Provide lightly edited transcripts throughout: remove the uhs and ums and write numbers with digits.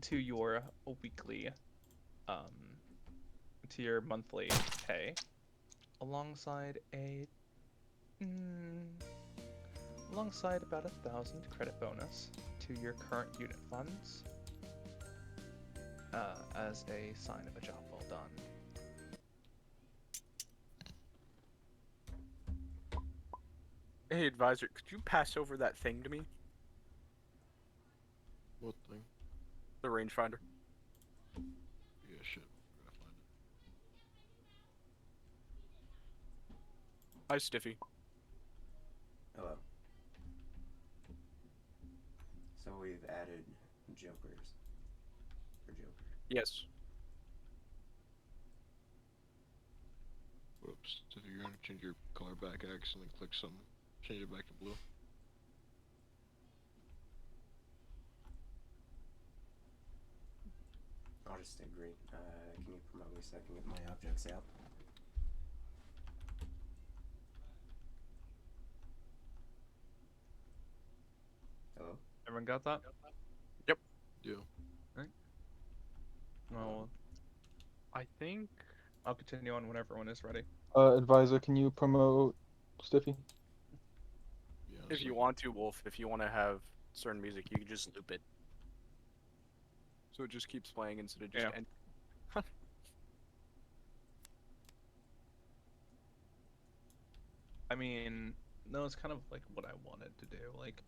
to your weekly, um, to your monthly pay, alongside mm, alongside about 1,000 credit bonus to your current unit funds, as a sign of a job well done. Hey, advisor, could you pass over that thing to me? What thing? The rangefinder. Yeah, shit. We're gonna find Hi, Stiffy. Hello. So we've added jokers for Joker. Yes. it. Whoops. If you're gonna change your color back, I accidentally click something. Change it back to blue. I'll just stay green. Can you promote me so I can get my objects out? Hello? Everyone got that? Yep. Yeah. Well, I think. I'll continue on when everyone is ready. Advisor, can you promote Stiffy? Yeah. If you want to, Wolf, if you want to have certain music, you can just loop it. So it just keeps playing instead of just Yeah. end. I mean, no, it's kind of like what I wanted to do. Like,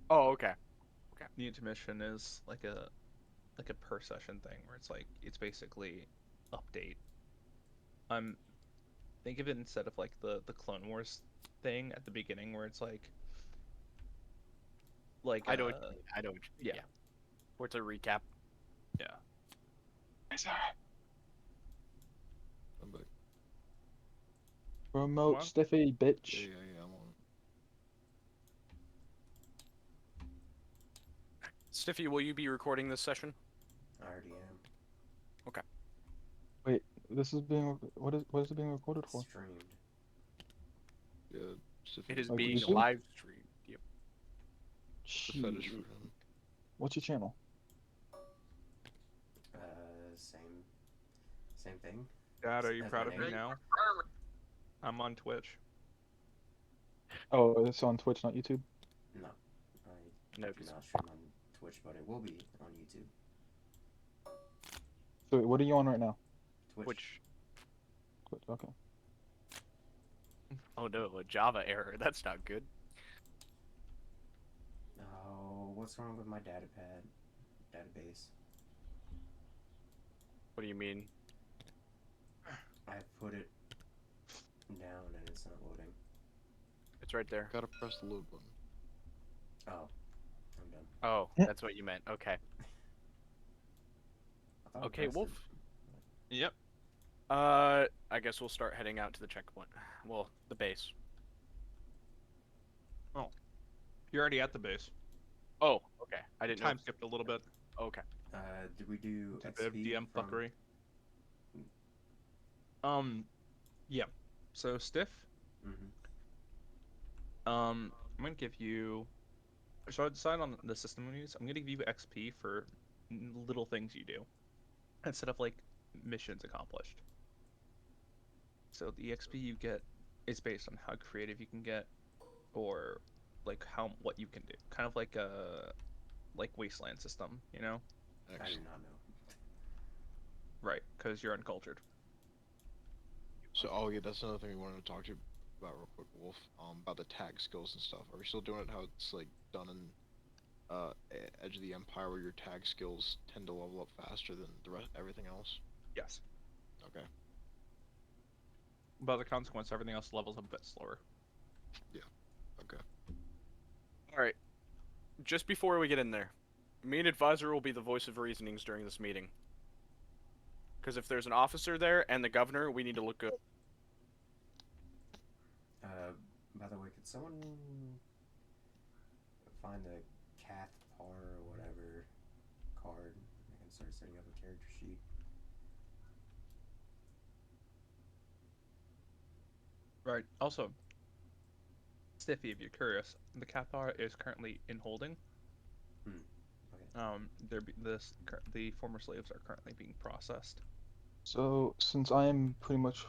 Oh, okay. the intermission is like a per session thing where it's like it's basically update. Think of it instead of like the Clone Wars thing at the beginning where it's like I know. I know. yeah. Yeah. Or to recap. Yeah. I'm back. Promote Well, Stiffy, bitch. Yeah, I'm on. Stiffy, will you be recording this session? I already am. Wait, this is being what is it being recorded for? Streamed. Yeah. Stiffy. It is Like being YouTube? live streamed. Yep. It's a fetish for Shit. him. What's your channel? Same thing. Dad, are you As proud my of me name. now? I'm on Twitch. Oh, it's on Twitch, not YouTube. No, I No, do not stream on Twitch, but it will be on YouTube. So what are you on right now? Twitch. which. Twitch. Okay. Oh no, a Java error. That's not good. Oh, what's wrong with my database? What do you mean? I put it down and it's not loading. It's right there. Gotta press the load button. Oh, I'm done. Oh, that's what you meant. Okay. I thought I Okay, pressed Wolf. it. Yep. I guess we'll start heading out to the checkpoint. Well, the base. You're already at the base. Oh, okay. I didn't know. Time skipped a little bit. Okay. Did we do It's a bit of XP DM from... fuckery. Yeah. So Stiff, Mm-hmm. I'm gonna give you. So I decided on the system we use. I'm gonna give you XP for little things you do, instead of like missions accomplished. So the XP you get is based on how creative you can get, or like what you can do. Kind of like a wasteland system, you know? I do Excellent. not know. Right, because you're uncultured. So, oh yeah, that's another thing we wanted to talk to you about real quick, Wolf. About the tag skills and stuff. Are we still doing it how it's like done in Edge of the Empire, where your tag skills tend to level up faster than the rest everything else? Yes. Okay. But the consequence, everything else levels up a bit slower. Okay. All right. Just before we get in there, me and advisor will be the voice of reasonings during this meeting. Because if there's an officer there and the governor, we need to look good. By the way, could someone find the Cath Par or whatever card? I can start setting up a character sheet. Right. Also, Stiffy, if you're curious, the Cathar is currently in holding. Okay. The former slaves are currently being processed. So, since I am pretty much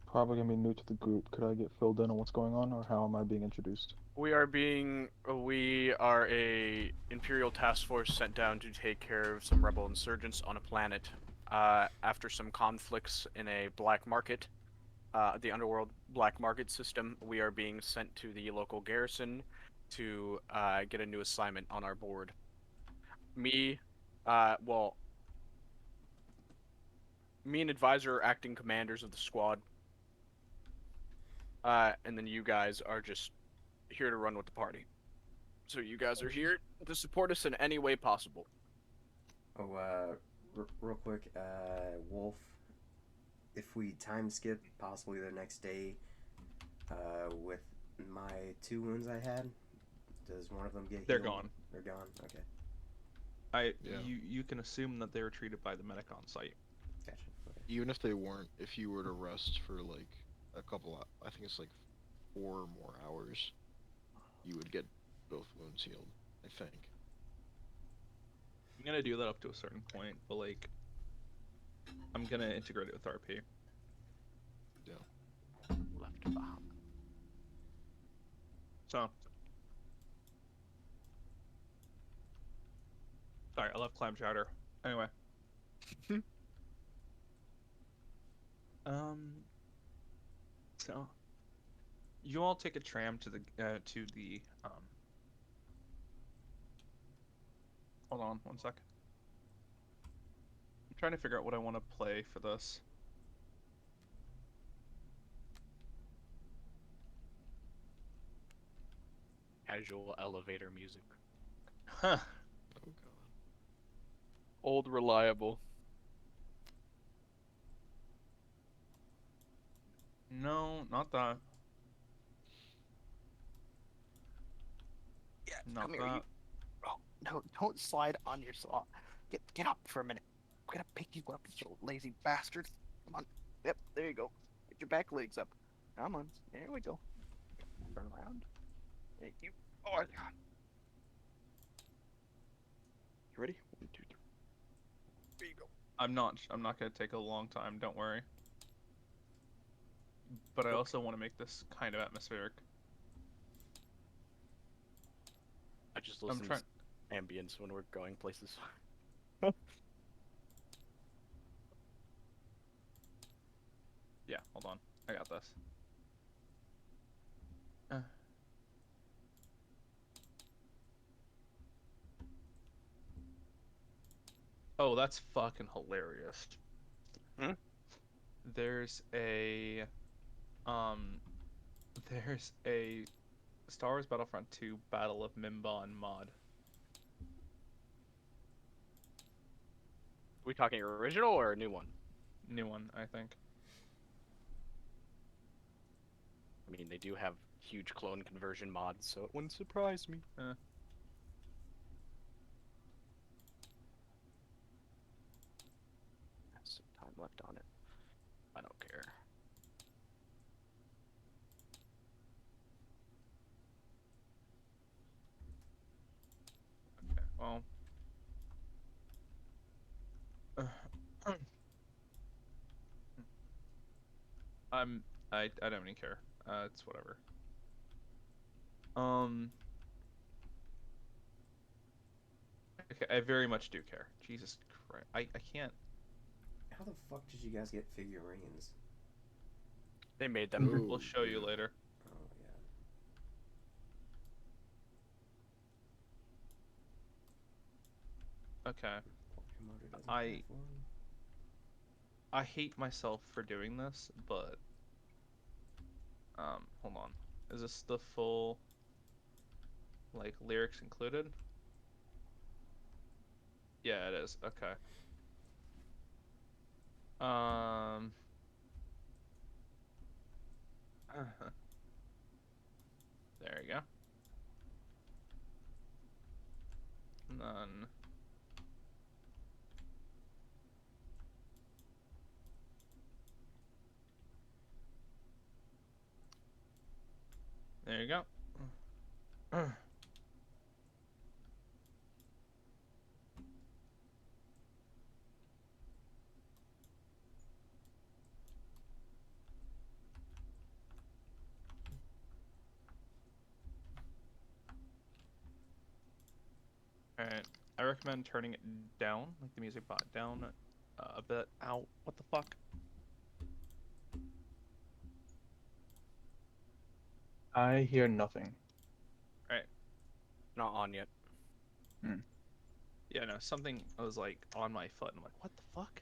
probably gonna be new to the group, could I get filled in on what's going on, or how am I being introduced? We are a Imperial task force sent down to take care of some rebel insurgents on a planet. After some conflicts in a black market, the underworld black market system, we are being sent to the local garrison to get a new assignment on our board. Me, well, me and Advisor are acting commanders of the squad, and then you guys are just here to run with the party. So you guys are here to support us in any way possible. Oh, real quick, Wolf. If we time skip possibly the next day, with my 2 wounds I had, does one of them get They're healed? gone. They're gone. Okay, Yeah. You can assume that they were treated by the medic on site. gotcha. Okay. Even if they weren't, if you were to rest for like I think it's like 4 more hours, you would get both wounds healed. I think. I'm gonna do that up to a certain point, but like, I'm gonna integrate it with RP. Left behind. So, sorry, I left clam chowder. Anyway, um, so you all take a tram to the. Hold on one sec. I'm trying to figure out what I want to play for this. Casual elevator music. Huh. Oh god. Old reliable. No, not that. Yeah, Not come here. that. Oh, no, don't slide on your saw. Get up for a minute. I'm gonna pick you up, you lazy bastard. Come on. Yep, there you go. Get your back legs up. Come on. There we go. Turn around. Thank you. Oh, my God. You ready? 1, 2, 3. There you go. I'm not gonna take a long time. Don't worry. But I Okay. also want to make this kind of atmospheric. I just I'm listen trying. to ambience when we're going places. Yeah, hold on. I got this. Uh. Oh, that's fucking hilarious. Hmm? There's a um there's a Star Wars Battlefront 2 Battle of Mimban mod. We talking original or a new one? New one, I think. I mean, they do have huge clone conversion mods, so it wouldn't surprise me. Have some time left on it. I don't care. Okay, well. I don't even care. It's whatever. Okay, I very much do care. Jesus Christ. I can't. How the fuck did you guys get figurines? They made them. Ooh, We'll show you yeah. later. Oh yeah. Okay. Portrait doesn't I have one. I hate myself for doing this, but hold on. Is this the full like lyrics included? Yeah, it is. Okay. Um there you go. And then there you go. Alright. I recommend turning it down, like the music bot down a bit. Ow, what the fuck? I hear nothing. Not on yet. Yeah, no, something was like on my foot, and I'm like, what the fuck?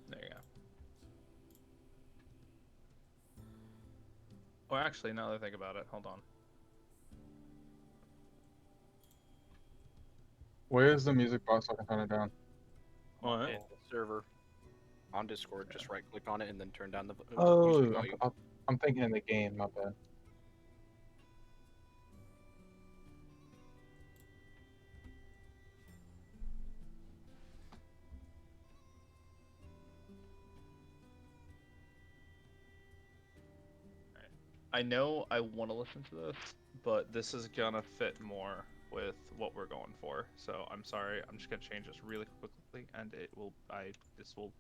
There you go. Oh, actually, now that I think about it, hold on. Where's the music box so I can turn it down? What? In the server on Discord, just right click on it and then turn down the Oh, music volume. I'm thinking in the game, my bad. I know I want to listen to this, but this is gonna fit more with what we're going for. So I'm sorry. I'm just gonna change this really quickly, and this will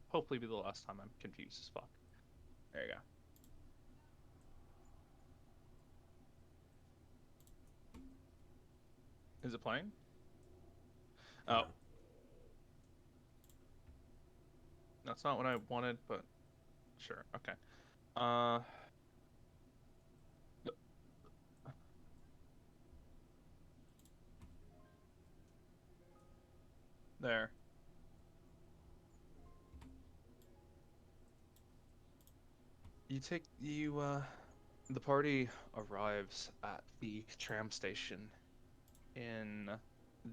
hopefully be the last time I'm confused as fuck. There you go. Is it playing? Oh, No. that's not what I wanted, but sure. Okay. Uh, there. The party arrives at the tram station in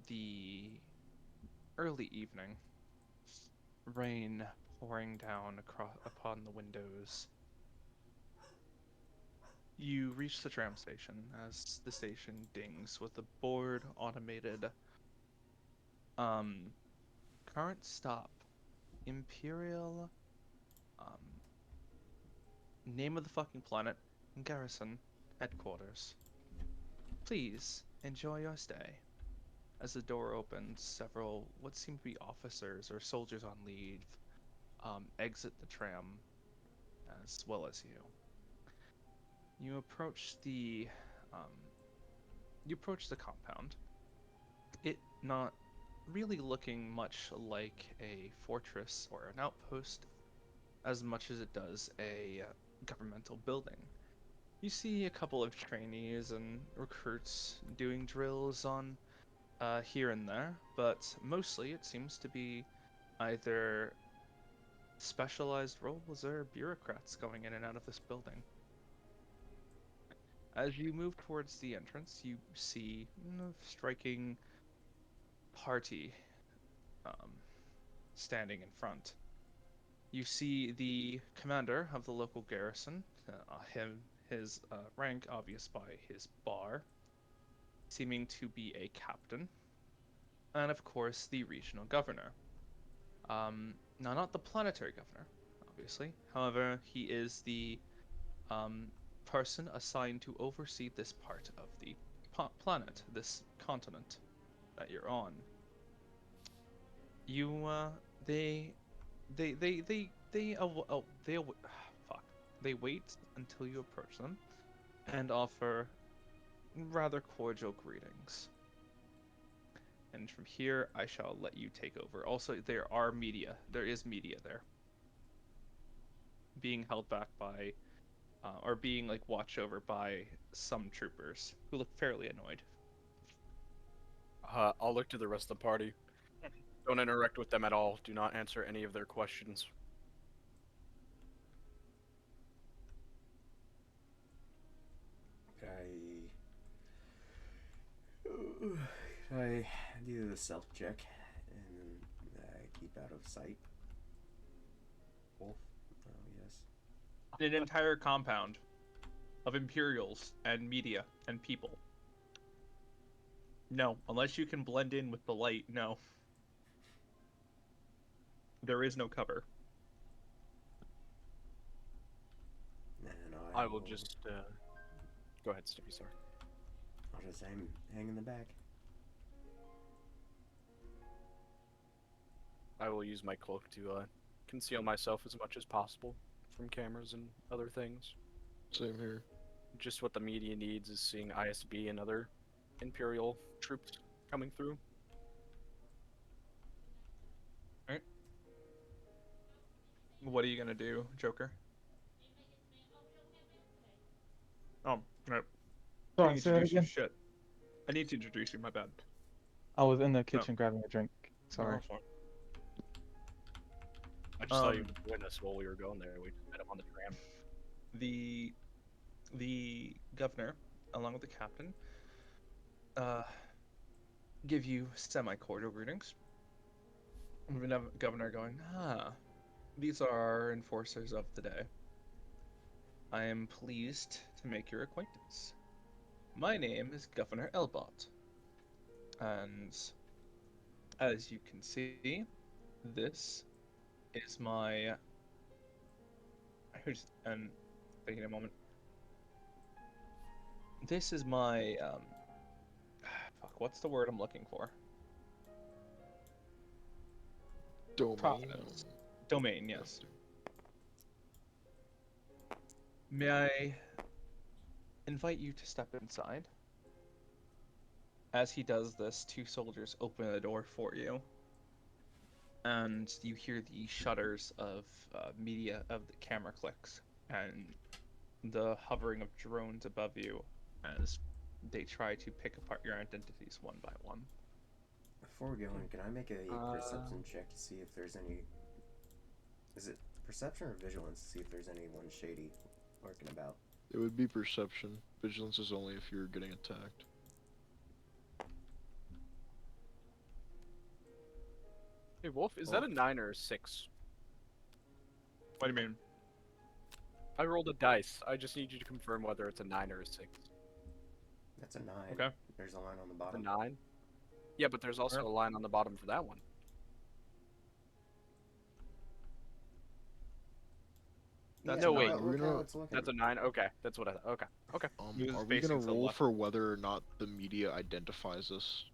the early evening. Rain pouring down across upon the windows. You reach the tram station as the station dings with a board automated um current stop Imperial name of the fucking planet Garrison headquarters. Please enjoy your stay. As the door opens, several what seem to be officers or soldiers on leave exit the tram, as well as you. You approach the um, you approach the compound. It not really looking much like a fortress or an outpost, as much as it does a governmental building. You see a couple of trainees and recruits doing drills on here and there, but mostly it seems to be either specialized roles or bureaucrats going in and out of this building. As you move towards the entrance, you see a striking party um, standing in front. You see the commander of the local garrison, his rank obvious by his bar, seeming to be a captain, and of course the regional governor. Now, not the planetary governor, obviously. However, he is the um, person assigned to oversee this part of the planet, this continent that you're on. You, fuck. They wait until you approach them and offer rather cordial greetings. And from here, I shall let you take over. Also, there is media there, being held back by, or being like watched over by some troopers who look fairly annoyed. I'll look to the rest of the party. Don't interact with them at all. Do not answer any of their questions. Could I do the self check and keep out of sight? Wolf? Oh, yes. An entire compound of Imperials and media and people. No, unless you can blend in with the light, no. There is no cover. And I will just go ahead, Sticky. Sorry. I'll just hang in the back. I will use my cloak to conceal myself as much as possible from cameras and other things. Same here. Just what the media needs is seeing ISB and other Imperial troops coming through. What are you gonna do, Joker? Oh, no. Sorry, I say that introduce you. again. Shit. I need to introduce you. My bad. I was in the kitchen grabbing a drink. Sorry. No, sorry. I just thought you Um, would join us while we were going there. We just met him on the tram. The governor, along with the captain, uh, give you semi-cordial greetings. With the governor going, these are our enforcers of the day. I am pleased to make your acquaintance. My name is Governor Elbot, and as you can see, this is my. And taking a moment. This is my fuck. What's the word I'm looking for? Domain. Providence. Domain, yes. May I invite you to step inside? As he does this, two soldiers open the door for you, and you hear the shutters of media of the camera clicks and the hovering of drones above you as they try to pick apart your identities one by one. Before we go in, can I make a perception check to see if there's any... Is it perception or vigilance to see if there's anyone shady lurking about? It would be perception. Vigilance is only if you're getting attacked. Hey, Wolf, is that a 9 or a 6? What do you mean? I rolled a dice. I just need you to confirm whether it's a 9 or a 6. That's a 9. Okay. There's a line on the A bottom. 9? Yeah, but there's also a line on the bottom for that one. That's no, a wait. nine. We're gonna- That's a 9? Okay, that's what I thought. Okay, okay. He was Are we facing gonna to the roll left. for whether or not the media identifies us?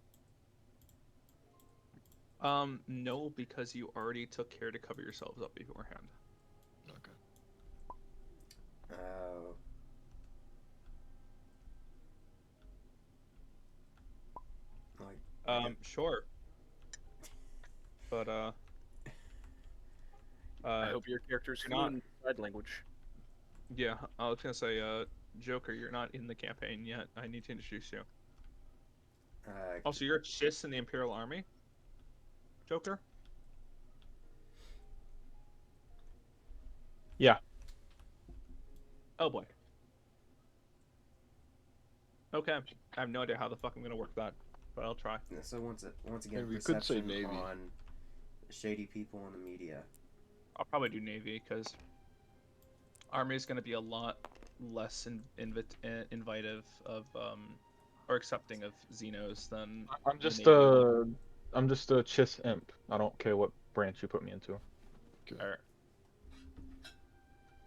No, because you already took care to cover yourselves up beforehand. Okay. Oh. Like, Sure. But, I hope your character's you're not- fluent in side language. yeah, I was gonna say, Joker, you're not in the campaign yet. I need to introduce you. Also, you're a Chiss in the Imperial Army? Joker? Yeah. Oh boy. Okay. I have no idea how the fuck I'm gonna work that, but I'll try. so once again, And we could say perception Navy. on shady people in the media. I'll probably do Navy, because Army is gonna be a lot less invitive of, or accepting of Xenos than I'm the just Navy. I'm just a Chiss imp. I don't care what branch you put me into. Alright.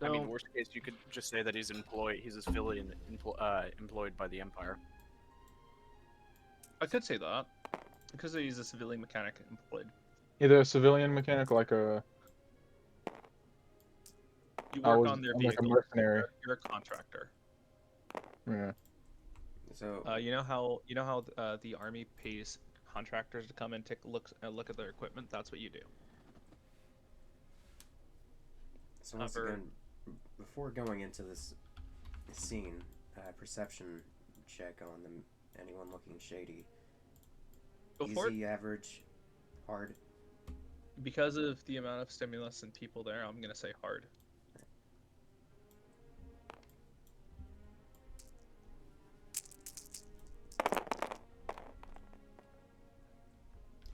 I mean, So- worst case, you could just say that he's a civilian employed by the Empire. I could say that, because he's a civilian mechanic employed. Either a civilian mechanic, like a You I work was on their I'm like a vehicle. mercenary. You're a contractor. Yeah. So You know how the army pays contractors to come and take a look at their equipment. That's what you do. once However- again, before going into this scene, perception check on them. Anyone looking shady. Go for Easy, average, hard. it. Because of the amount of stimulus and people there, I'm gonna say hard.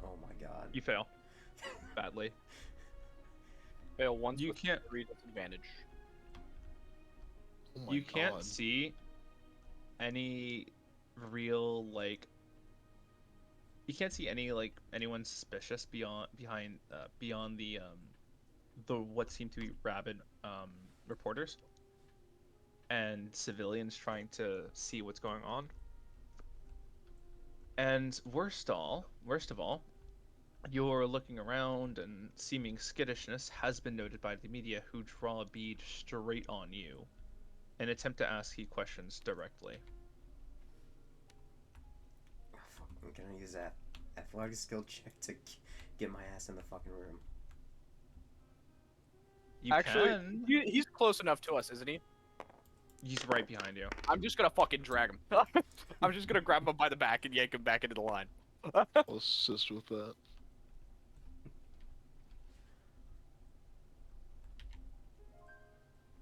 Oh my god. You fail badly. Fail once You with can't. 3 disadvantage. Oh my You can't God. see any real like. You can't see any like anyone suspicious beyond the what seem to be rabid reporters and civilians trying to see what's going on. And worst of all, your looking around and seeming skittishness has been noted by the media, who draw a bead straight on you. and attempt to ask you questions directly. Oh, fuck, I'm gonna use that athletic skill check to get my ass in the fucking room. You Actually, can. he's close enough to us, isn't he? He's right behind you. I'm just gonna fucking drag him. I'm just gonna grab him by the back and yank him back into the line. I'll assist with that.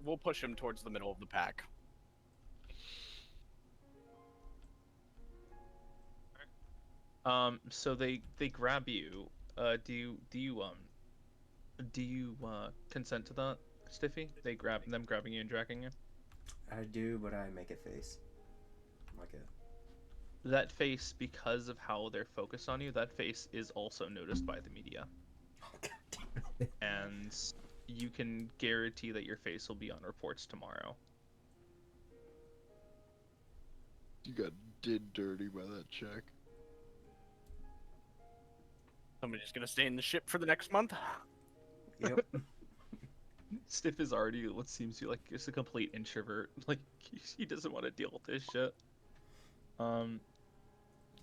We'll push him towards the middle of the pack. So they grab you. Do you consent to that, Stiffy? They grab them grabbing you and dragging you. I do, but I make a face. Like a. That face, because of how they're focused on you, that face is also noticed by the media, Oh, God damn it. and you can guarantee that your face will be on reports tomorrow. You got did dirty by that check. Somebody's gonna stay in the ship for the next month. Yep. Stiff is already what seems to like just a complete introvert. Like he doesn't want to deal with this shit.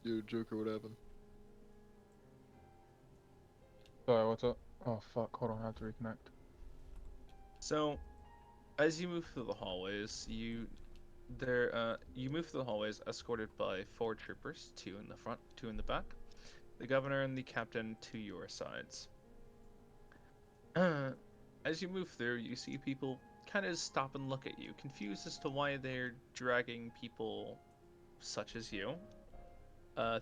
Dude, Joker, what happened? Sorry, what's up? Oh fuck, hold on, I have to reconnect. So, as you move through the hallways, you move through the hallways escorted by 4 troopers, 2 in the front, 2 in the back. The governor and the captain to your sides. As you move through, you see people kind of stop and look at you, confused as to why they're dragging people such as you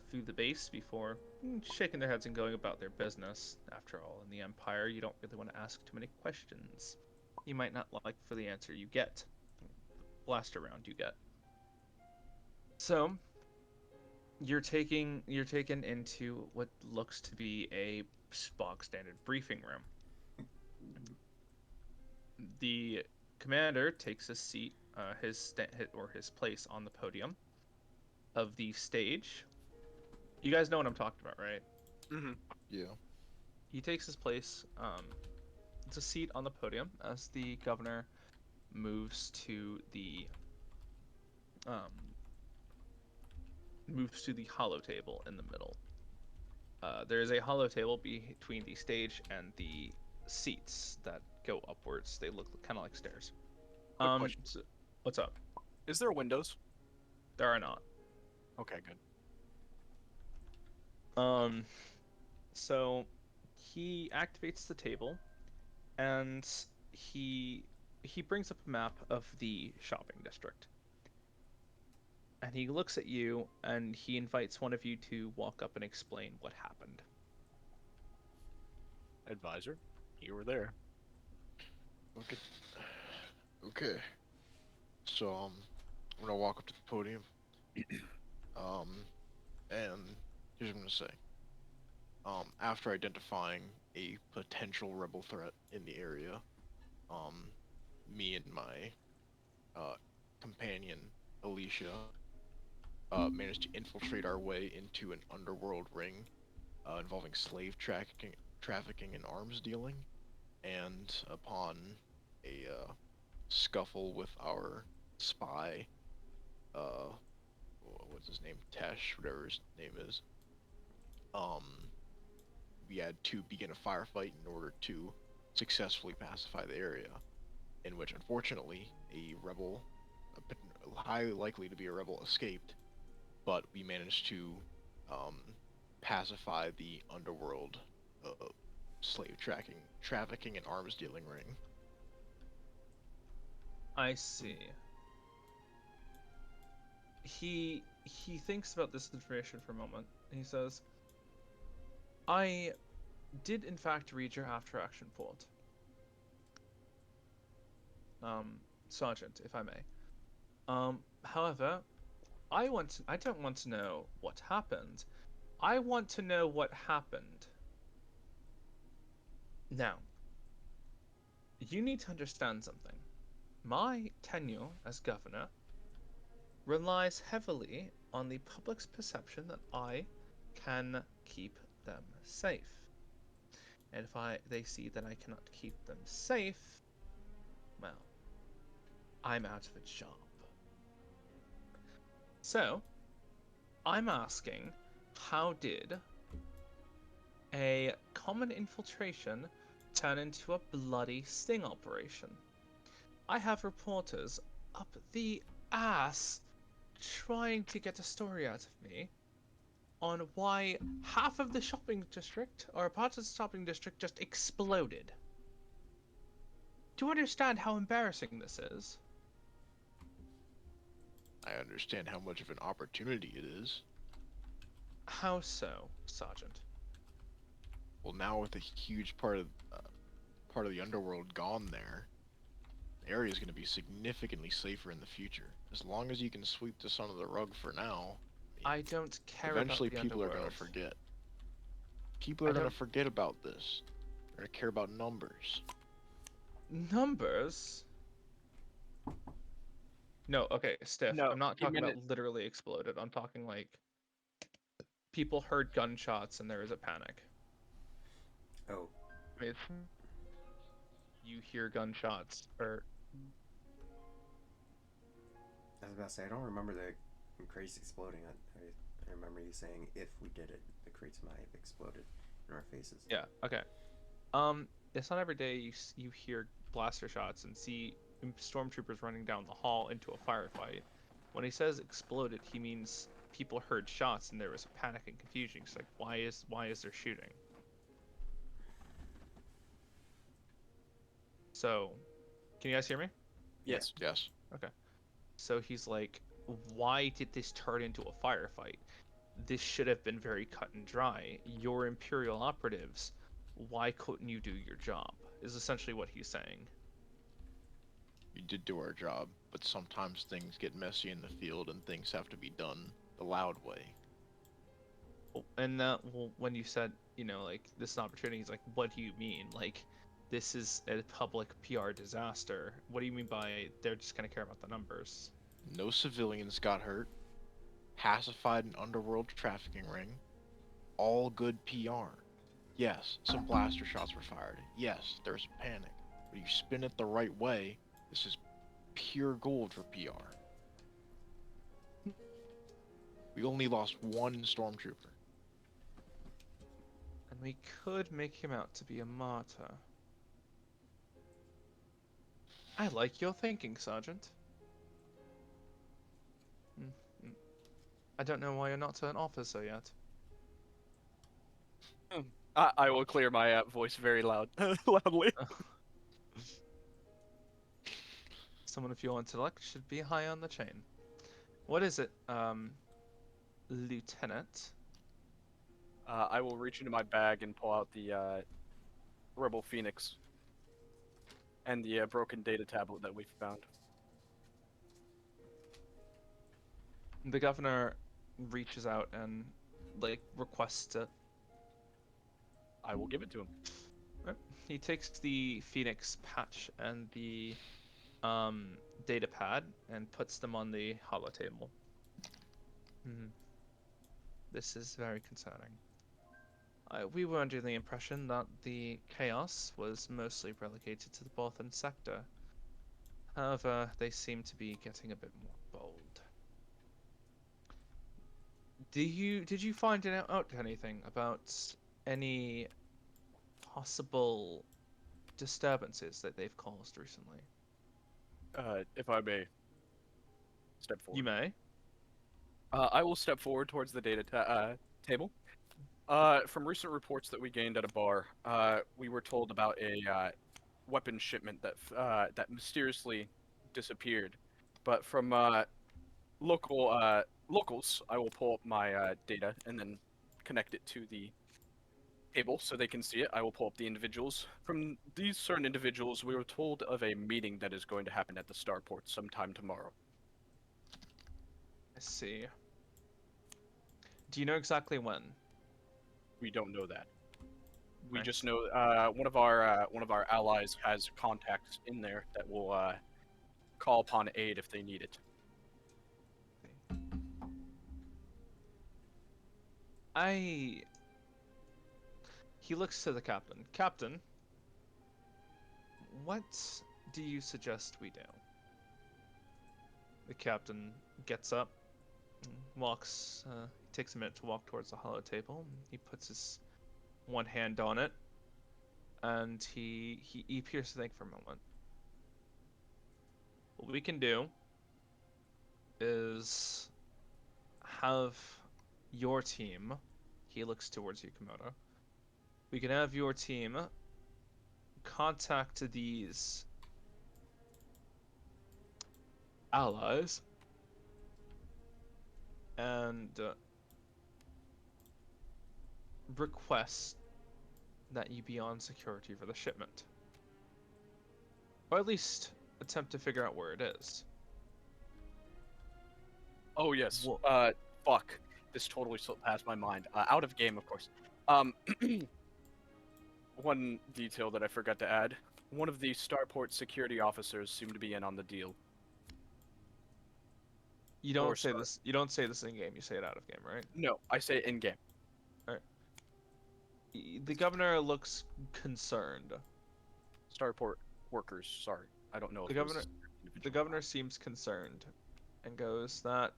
through the base before shaking their heads and going about their business. After all, in the Empire, you don't really want to ask too many questions you might not like for the answer you get. Blaster round you get. So, you're taken into what looks to be a bog standard briefing room. The commander takes a seat, his place on the podium of the stage. You guys know what I'm talking about, right? Mm-hmm. Yeah. He takes his place. It's a seat on the podium as the governor moves to the hollow table in the middle. There is a hollow table between the stage and the seats that go upwards. They look kind of like stairs. Quick question. So, what's up? Is there windows? There are not. Okay, good. So he activates the table, and he brings up a map of the shopping district. And he looks at you, and he invites one of you to walk up and explain what happened. Advisor, you were there. Okay. Okay. So, I'm gonna walk up to the podium. And here's what I'm gonna say. After identifying a potential rebel threat in the area, me and my, companion, Alicia, managed to infiltrate our way into an underworld ring, involving slave trafficking and arms dealing, and upon a, scuffle with our spy, what's his name? Tesh, whatever his name is. We had to begin a firefight in order to successfully pacify the area, in which unfortunately a rebel, highly likely to be a rebel, escaped, but we managed to pacify the underworld slave trafficking and arms dealing ring. I see. He thinks about this information for a moment. He says, I did in fact read your after action report. Sergeant, if I may. However, I don't want to know what happened. I want to know what happened. Now, you need to understand something. My tenure as governor relies heavily on the public's perception that I can keep them safe. And if they see that I cannot keep them safe, well, I'm out of a job. So, I'm asking, how did a common infiltration turn into a bloody sting operation? I have reporters up the ass trying to get a story out of me on why half of the shopping district, or part of the shopping district, just exploded. Do you understand how embarrassing this is? I understand how much of an opportunity it is. How so, Sergeant? Well, now with a huge part of the underworld gone there, the area is going to be significantly safer in the future. As long as you can sweep this under the rug for now, I don't care eventually about the people are underworld. going to forget. People I are going to don't- forget about this. They're going to care about numbers. Numbers? No, okay, Stiff. No, I'm not he talking meant about it. literally exploded. I'm talking like people heard gunshots and there was a panic. Oh, I mean, you hear gunshots, or I was about to say, I don't remember the crates exploding. I remember you saying if we did it, the crates might have exploded in our faces. yeah, okay. It's not every day you hear blaster shots and see stormtroopers running down the hall into a firefight. When he says exploded, he means people heard shots and there was a panic and confusion. It's like, why is there shooting? So, can you guys hear me? Yes. Yes. Okay. So he's like, why did this turn into a firefight? This should have been very cut and dry. You're Imperial operatives. Why couldn't you do your job? Is essentially what he's saying. We did do our job, but sometimes things get messy in the field and things have to be done the loud way. And well, when you said, like, this is an opportunity, he's like, what do you mean? Like, this is a public PR disaster. What do you mean by they're just gonna care about the numbers? No civilians got hurt. Pacified an underworld trafficking ring. All good PR. Yes, some blaster shots were fired. Yes, there's a panic. But you spin it the right way, this is pure gold for PR. We only lost one stormtrooper. And we could make him out to be a martyr. I like your thinking, Sergeant. Mm, mm. I don't know why you're not an officer yet. I will clear my voice very loudly. Someone of your intellect should be high on the chain. What is it, Lieutenant? I will reach into my bag and pull out the Rebel Phoenix and the broken data tablet that we found. The governor reaches out and, like, requests it. I will give it to him. He takes the Phoenix patch and the data pad and puts them on the holo table. This is very concerning. We were under the impression that the chaos was mostly relegated to the Bothan sector. However, they seem to be getting a bit more bold. Did you find out anything about any possible disturbances that they've caused recently? If I may step forward. You may. I will step forward towards the data table. From recent reports that we gained at a bar, we were told about a weapon shipment that mysteriously disappeared. But from locals, I will pull up my data and then connect it to the table so they can see it. I will pull up the individuals. From these certain individuals, we were told of a meeting that is going to happen at the starport sometime tomorrow. I see. Do you know exactly when? We don't know that. We Nice. just know one of our allies has contacts in there that will call upon aid if they need it. He looks to the captain. Captain, what do you suggest we do? The captain gets up, and walks. Takes a minute to walk towards the hollow table. He puts his one hand on it, and he appears to think for a moment. What we can do is have your team. He looks towards you, Komodo. We can have your team contact these allies and request that you be on security for the shipment. Or at least attempt to figure out where it is. Oh yes. Wha- Fuck. This totally slipped past my mind. Out of game, of course. Um, one detail that I forgot to add. One of the starport security officers seemed to be in on the deal. You Or don't say Star- this. You don't say this in game. You say it out of game, right? No, I say in game. The governor looks concerned. Starport workers. Sorry, I don't know The if it was governor- a The individual. governor seems concerned, and goes, "That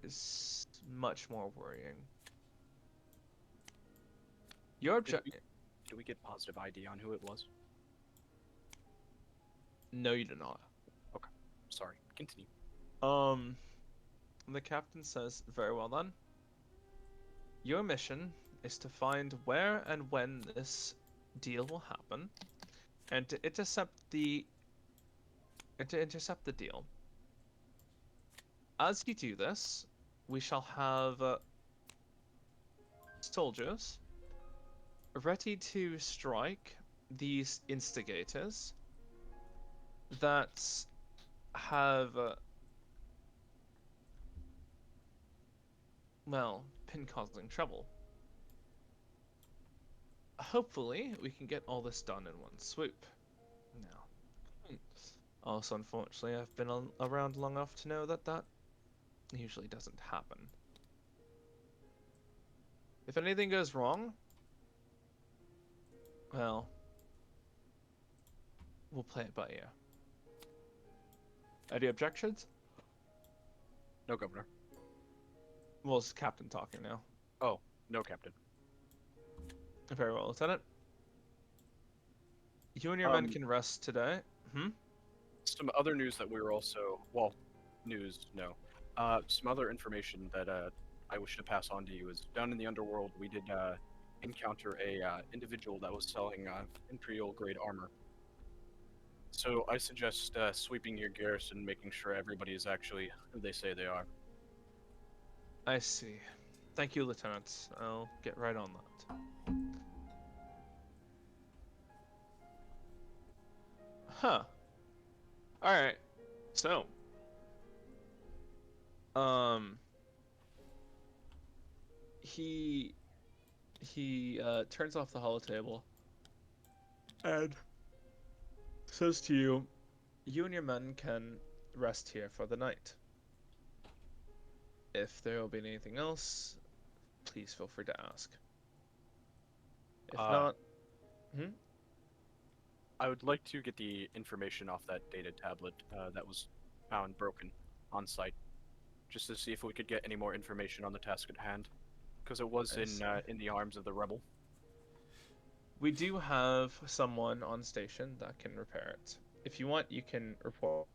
is much more worrying." Your Did object. Do we get positive ID on who it was? No, you do not. Sorry. Continue. The captain says, "Very well then. Your mission is to find where and when this deal will happen, and to intercept the deal. As you do this, we shall have soldiers ready to strike these instigators that have well, been causing trouble. Hopefully, we can get all this done in one swoop. Now, also, unfortunately, I've been around long enough to know that that usually doesn't happen. If anything goes wrong, well, we'll play it by ear. Any objections?" No, Governor. Well, it's Captain talking now. No, Captain. Very well, Lieutenant. You and your men Um, can rest today. Some other news that we were also news. No. Some other information that I wish to pass on to you is down in the underworld we did encounter a individual that was selling Imperial grade armor. So I suggest sweeping your garrison, making sure everybody is actually who they say they are. I see. Thank you, Lieutenant. I'll get right on that. Huh. Alright. So. He turns off the holotable and says to you, "You and your men can rest here for the night. If there will be anything else, please feel free to ask. If not, I would like to get the information off that data tablet that was found broken on site, just to see if we could get any more information on the task at hand, because it was I see. in the arms of the rebel. We do have someone on station that can repair it. If you want, you can report.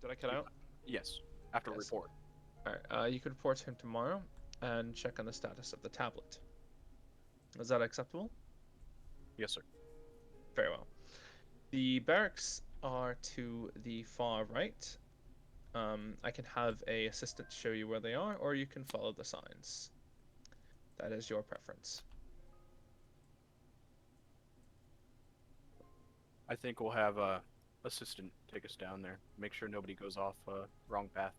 Did I cut out? Yes, after Yes. report. Alright, you can report to him tomorrow and check on the status of the tablet. Is that acceptable? Yes, sir. Very well. The barracks are to the far right. I can have a assistant show you where they are, or you can follow the signs. That is your preference. I think we'll have a assistant take us down there. Make sure nobody goes off wrong path.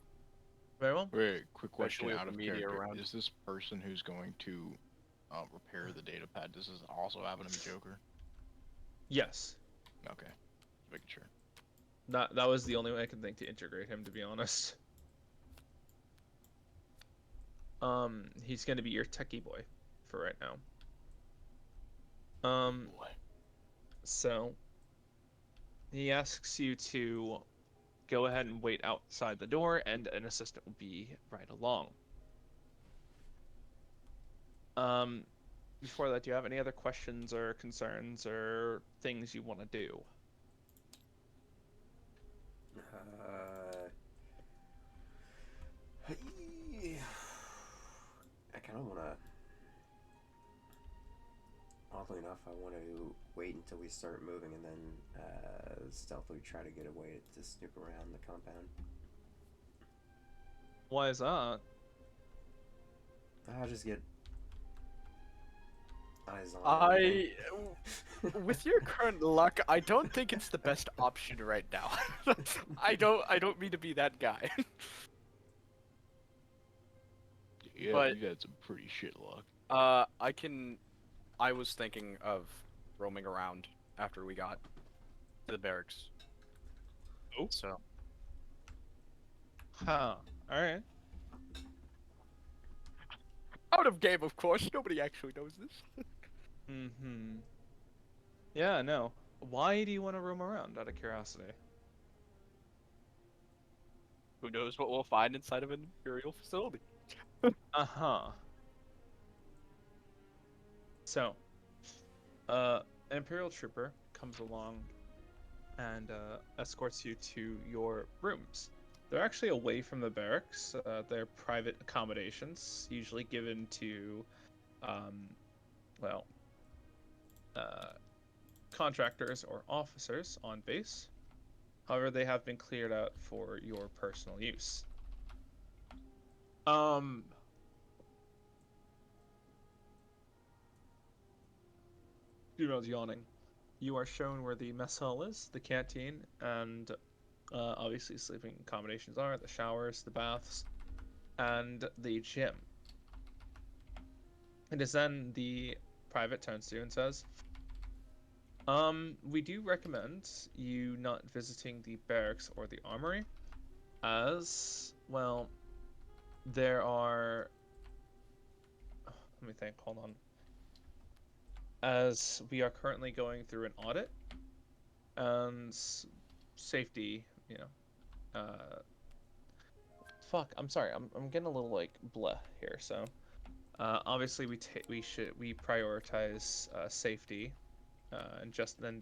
Very well. Wait, quick question Especially with out the of media character. around. Is this person who's going to repair the data pad, does this also happen to be Joker? Yes. Okay. Just making sure. That was the only way I could think to integrate him, to be honest. He's gonna be your techie boy for right now. Boy. So he asks you to go ahead and wait outside the door, and an assistant will be right along. Before that, do you have any other questions or concerns or things you want to do? I kind of want to. Oddly enough, I want to wait until we start moving and then stealthily try to get away to snoop around the compound. Why is that? I'll just get eyes on everything. With your current luck, I don't think it's the best option right now. I don't mean to be that guy. Yeah, But- you had some pretty shit luck. I was thinking of roaming around after we got to the barracks. Oh. So, Huh. Alright. out of game, of course. Nobody actually knows this. Mm-hmm. Yeah, no. Why do you want to roam around, out of curiosity? Who knows what we'll find inside of an Imperial facility? Uh-huh. So, an Imperial trooper comes along and escorts you to your rooms. They're actually away from the barracks. They're private accommodations, usually given to, well, contractors or officers on base. However, they have been cleared out for your personal use. Female's yawning. You are shown where the mess hall is, the canteen, and obviously sleeping accommodations are, the showers, the baths, and the gym. It is then the private turns to you and says, we do recommend you not visiting the barracks or the armory, as, well, there are... Let me think, hold on. As we are currently going through an audit, and safety, you know, fuck, I'm sorry, I'm getting a little, like, bleh here, so, obviously we prioritize, safety, and just in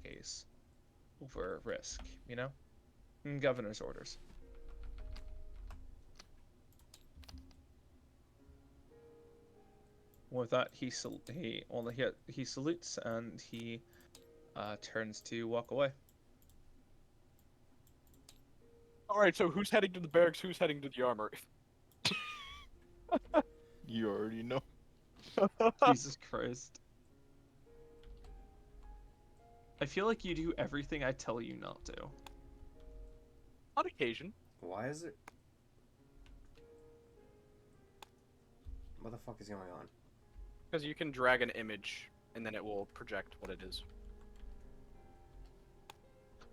case, over risk, you know? Governor's orders. With that, he salutes and he turns to walk away. Alright, so who's heading to the barracks, who's heading to the armory? You already know. Jesus Christ. I feel like you do everything I tell you not to. On occasion. Why is it? What the fuck is going on? Because you can drag an image, and then it will project what it is.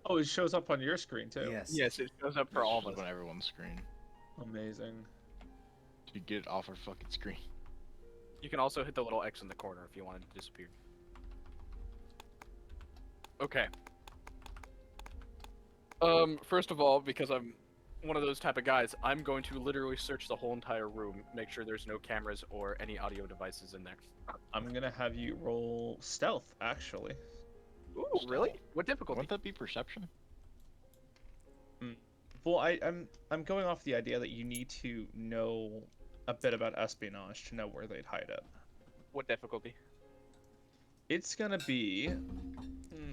Oh, it shows up on your screen too. Yes. Yes, it shows up for all of us. on everyone's screen. Amazing. You get it off our fucking screen. You can also hit the little X in the corner if you want it to disappear. Okay. First of all, because I'm one of those type of guys, I'm going to literally search the whole entire room, make sure there's no cameras or any audio devices in there. I'm gonna have you roll stealth, actually. Ooh, really? What difficulty? Wouldn't that be perception? Well, I'm going off the idea that you need to know a bit about espionage to know where they'd hide it. What difficulty? It's gonna be.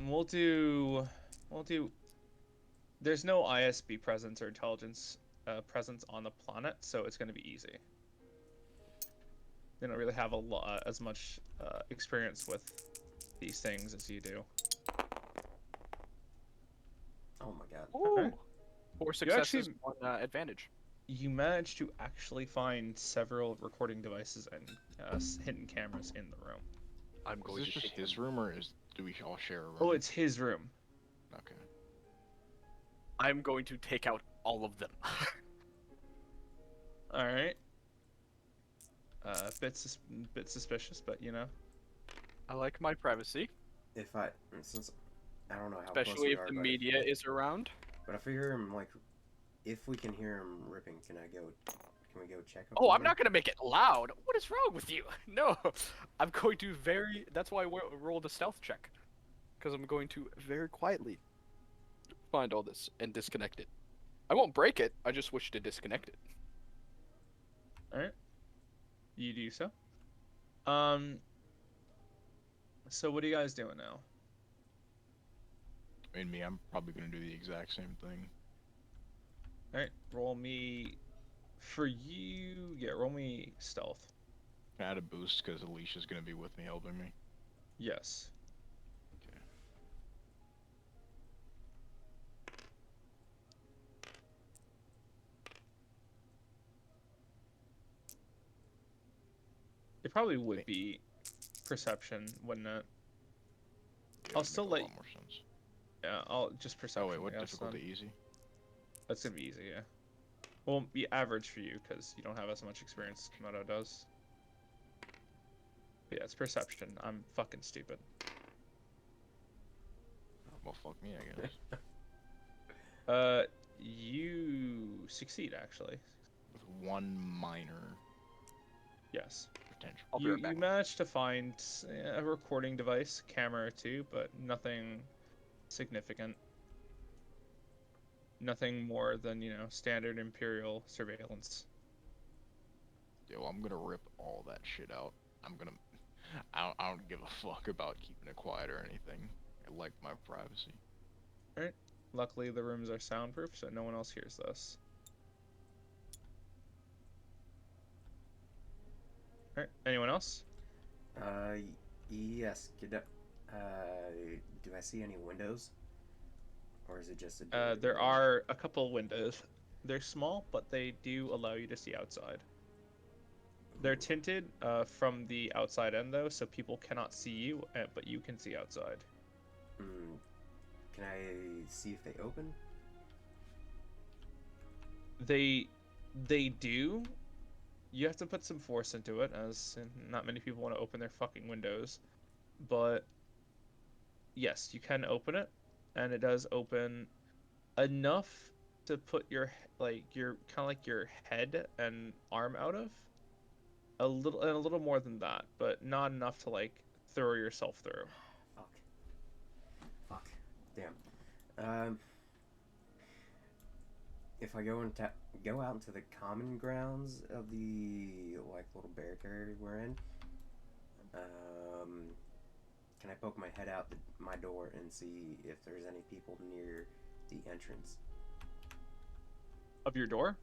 We'll do. There's no ISB presence or intelligence presence on the planet, so it's gonna be easy. They don't really have as much experience with these things as you do. Oh my god. Ooh. Okay. 4 successes, actually- 1 advantage. You managed to actually find several recording devices and hidden cameras in the room. I'm Is going this to just take his them. room, or do we all share a room? Oh, it's his room. Okay. I'm going to take out all of them. All right. Bit suspicious, but you know. I like my privacy, If I, since I don't know how close especially we if are, the but media is around. But I figure him like, if we can hear him ripping, can I go? Can we go check? Up Oh, on I'm him? not gonna make it loud. What is wrong with you? No, I'm going to very. That's why I rolled a stealth check, because I'm going to very quietly find all this and disconnect it. I won't break it. I just wish to disconnect it. All right. You do so. Um. So what are you guys doing now? I mean, I'm probably gonna do the exact same thing. All right. Roll me. For you, yeah. Roll me stealth. Can I add a boost because Alicia's gonna be with me helping me. Yes. Okay. It probably would be perception, wouldn't it? Yeah, I'll it'd still make a let. lot more sense. Yeah. I'll just perception. Oh wait, what I guess, difficulty? then. Easy. That's gonna be easy. Yeah. Won't be average for you because you don't have as much experience as Komodo does. But yeah, it's perception. I'm fucking stupid. Well, fuck me, I guess. You succeed actually. With one minor Yes. potential. I'll be You right back. you managed to find a recording device, camera or two, but nothing significant. Nothing more than, standard Imperial surveillance. Yeah, well, I'm gonna rip all that shit out. I'm gonna. I don't give a fuck about keeping it quiet or anything. I like my privacy. Alright. Luckily the rooms are soundproof, so no one else hears this. Alright, anyone else? Yes. Do I see any windows, or is it just a door? There are a couple windows. They're small, but they do allow you to see outside. They're tinted from the outside end, though, so people cannot see you, but you can see outside. Can I see if they open? They do. You have to put some force into it, as not many people want to open their fucking windows. But yes, you can open it, and it does open enough to put your your head and arm out of. A little more than that, but not enough to like throw yourself through. Fuck. Damn. If I go out into the common grounds of the little barrack area we're in, can I poke my head out my door and see if there's any people near the entrance? Of your door?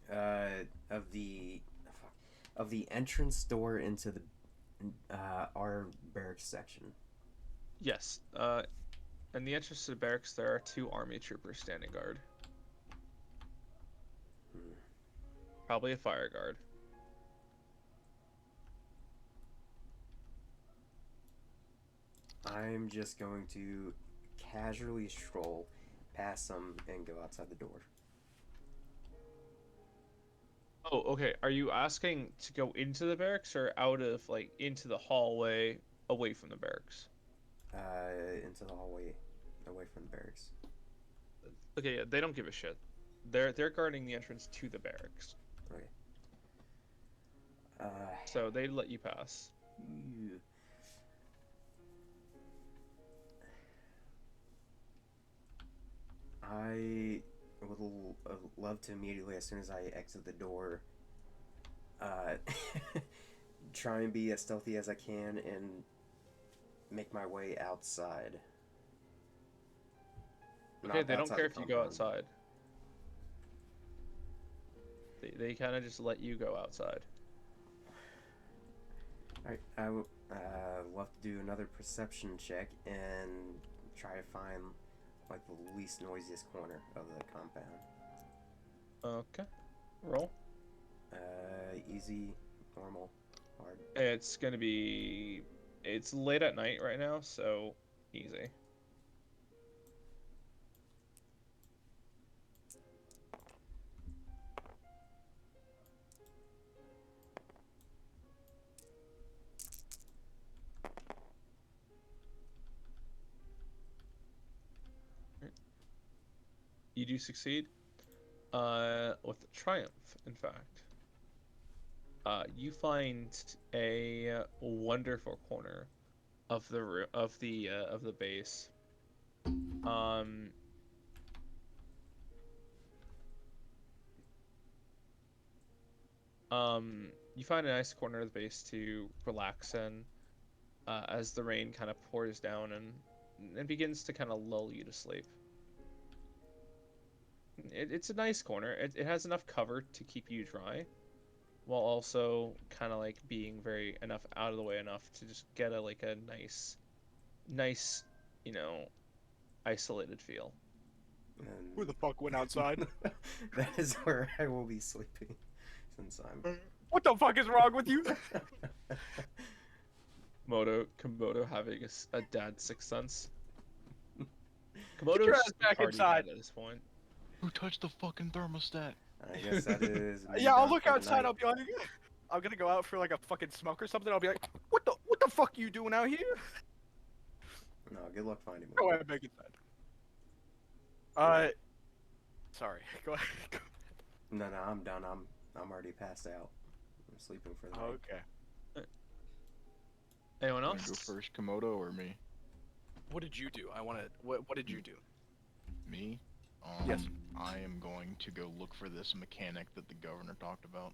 Of the entrance door into the our barracks section. Yes. In the entrance to the barracks, there are 2 army troopers standing guard. Probably a fire guard. I'm just going to casually stroll past them and go outside the door. Oh, okay. Are you asking to go into the barracks or out of into the hallway away from the barracks? Into the hallway, away from the barracks. Okay, yeah, they don't give a shit. They're guarding the entrance to the barracks. Okay. So they let you pass. I would love to immediately, as soon as I exit the door, try and be as stealthy as I can and make my way outside. Okay, Not they don't outside care the if you go compound. outside. They kind of just let you go outside. Alright, I would love to do another perception check and try to find the least noisiest corner of the compound. Okay. Roll. Easy, normal, hard. It's gonna be. It's late at night right now, so easy. You do succeed. With triumph, in fact. You find a wonderful corner of the base. Um, you find a nice corner of the base to relax in, as the rain kind of pours down and it begins to kind of lull you to sleep. It's a nice corner. It has enough cover to keep you dry, while also kind of like being very enough out of the way enough to just get a nice, you know, isolated feel. And Who the fuck went outside? that is where I will be sleeping, since I'm. What the fuck is wrong with you? Komodo having a dad sixth sense. Get your Komodo's ass back party inside. dad at this point. Who touched the fucking thermostat? I guess that is. me Yeah, I'll done look for the outside. night. I'll be like, I'm gonna go out for like a fucking smoke or something. I'll be like, what the fuck you doing out here? No, good luck finding me. Go ahead, back inside. Sorry. Go ahead. No, I'm done. I'm already passed out. I'm sleeping for the night. Okay. Anyone Wanna else? go first, Komodo or me? What did you do? What did you do? Me? Yes. I am going to go look for this mechanic that the governor talked about.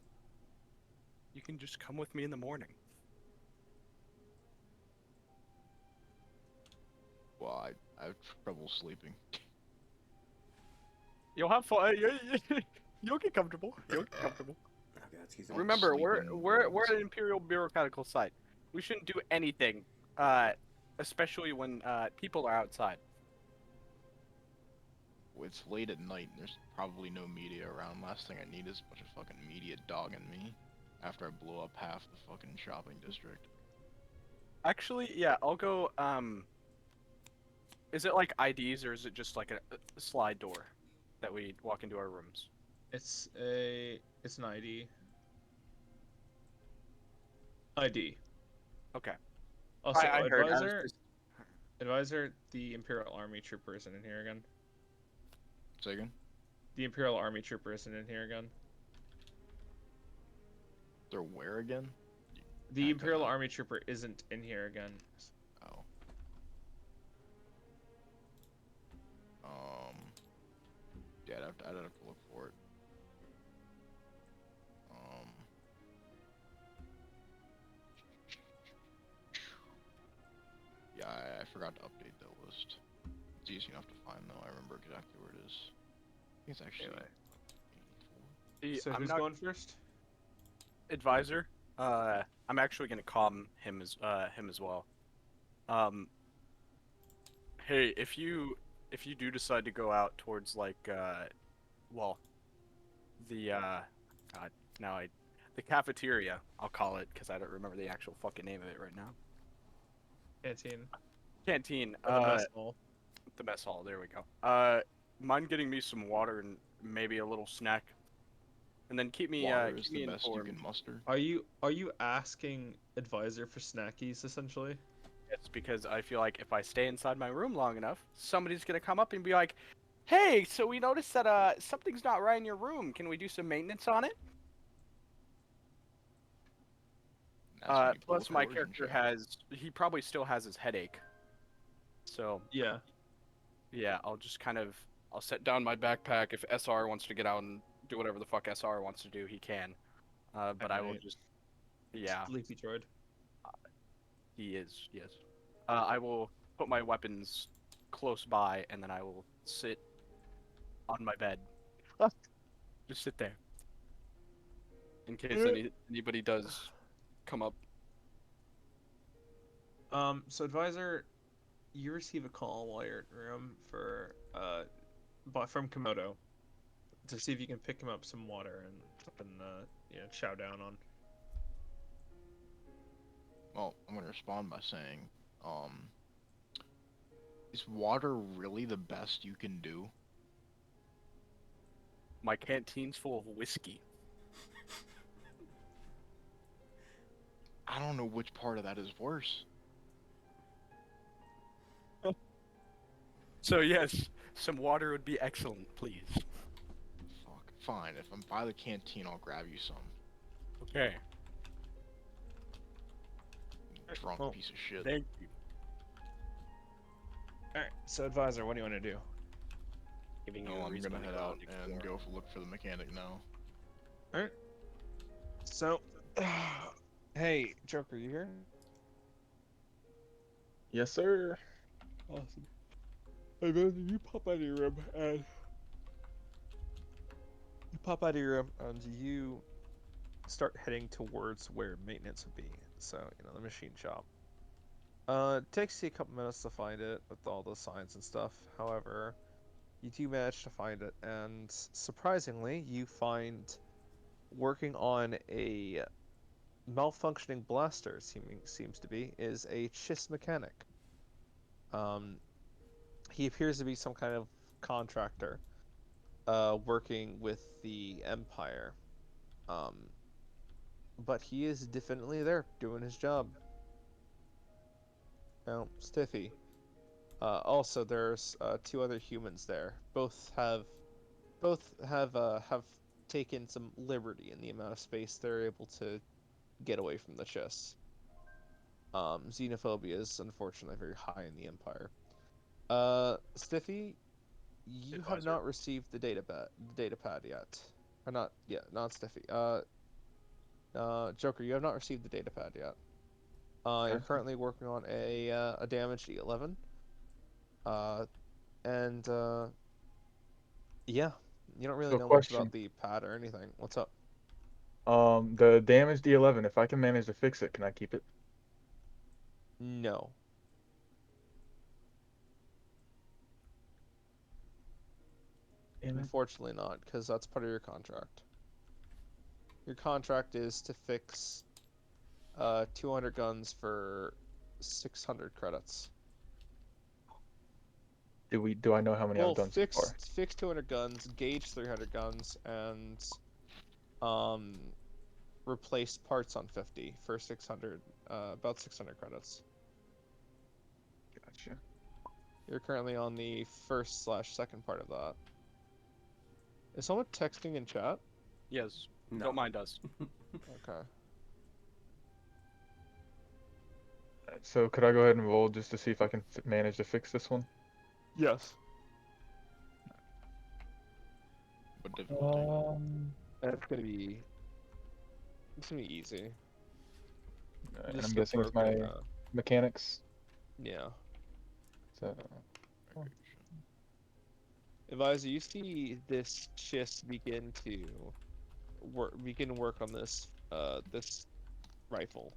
You can just come with me in the morning. Well, I have trouble sleeping. You'll have fun. You'll get comfortable. You'll get comfortable. Okay, excuse me. Remember, sleeping we're wolves. an imperial bureaucratical site. We shouldn't do anything, especially when people are outside. It's late at night and there's probably no media around. Last thing I need is a bunch of fucking media dogging me after I blow up half the fucking shopping district. Actually, yeah, I'll go. Is it like IDs or is it just like a slide door that we walk into our rooms? It's an ID. ID. Okay. Also, I heard. I was advisor, just- advisor, the Imperial Army trooper isn't in here again. Say again? The Imperial Army trooper isn't in here again. They're where again? The Back up Imperial now. Army trooper isn't in here again. Oh. Yeah, I'd have to look for it. Yeah, I forgot to update that list. It's easy enough to find though. I remember exactly where it is. I think it's actually. Anyway. 84. So I'm who's not going first? advisor. I'm actually gonna calm him as well. Hey, if you do decide to go out towards like well, the God, now the cafeteria, I'll call it because I don't remember the actual fucking name of it right now. Canteen. Canteen. Or the mess hall. The mess hall. There we go. Mind getting me some water and maybe a little snack, and then keep me Water is keep me the best you informed. can muster. Are you asking advisor for snackies essentially? It's because I feel like if I stay inside my room long enough, somebody's gonna come up and be like, "Hey, so we noticed that something's not right in your room. Can we do some maintenance on it?" That's when you pull Plus the my coercion character check. he probably still has his headache. So Yeah. yeah, I'll set down my backpack. If SR wants to get out and do whatever the fuck SR wants to do, he can. But I will Alright. just yeah, Leafy droid. he is, yes. I will put my weapons close by, and then I will sit on my bed. Just sit there. In case anybody does come up. So advisor, you receive a call while you're in room from Komodo to see if you can pick him up some water and chow down on. Well, I'm gonna respond by saying, is water really the best you can do? My canteen's full of whiskey. I don't know which part of that is worse. So yes, some water would be excellent, please. Fuck. Fine. If I'm by the canteen, I'll grab you some. Okay. Drunk well, piece of shit. Thank you. All right. So, advisor, what do you want to do? Giving No, you a I'm reason gonna to head go out and and explore. go look for the mechanic now. All right. So, hey, Joker, you here? Yes, sir. Awesome. And then you pop out of your room and you start heading towards where maintenance would be. So, the machine shop. It takes you a couple minutes to find it with all the signs and stuff. However, you do manage to find it, and surprisingly, you find working on a malfunctioning blaster, seems to be, is a Chiss mechanic. Um, he appears to be some kind of contractor, working with the Empire. Um, but he is definitely there doing his job. Now, Stiffy. Also, there's two other humans there. Both have taken some liberty in the amount of space they're able to get away from the Chiss. Xenophobia is unfortunately very high in the Empire. Stiffy, you have Advisor. not received the data pad yet. Or not yet, not Stiffy. Joker, you have not received the data pad yet. You're Okay. currently working on a damaged E11. Uh, and yeah, you don't really So know much about question. the pad or anything. What's up? The damaged D11, if I can manage to fix it, can I keep it? No, Damn it. unfortunately not, because that's part of your contract. Your contract is to fix 200 guns for 600 credits. Do I know how many I've Well, done so far? fix 200 guns, gauge 300 guns, and um replace parts on 50 for 600, about 600 credits. Gotcha. You're currently on the first/second part of that. Is someone texting in chat? Yes. No. Don't mind us. Okay. So could I go ahead and roll just to see if I can manage to fix this one? Yes. What difficulty? That's gonna be it's gonna be easy. And I'm Just a guessing it's broken my mechanics. yeah. So Advisor, you see this Chiss begin work on this rifle.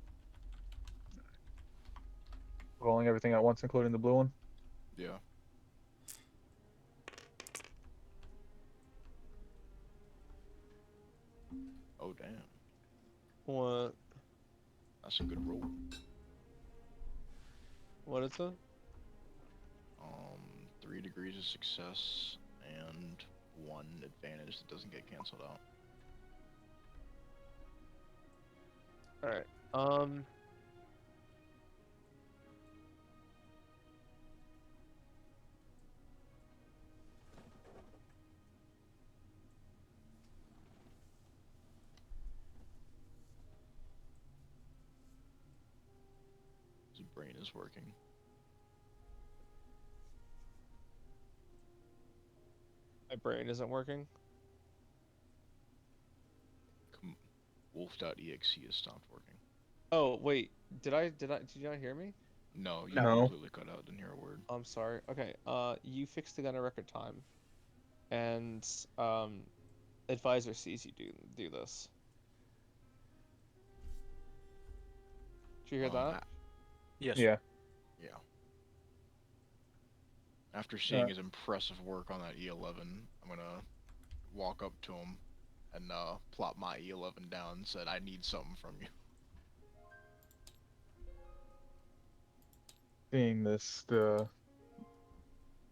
rolling everything at once, including the blue one. Yeah. Oh damn. What That's a good roll. what is it? 3 degrees of success and 1 advantage that doesn't get canceled out. Alright. His brain is working. My brain isn't working. Wolf.exe has stopped working. Oh, wait. Did you not hear me? No, you No. completely cut out. Didn't hear a word. I'm sorry. Okay. You fixed the gun in record time. And advisor sees you do this. Did you hear that? Yes. Yeah. Yeah. After seeing his impressive work on that E11, I'm gonna walk up to him and plop my E11 down and said, "I need something from you." Seeing this,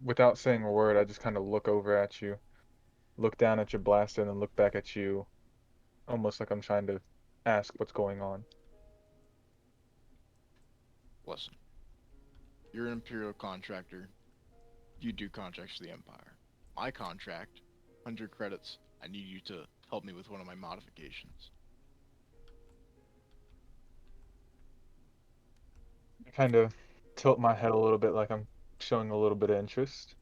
without saying a word, I just kind of look over at you, look down at your blaster, and then look back at you, almost like I'm trying to ask what's going on. Listen, you're an Imperial contractor. you do contracts for the Empire. My contract, 100 credits. I need you to help me with one of my modifications. I kind of tilt my head a little bit like I'm showing a little bit of interest.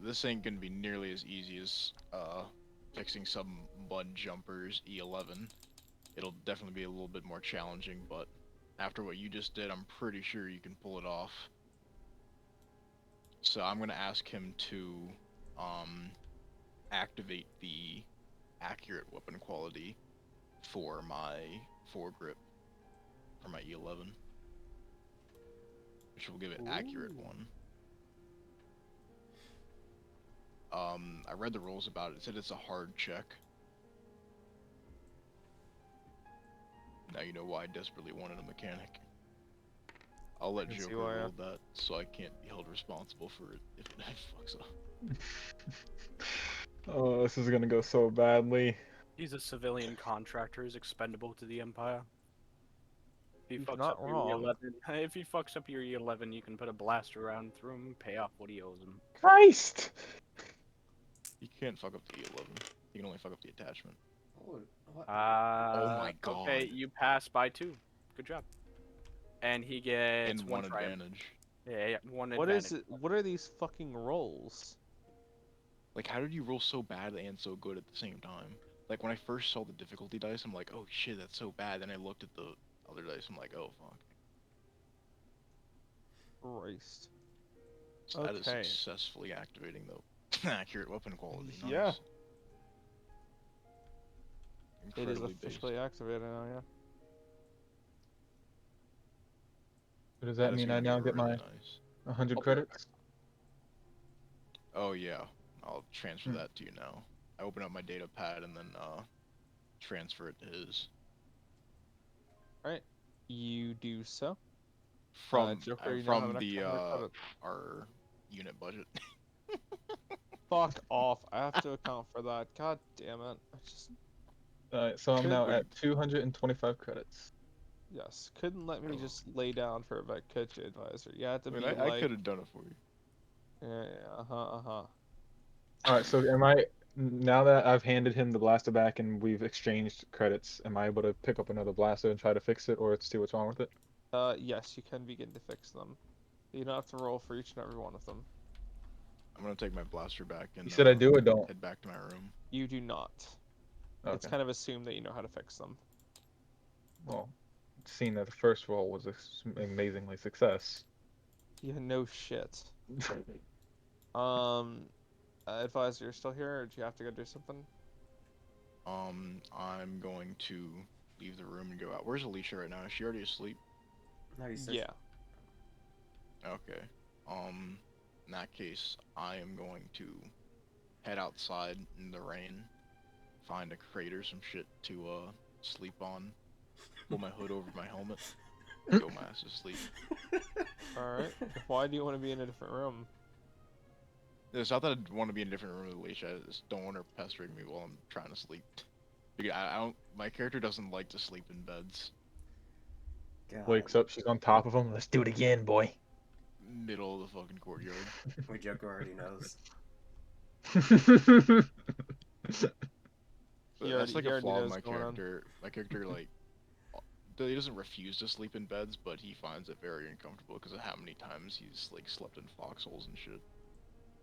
This ain't gonna be nearly as easy as fixing some mud jumpers E11. It'll definitely be a little bit more challenging, but after what you just did, I'm pretty sure you can pull it off. So I'm gonna ask him to activate the accurate weapon quality for my foregrip for my E11, which will give it accurate one. I read the rules about it. It said it's a hard check. Now you know why I desperately wanted a mechanic. I'll let Can see Joker why, yeah. roll that, so I can't be held responsible for it if it fucks up. Oh, this is gonna go so badly. He's a civilian contractor. He's expendable to the Empire. If he He's fucks not up your wrong. E11, if he fucks up your E11, you can put a blaster round through him, pay off what he owes him. Christ! You can't fuck up the E11. You can only fuck up the attachment. Oh, what? Oh my god. Okay, you pass by 2. Good job. And he gets And one triumph. advantage. Yeah, one What advantage. is it? What are these fucking rolls? Like, how did you roll so bad and so good at the same time? Like, when I first saw the difficulty dice, I'm like, oh shit, that's so bad. Then I looked at the other dice, I'm like, oh fuck. Christ. So that is Okay. successfully activating the accurate weapon quality. Nice. Yeah. It is Incredibly based. officially activated now, yeah. So does That that is mean I gonna be now get really my nice. 100 Oh, credits? Oh yeah, I'll transfer Hmm. that to you now. I open up my data pad and then transfer it to his. Alright. You do so. From Joker, you now have from an the extra 100 credits. our unit budget. Fuck off. I have to account for that. God damn it. I just, Alright, so I'm Could now we- at 225 credits. yes. Couldn't let me Oh. just lay down for a bit, could you, advisor? You had to I mean, be I like, could have done it for you. yeah, uh-huh. Alright, so am I, now that I've handed him the blaster back and we've exchanged credits, am I able to pick up another blaster and try to fix it, or see what's wrong with it? Yes, you can begin to fix them. You don't have to roll for each and every one of them. I'm gonna take my blaster back and You said I do or don't? head back to my room. You do not. It's Okay. kind of assumed that you know how to fix them. Well, seeing that the first roll was amazingly success. Yeah, no shit. Advisor, you're still here, or do you have to go do something? I'm going to leave the room and go out. Where's Alicia right now? Is she already asleep? No, he says. Yeah. Okay. In that case, I am going to head outside in the rain, find a crate or some shit to sleep on, pull my hood over my helmet, and go my ass to sleep. Alright. Why do you want to be in a different room? It's not that I want to be in a different room with Alicia. I just don't want her pestering me while I'm trying to sleep. Because I don't. My character doesn't like to sleep in beds. God. Wakes up, she's on top of him. Let's do it again, boy. Middle of the fucking courtyard. My Joker already knows. He That's like already a flaw in knows my what's going on. character. My character like he doesn't refuse to sleep in beds, but he finds it very uncomfortable because of how many times he's like slept in foxholes and shit.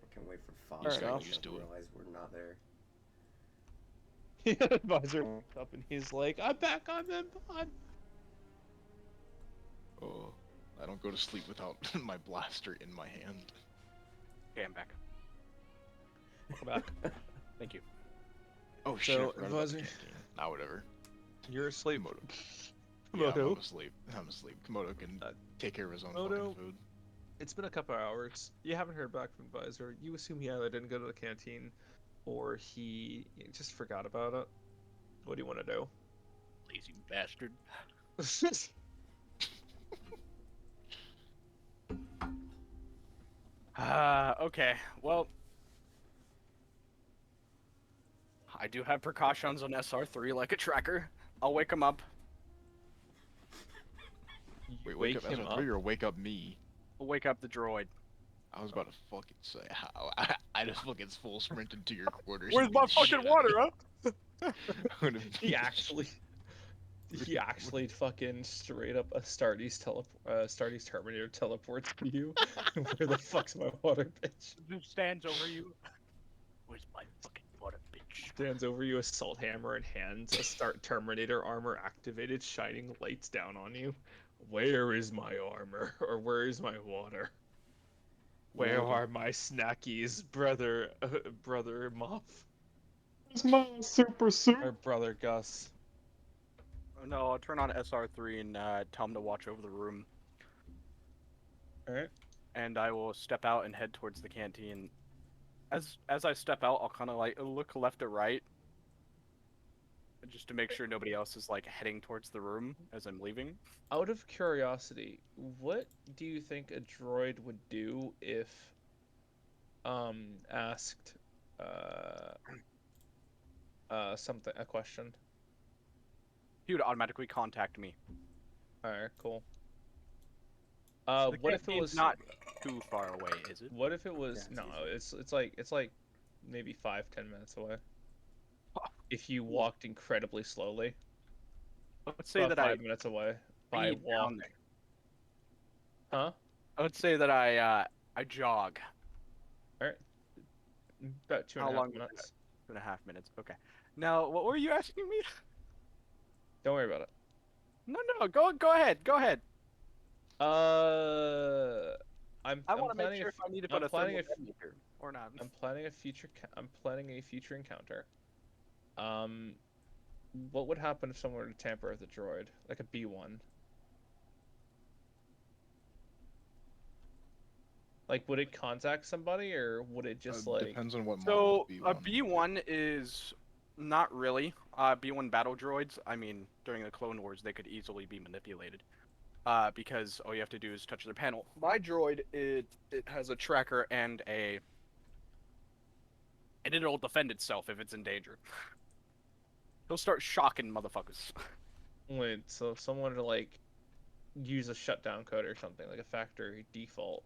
I can't wait for He's Fox gotten to used to it. realize we're not there. Advisor wakes up and he's like, I'm back on them pod. Oh, I don't go to sleep without my blaster in my hand. Okay, I'm back. Welcome back. Thank you. Oh shit! I So, forgot about the advisor- canteen. Nah, whatever. You're asleep. Komodo. Yeah, Komodo. I'm asleep. I'm asleep. Komodo can Uh, take care of his own Komodo- fucking food. It's been a couple hours. You haven't heard back from Advisor. You assume he either didn't go to the canteen or he just forgot about it. What do you want to do? Lazy bastard. Okay. Well, I do have precautions on SR3 like a tracker. I'll wake him up. Wait, Wake wake up him SR3 up? or wake up me? Wake up the droid. I was about to fucking say how I just fucking full sprinted to your quarters. Where's and beat my the shit fucking out of water, you. huh? I'm gonna beat He the actually, he actually fucking straight up a Stardy's Terminator teleports to you. Where the fuck's my water, bitch? Just stands over you. Where's my fucking water, bitch? Stands over you, assault hammer in hands, a start Terminator armor activated, shining lights down on you. Where is my armor? Or where is my water? Where Water. are my snackies, brother Moff? It's my super suit. Or brother Gus? No, I'll turn on SR3 and tell him to watch over the room. Alright. And I will step out and head towards the canteen. As I step out, I'll kind of like look left or right, just to make sure nobody else is like heading towards the room as I'm leaving. Out of curiosity, what do you think a droid would do if asked a question? He would automatically contact me. Alright, cool. The What if it canteen's was not too far away, is it? What if it was Yeah, no? it's It's like maybe 5-10 minutes away. If you walked incredibly slowly, Let's say about that 5 minutes away by speed walk. down there. Huh? I would say that I jog. All right. About two and How a half long was minutes. 2.5 minutes. Okay. Now, what were you asking me? Don't worry about it. No, go ahead. Go ahead. I'm I want to make planning sure a if I need to I'm put a planning thermal a detonator or not. I'm planning a future encounter. What would happen if someone were to tamper with a droid, like a B1? Like, would it contact somebody, or would it just like? Depends on what model So of a B1. B1 is not really B1 battle droids. I mean, during the Clone Wars, they could easily be manipulated. Because all you have to do is touch their panel. My droid, it has a tracker and it'll defend itself if it's in danger. He'll start shocking motherfuckers. Wait, so if someone to like use a shutdown code or something, like a factory default,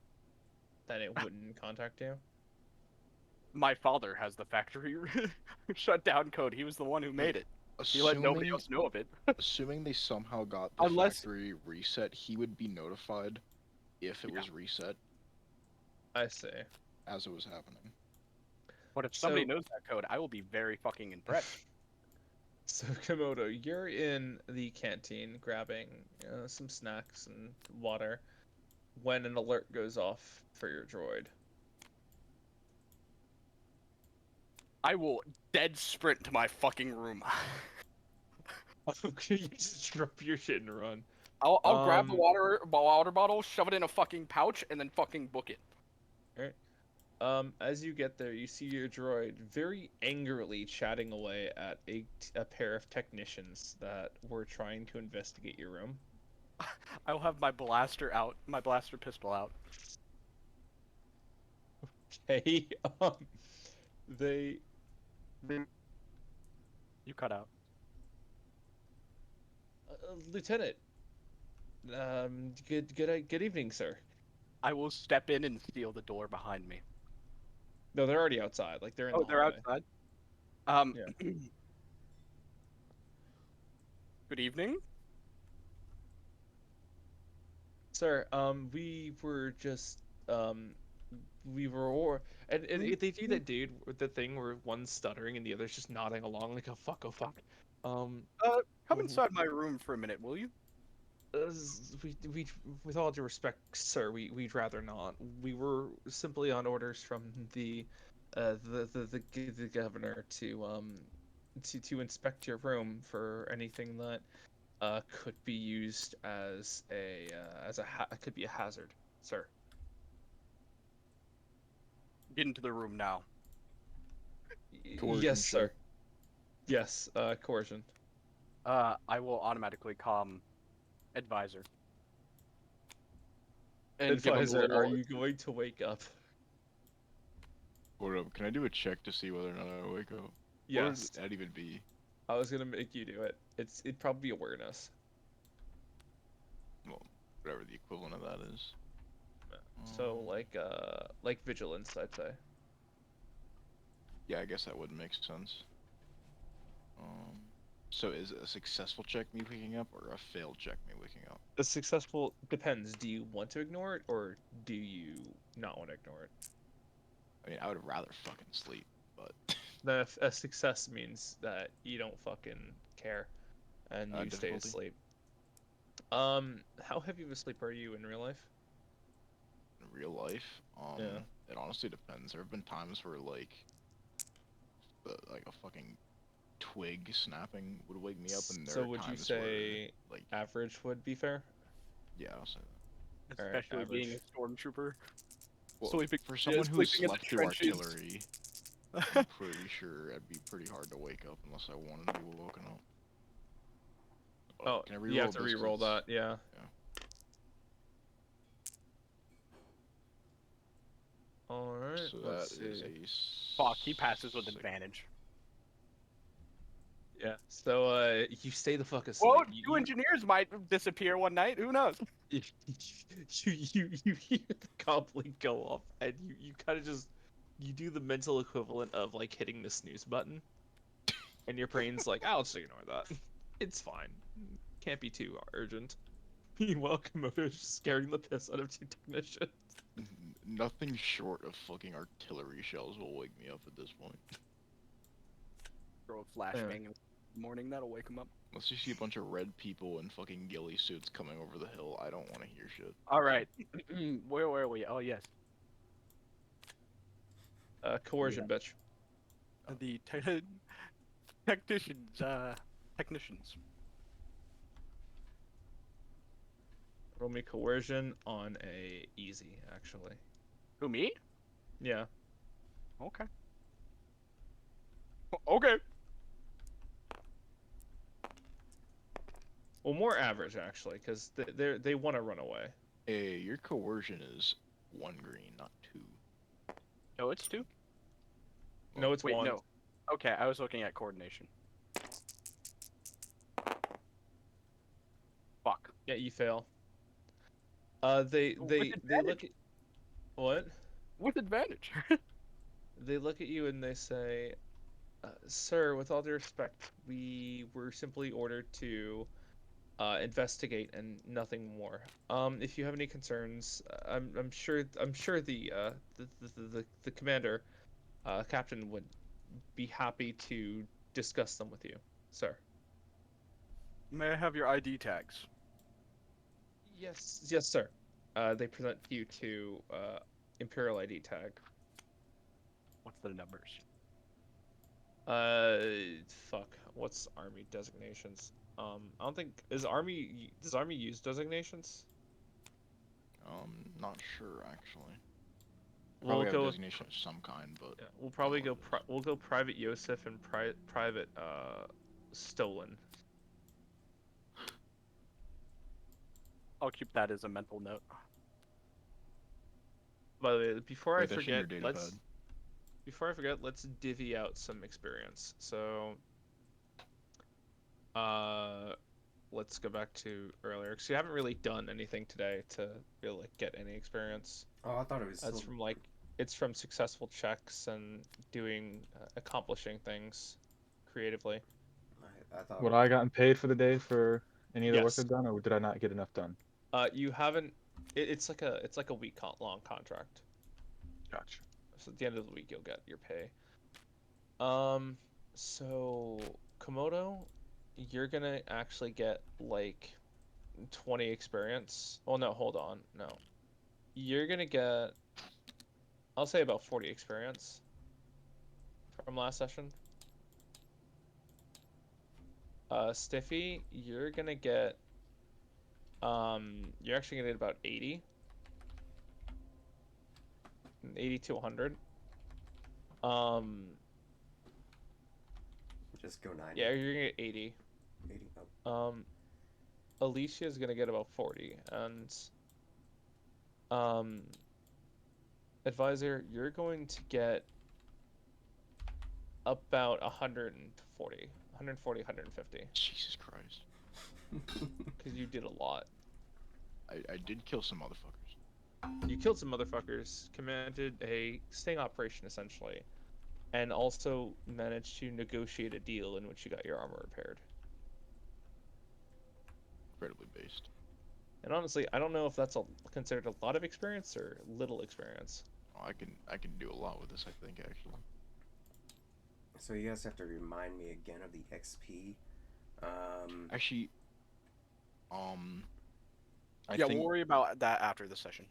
then it wouldn't contact you? My father has the factory shutdown code. He was the one who made it. He let nobody else know of it. Assuming they somehow got the Unless- factory reset, he would be notified if it Yeah. was reset I see. as it was happening. But if somebody So- knows that code, I will be very fucking impressed. So Komodo, you're in the canteen grabbing some snacks and water when an alert goes off for your droid. I will dead sprint to my fucking room. Okay, you just drop your shit and run. I'll grab the Um, water bottle, shove it in a fucking pouch, and then fucking book it. As you get there, you see your droid very angrily chatting away at a pair of technicians that were trying to investigate your room. I will have my blaster pistol out. Okay, they You cut out. Lieutenant, good evening, sir. I will step in and seal the door behind me. No, they're already outside. Like they're in the They're hallway. outside. Yeah. Good evening. Sir, we were just we were and they do that dude with the thing where one's stuttering and the other's just nodding along like oh fuck. Come w- inside my room for a minute, will you? we with all due respect, sir, we'd rather not. We were simply on orders from the governor to inspect your room for anything that could be used as could be a hazard, sir. Get into the room now. Coercion Yes, sir. check. Yes, coercion. I will automatically calm advisor. And give him a Advisor, little- are you going to wake up? Hold up, can I do a check to see whether or not I wake up? Yes. What would that even be? I was gonna make you do it. It'd probably be awareness. Well, whatever the equivalent of that is. So like vigilance, I'd say. Yeah, I guess that would make sense. So is it a successful check me waking up or a failed check me waking up? A successful depends. Do you want to ignore it or do you not want to ignore it? I mean, I would rather fucking sleep, but A success means that you don't fucking care and you stay difficulty? asleep. How heavy of a sleeper are you in real life? In real life, Yeah. it honestly depends. There have been times where like a fucking twig snapping would wake me up, and there So are would you times where say like average would be fair? yeah, I'll say that. Alright, Especially being a average. stormtrooper. Well, Sleeping- for someone who sleeping in the slept through trenches. artillery, I'm pretty sure it'd be pretty hard to wake up unless I wanted to be woken up. Oh, can I you have reroll to this 'cause re-roll it's- that, yeah. Alright, So let's that is see. a Fuck, he passes with six. advantage. Yeah, so you stay the fuck asleep. Well, two engineers might disappear one night. Who knows? You you hear the goblin go off, and you kind of just you do the mental equivalent of like hitting the snooze button, and your brain's like, I'll just ignore that. It's fine. Can't be too urgent. Meanwhile, Komodo's just scaring the piss out of two technicians. Nothing short of fucking artillery shells will wake me up at this point. Throw a flashbang in the morning. That'll wake him up. Unless you see a bunch of red people in fucking ghillie suits coming over the hill, I don't want to hear shit. All right. Where were we? Oh yes. Coercion, bitch. The technicians. Technicians. Roll me coercion on a easy, actually. Who, me? Yeah. Okay. Okay. Well, more average actually, because they want to run away. Hey, your coercion is 1 green, not 2. No, it's 2. No, it's Wait, one. no. Okay, I was looking at coordination. Fuck. Yeah, you fail. They With look advantage. at what? With advantage. They look at you and they say, "Sir, with all due respect, we were simply ordered to investigate and nothing more. If you have any concerns, I'm sure the commander, captain would be happy to discuss them with you, sir." May I have your ID tags? Yes, sir. They present you to Imperial ID tag. What's the numbers? Fuck. What's army designations? I don't think does army use designations? Not sure actually. We'll Probably have a go. designation of some kind, but Yeah, we'll probably know go. what it is. We'll go private Yosef and private stolen. I'll keep that as a mental note. By the way, before I Wait, that's in your forget, data pad. let's divvy out some experience. So, let's go back to earlier because you haven't really done anything today to really like get any experience. Oh, I thought it was. That's Still... from like it's from successful checks and doing accomplishing things creatively. I thought. Would I gotten paid for the day for any of the work Yes. I've done, or did I not get enough done? You haven't. It's like a week long contract. Gotcha. So at the end of the week you'll get your pay. So Komodo, you're gonna actually get like 20 experience. Oh no, hold on, no. You're gonna get, I'll say about 40 experience from last session. Stiffy, you're gonna get, you're actually gonna get about 80. 80 to 100. Just go 90. Yeah, you're gonna get 80. 80. Oh. Alicia's gonna get about 40, and Advisor, you're going to get about 140, 150, Jesus Christ. because you did a lot. I did kill some motherfuckers. You killed some motherfuckers, commanded a sting operation essentially, and also managed to negotiate a deal in which you got your armor repaired. Incredibly based. And honestly, I don't know if that's considered a lot of experience or little experience. Oh, I can do a lot with this. I think actually. So you guys have to remind me again of the XP. Actually, um, I Yeah, think we'll worry about that after the session.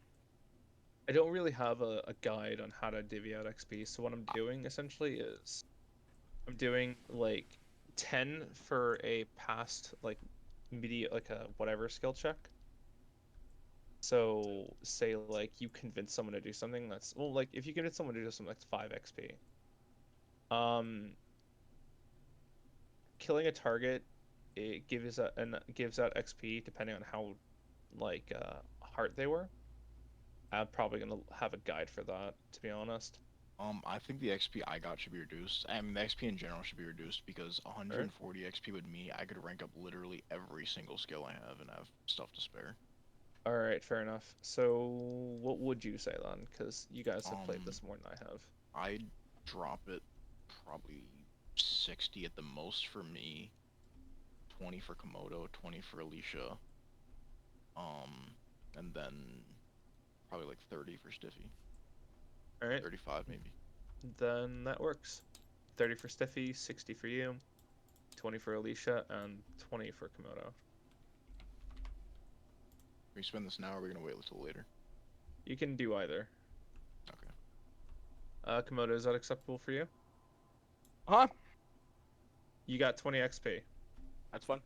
I don't really have a guide on how to divvy out XP, so what I'm doing essentially is I'm doing like 10 for a past like like a whatever skill check. So say like you convince someone to do something that's well like if you convince someone to do something that's 5 XP. Killing a target it gives out XP depending on how like hard they were. I'm probably gonna have a guide for that, to be honest. I think the XP I got should be reduced. I mean, the XP in general should be reduced because Right? 140 XP with me, I could rank up literally every single skill I have and have stuff to spare. All right, fair enough. So, what would you say then? Because you guys have played Um, this more than I have. I'd drop it probably 60 at the most for me, 20 for Komodo, 20 for Alicia, and then probably like 30 for Stiffy, All right, 35 maybe. then that works. 30 for Stiffy, 60 for you, 20 for Alicia, and 20 for Komodo. We spend this now, or are we gonna wait until later? You can do either. Okay. Komodo, is that acceptable for you? Huh? You got 20 XP. That's fun.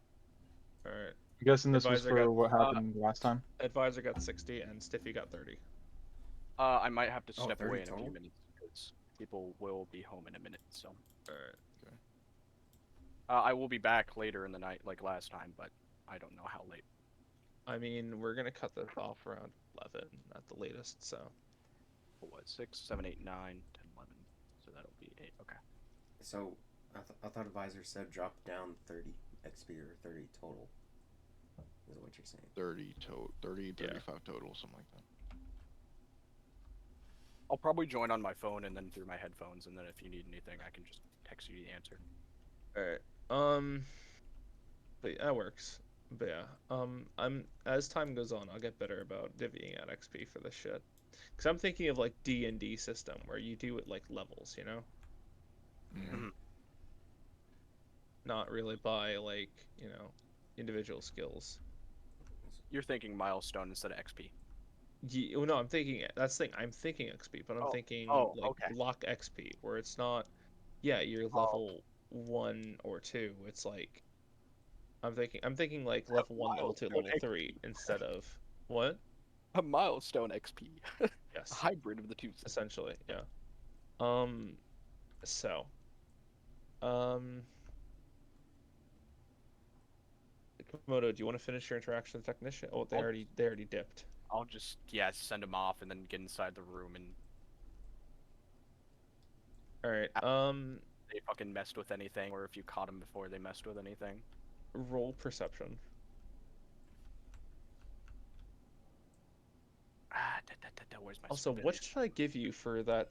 All right. I'm guessing this was Advisor for got what happened last time. Advisor got 60 and Stiffy got 30. I might have to Oh, step 30 away in a few total? minutes because people will be home in a minute. So All right. I will be back later in the night, like last time, but I don't know how late. I mean, we're gonna cut this off around 11 at the latest, so. What? 6, 7, 8, 9, 10, 11. So that'll be 8. Okay. So I thought Advisor said drop down 30 XP or 30 total. Is what you're saying? 30, Yeah. 35 total, something like that. I'll probably join on my phone and then through my headphones, and then if you need anything, I can just text you the answer. All right. But that works. But yeah, as time goes on, I'll get better about divvying out XP for this shit. Cause I'm thinking of like DND system where you do it like levels, you know, Mhm. not really by like individual skills. You're thinking milestone instead of XP. Well, no, I'm thinking that's the thing. I'm thinking XP, but I'm thinking like okay. block XP, where it's not. Yeah, you're level 1 or 2. It's like I'm thinking like level 1, level 2, Milestone level 3 instead of what? A milestone XP. A Yes, hybrid of the two. essentially, yeah. So, um, Komodo, do you want to finish your interaction with the technician? Oh, I'll- they already dipped. I'll just send them off and then get inside the room and All right. they fucking messed with anything, or if you caught them before they messed with anything. Roll perception. Where's my Also, what should I give you for that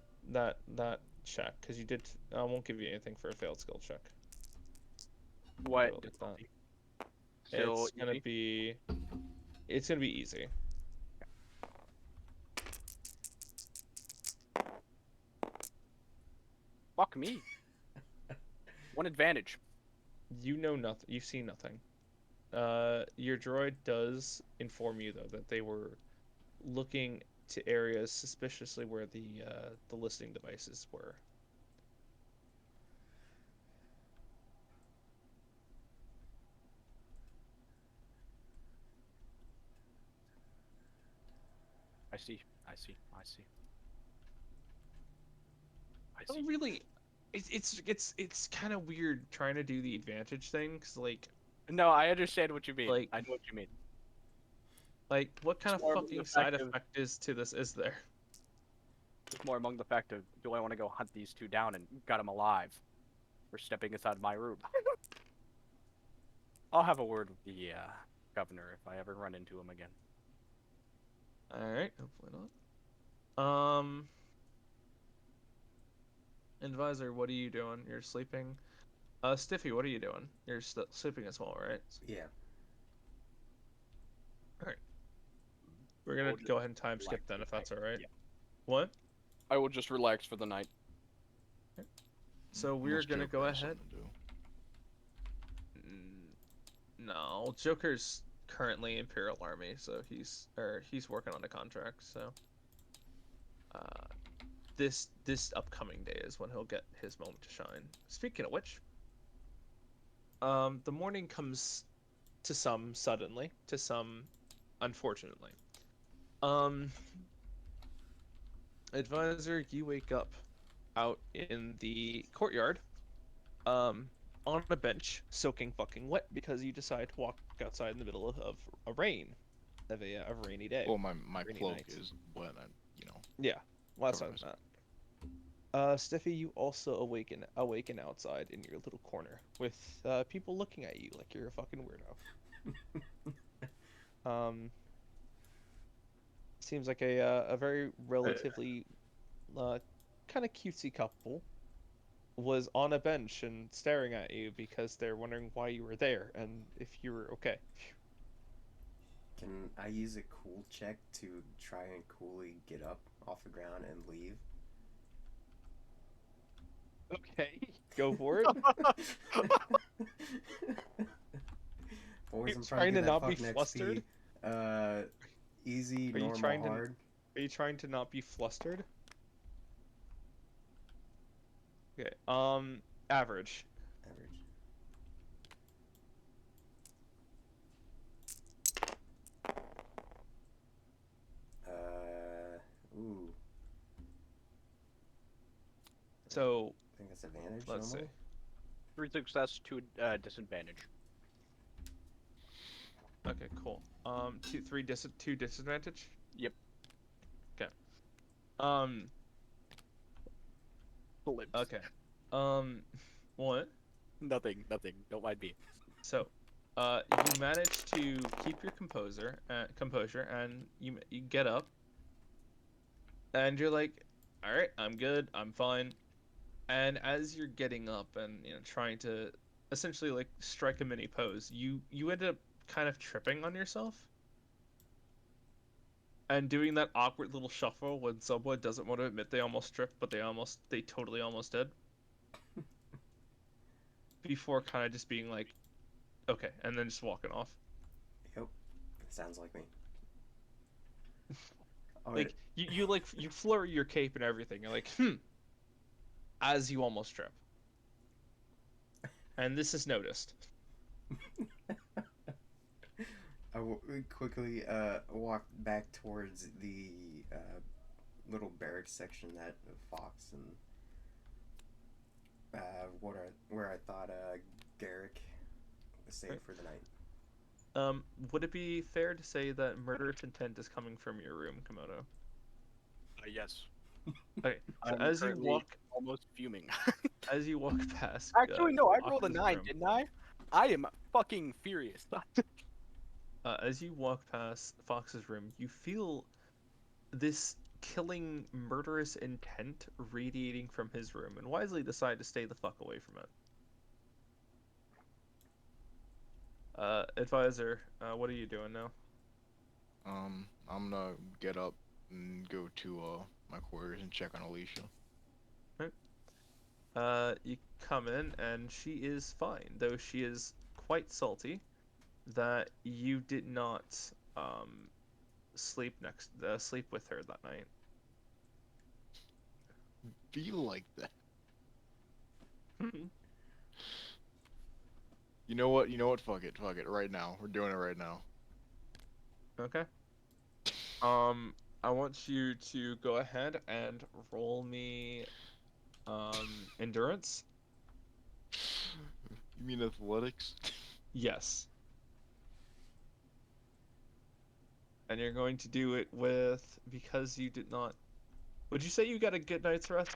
check? Because you did. I won't give you anything for a failed skill check. What? Look at that. Still It's gonna easy? be. It's gonna be easy. Fuck me. One advantage. You know nothing. You see nothing. Your droid does inform you though that they were looking to areas suspiciously where the listening devices were. I see. I see. I see. I I see. don't really. It's kind of weird trying to do the advantage thing because No, I understand what you mean. Like- I know what you mean. what kind of more of fucking the side fact of- effect is there? It's more among the fact of, do I want to go hunt these two down and gut them alive for stepping inside my room? I'll have a word with the governor if I ever run into him again. All right, hopefully not. Advisor, what are you doing? You're sleeping. Stiffy, what are you doing? You're sleeping as well, right? Yeah. All right. We're gonna We'll just go ahead and time skip relax then, for if the that's night. all right. Yeah. What? I will just relax for the night. So we're Unless gonna Joker go has ahead. something to do. No, Joker's currently Imperial Army, so he's working on a contract. So, this upcoming day is when he'll get his moment to shine. Speaking of which, the morning comes to some suddenly, to some unfortunately. Um, Advisor, you wake up out in the courtyard, um, on a bench, soaking fucking wet because you decide to walk outside in the middle of a rain, of a rainy day, Well, my rainy cloak night. is wet. You know, Yeah, well, that's cover what I'm myself. at. Stiffy, you also awaken outside in your little corner with people looking at you like you're a fucking weirdo. Seems like a very relatively kind of cutesy couple was on a bench and staring at you because they're wondering why you were there and if you were okay. Can I use a cool check to try and coolly get up off the ground and leave? Okay, go for it. Boys, You're I'm trying to trying get to that not be fucking flustered. XP. Easy, Are you normal, trying to hard. Are you trying to not be flustered? Okay. Average. Average. Ooh. So I think that's advantage let's see. normally. 3 success, 2 disadvantage. Okay, cool. Two disadvantage. Yep. Okay. Um. Blips. Okay. What? Nothing. Don't mind me. So, you manage to keep your composure, and you get up, and you're like, all right, I'm good, I'm fine. And as you're getting up and trying to essentially like strike a mini pose, you end up kind of tripping on yourself and doing that awkward little shuffle when someone doesn't want to admit they almost tripped, but they totally almost did. Before kind of just being like, okay, and then just walking off. Yep. Sounds like me. Oh, Like you flurry your cape and everything. You're like, as you almost trip. And this is noticed. quickly walk back towards the little barracks section that Fox and where I thought Garrick was safe for the night. Would it be fair to say that murderous intent is coming from your room, Komodo? Yes. Okay, so I'm as you currently walk almost fuming. past Actually, no, I rolled a Fox's 9, room, didn't I? I am fucking furious. as you walk past Fox's room, you feel this killing, murderous intent radiating from his room, and wisely decide to stay the fuck away from it. Advisor, what are you doing now? I'm gonna get up and go to my quarters and check on Alicia. You come in, and she is fine, though she is quite salty that you did not sleep with her that night. Feel like that. You know what? You know what? Fuck it. Fuck it. Right now. We're doing it right now. Okay. I want you to go ahead and roll me endurance. You mean athletics? Yes. And you're going to do it because you did not. Would you say you got a good night's rest?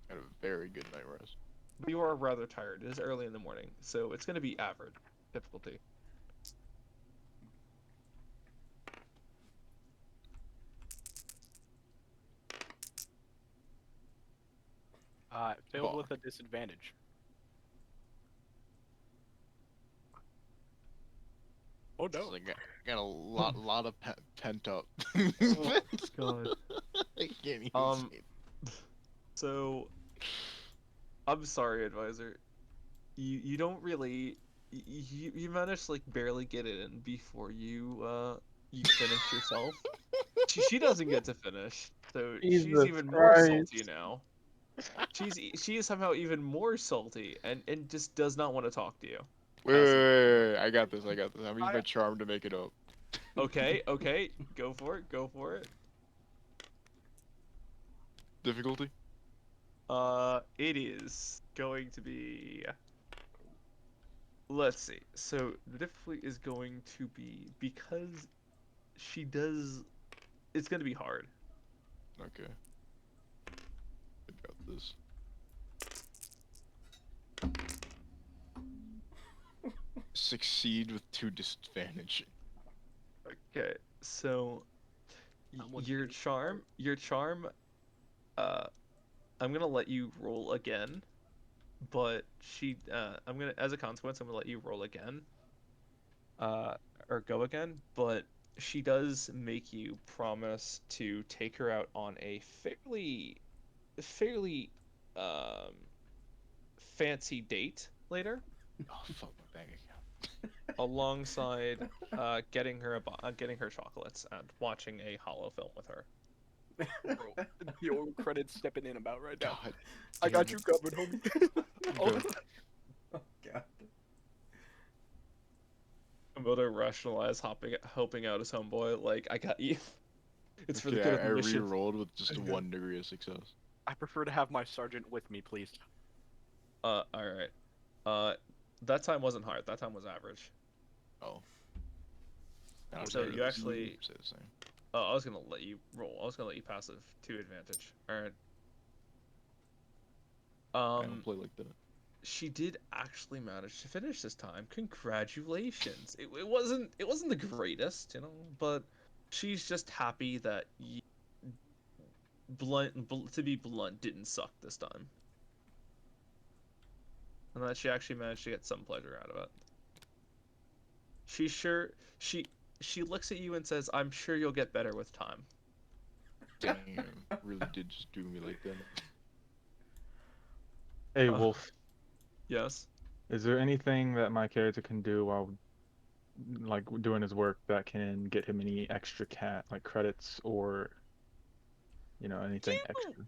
Had a very good night rest. But you are rather tired. It is early in the morning, so it's going to be average difficulty. roll with Fuck. a disadvantage. Oh So no. I got a lot of pent up. Oh god. I can't even Um, say So I'm sorry, advisor. You don't really you managed to like barely get it in before you finish yourself. She doesn't get to finish, so she's Jesus even more salty Christ. now. She is somehow even more salty and just does not want to talk to you. As of- Wait, I got this. I got this. I'm using my charm to make it up. Okay, okay, go for it, go for it. Difficulty? It is going to be. Let's see. So the difficulty is going to be because she does. It's going to be hard. Okay. I got this. Succeed with 2 disadvantage. Okay, so I'm with your you. charm. Uh, I'm gonna let you roll again, but I'm gonna, as a consequence, I'm gonna let you roll again. Uh, or go again, but she does make you promise to take her out on a fairly, um, fancy date later, Oh fuck my bank account. alongside getting her chocolates and watching a hollow film with her. Bro, the old credits stepping in about right now. God. I got damn you it. covered, homie. Oh, Good. Oh god. Moto rationalize helping out his homeboy. Like, I got you. It's for the Okay, good of I the mission. re-rolled with just 1 degree of success. I prefer to have my sergeant with me, please. All right. That time wasn't hard. That time was average. Oh. I don't So say you the actually. same. Say the same. Oh, I was gonna let you roll. I was gonna let you passive 2 advantage. All right. I don't Um, play like that. she did actually manage to finish this time. Congratulations. It wasn't the greatest, you know, but she's just happy that to be blunt, didn't suck this time, and that she actually managed to get some pleasure out of it. She's sure she looks at you and says, "I'm sure you'll get better with time." Damn. Really did just do me like that. Hey, Uh, Wolf. yes. Is there anything that my character can do while like doing his work that can get him any extra like credits or anything You extra?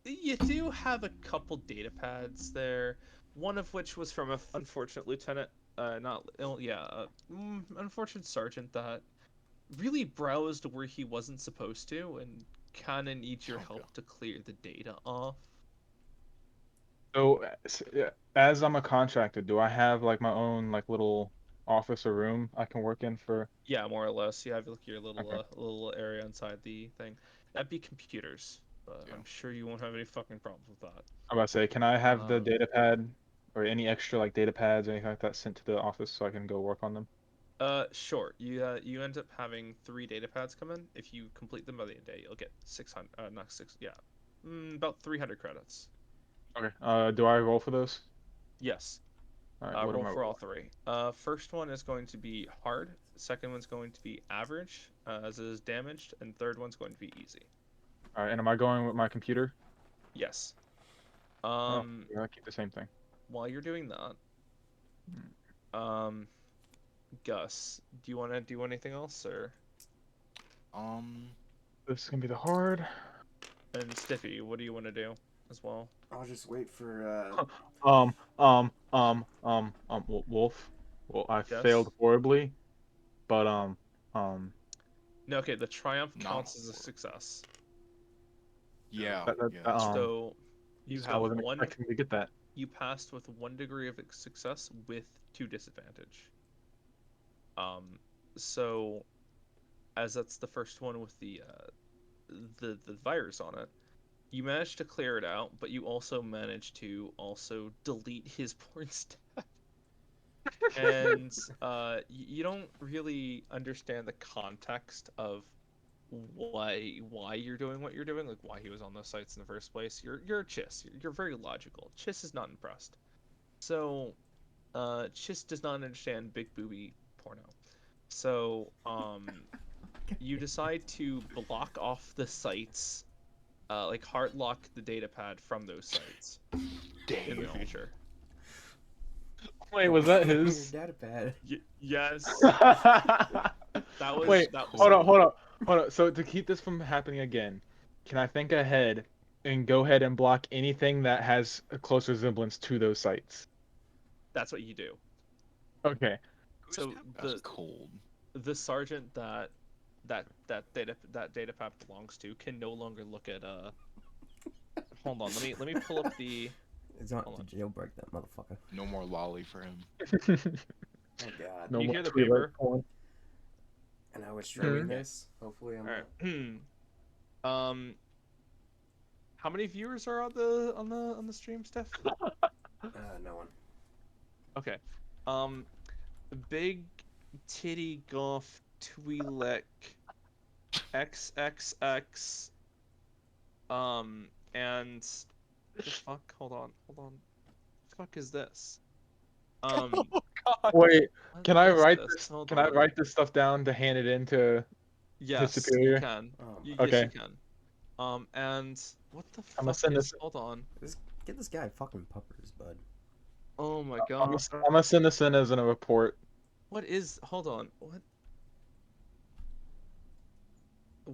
you do have a couple data pads there. One of which was from a unfortunate lieutenant, not yeah, unfortunate sergeant that really browsed where he wasn't supposed to, and kind of needs your Okay. help to clear the data off. So, yeah, as I'm a contractor, do I have like my own like little office or room I can work in for? Yeah, more or less. You have like your Okay. little area inside the thing. That'd be computers, but Yeah. I'm sure you won't have any fucking problems with that. I'm about to say, can I have the Um, data pad or any extra like data pads or anything like that sent to the office so I can go work on them? sure. You end up having 3 data pads come in. If you complete them by the end of the day, you'll get 600. Not six. Yeah, about 300 credits. Okay. Do I roll for those? Yes. All right. What Roll am I for all rolling? 3. First one is going to be hard. Second one's going to be average, as it is damaged, and third one's going to be easy. All right. And am I going with my computer? Yes. Oh, yeah, I keep the same thing. While you're doing that, Mm. um, Gus, do you want to do anything else, or Um. This is gonna be the hard. and Stiffy, what do you want to do as well? I'll just wait for Wolf. Well, I Yes. failed horribly, but um, No. Okay. The triumph Not counts as a horrible. success. Yeah. Yeah. that, That's right. So you I have wasn't one. expecting to get that. You passed with 1 degree of success with 2 disadvantage. Um, so as that's the first one with the virus on it, you managed to clear it out, but you also managed to also delete his porn stat. And you don't really understand the context of why you're doing what you're doing, like why he was on those sites in the first place. You're Chiss. You're very logical. Chiss is not impressed. So, Chiss does not understand big booby porno. So, you decide to block off the sites, like hard lock the data pad from those sites in the Damn. future. Wait, was that Your his? data pad. Yes, Wait, that was That's that was hold on, cool. hold on, hold on. So to keep this from happening again, can I think ahead and go ahead and block anything that has a close resemblance to those sites? that's what you do. Okay. So That's cold. the sergeant that data pad belongs to can no longer look at Hold on, let me pull up the. It's not Hold to jailbreak that motherfucker. No more lolly for him. Oh god. No You more hear the Twi'lek paper? porn. And I was streaming Mhm. this. Hopefully I'm All not. right. How many viewers are on the stream, Steph? No one. Okay. Um, big titty golf Twi'lek XXX. And the fuck? Hold on. The fuck is this? Um, Wait, what can I is write this? this? Hold Can I on. write this stuff down to hand it in to his Yes, you superior? can. Oh my. Yes, Okay. you can. And what the I'm gonna fuck send is? this. Hold on. Get this guy fucking puppers, bud. Oh my I'm god. gonna send this in as a report. What is? Hold on. What?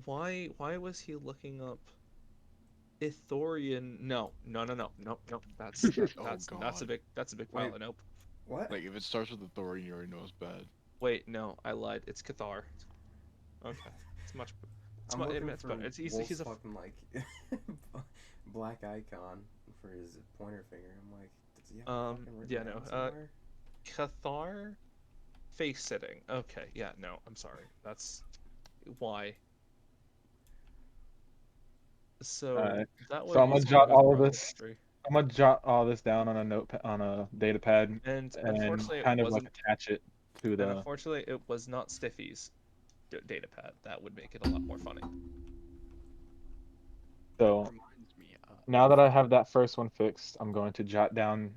Why was he looking up Ithorian? No. Oh god. That's a big Wait. pile of nope. What? Like if it starts with authority, you already know it's bad. Wait, no, I lied. It's Cathar. Okay. It's much. I'm looking It's for better. Wolf's He's a. fucking like black icon for his pointer finger. I'm like, does he have a fucking written Yeah, down no. somewhere? Cathar face sitting. Okay, yeah, no, I'm sorry. That's why. So Alright. that So I'm gonna was jot all of Rebel this. history. I'm gonna jot all this down on a on a data pad And and unfortunately, it kind of like wasn't. attach it to And the. unfortunately, it was not Stiffy's data pad. That would make it a lot more funny. So Reminds me. now that I have that first one fixed, I'm going to jot down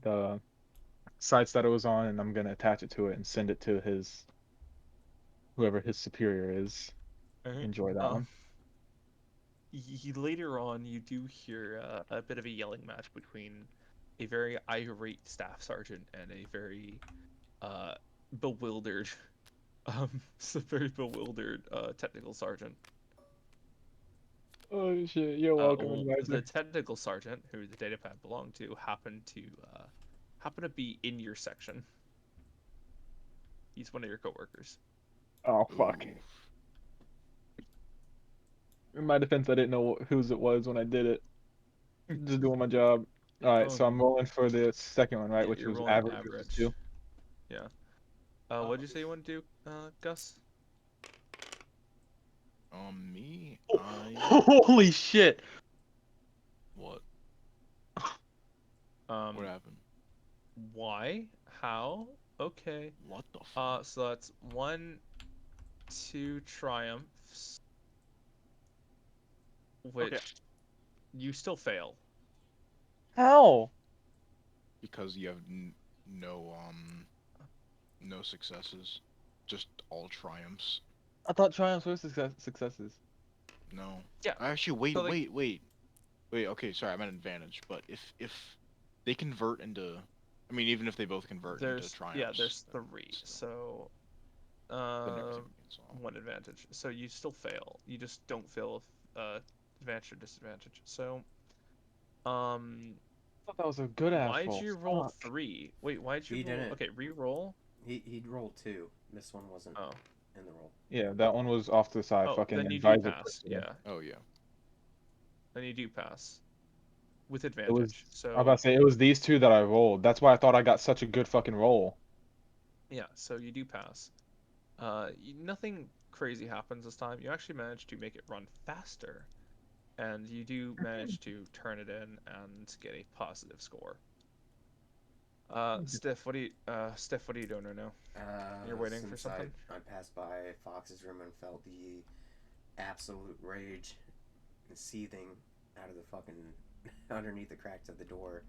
the sites that it was on, and I'm gonna attach it to it and send it to his whoever his superior is. Alright. Enjoy that one. Later on, you do hear a bit of a yelling match between a very irate staff sergeant and a very bewildered, very bewildered technical sergeant. Oh shit! You're welcome, advisor. The technical sergeant, who the data pad belonged to, happened to be in your section. He's one of your coworkers. Oh fuck! Ooh. In my defense, I didn't know whose it was when I did it. Just doing my job. All right, so I'm rolling for the second one, right? Yeah, Which you're was rolling average, which was average. 2. Yeah. What did you say you want to do, Gus? Me, Holy shit! what? Um, What happened? why? How? Okay. What the fuck? So that's 1, 2 triumphs, which you still fail. How? Because you have no successes, just all triumphs. I thought triumphs were successes. No. Yeah. Actually, wait, So, like- wait. Okay, sorry, I meant advantage. But if they convert into, I mean, even if they both convert into triumphs. There's then 3. still, So, then everything gets off. 1 advantage. So you still fail. You just don't fail with advantage or disadvantage. So, I thought that was a good ass why'd roll. you roll Fuck. 3? Wait, why'd you He roll? didn't. Okay, re-roll. He'd rolled 2. This one wasn't Oh. in the roll. Yeah, that one was off to the side. Oh, Fucking then you do advisor pass. pushed it. Yeah, Oh yeah. then you do pass with It was. advantage. I was So about to say it was these 2 that I rolled. That's why I thought I got such a good fucking roll. yeah, so you do pass. Nothing crazy happens this time. You actually manage to make it run faster, and you do manage to turn it in and get a positive score. Stiff, what are you doing right now? You're waiting for Since something? I passed by Fox's room and felt the absolute rage, seething out of the fucking underneath the cracks of the door,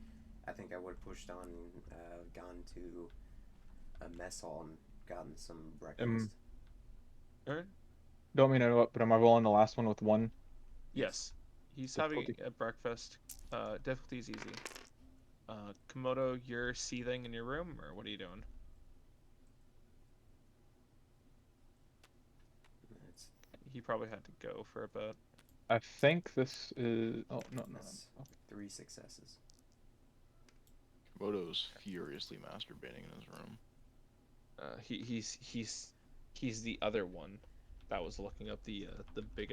I think I would have pushed on, gone to a mess hall and gotten some breakfast. Alright. Don't mean to interrupt, but am I rolling the last one with one? Yes. He's having Difficulty. a breakfast. Difficulty is easy. Komodo, you're seething in your room, or what are you doing? It's, He probably had to go for a bit. I think this is. Oh no, no, that's no. 3 successes. Komodo's furiously masturbating in his room. He's the other one that was looking up the big big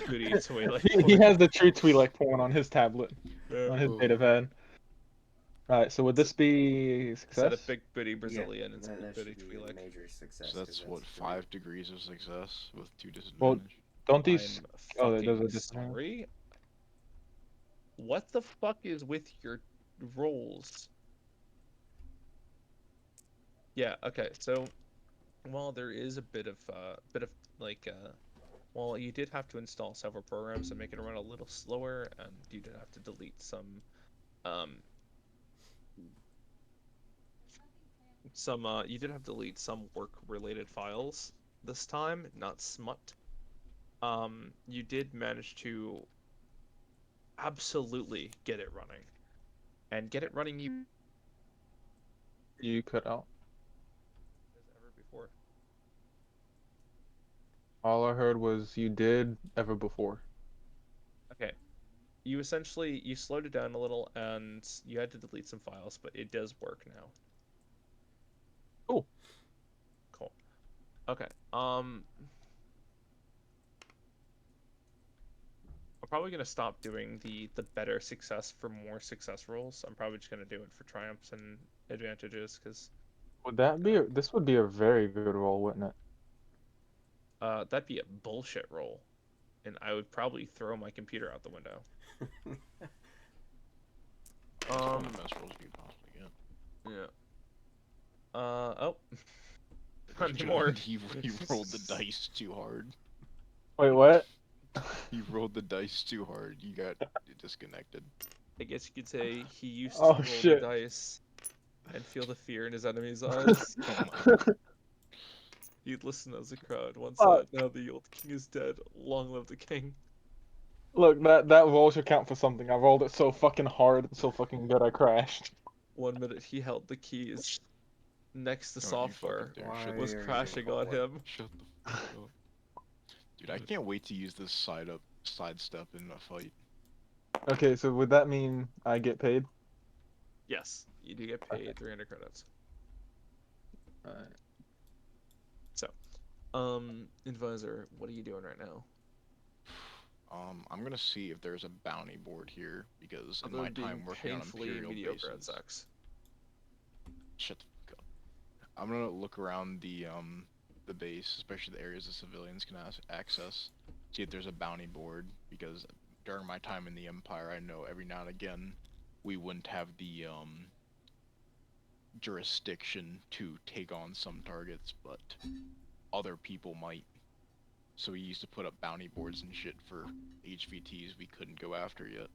booty Twi'lek He porn. has the true Twi'lek porn on his tablet, Yeah. on his Oh. data pad. Alright, so would this be Instead of success? big booty Brazilian, it's that big should booty be a Twi'lek. major success. So that's 'cause what, 3. 5 degrees of success with 2 Well, disadvantage. don't these. I'm Oh, those fucking are disadvantage. sorry. What the fuck is with your rolls? Yeah, okay, so while there is a bit of like well, you did have to install several programs to make it run a little slower, and you did have to delete um you did have to delete some work related files this time, not smut. You did manage to absolutely get it running. And get it running You cut out. as ever before. All I heard was you did ever before. Okay. You essentially you slowed it down a little and you had to delete some files, but it does work now. Cool. Cool. Okay. I'm probably gonna stop doing the better success for more success rolls. I'm probably just gonna do it for triumphs and advantages, because Would that be? This would be a very good roll, wouldn't it? that'd be a bullshit roll, and I would probably throw my computer out the window. That's one of the best rolls you could possibly get. Yeah. Oh. Because Not anymore. He rolled the dice too hard. Wait, what? He rolled the dice too hard. You got disconnected. I guess you could say he used to Oh roll shit. the dice and feel the fear in his enemy's eyes. Oh my god. He'd listen as a crowd. One Fuck. said, "Now the old king is dead. Long live the king." Look, that roll should count for something. I rolled it so fucking hard and so fucking good I crashed. 1 minute he held the keys next to Oh, you software fucking dare. Why Shut was are you crashing on rolling? him. Shut the fuck up. Dude, I can't wait to use this sidestep in a fight. Okay, so would that mean I get paid? Yes, you do get paid 300 credits. Alright. So, advisor, what are you doing right now? I'm gonna see if there's a bounty board here, because in Other my than being time working on painfully Imperial mediocre at bases... sex. Shut the fuck up. I'm gonna look around the base, especially the areas the civilians can access, see if there's a bounty board, because during my time in the Empire, I know every now and again we wouldn't have the jurisdiction to take on some targets, but other people might. So we used to put up bounty boards and shit for HVTs we couldn't go after yet.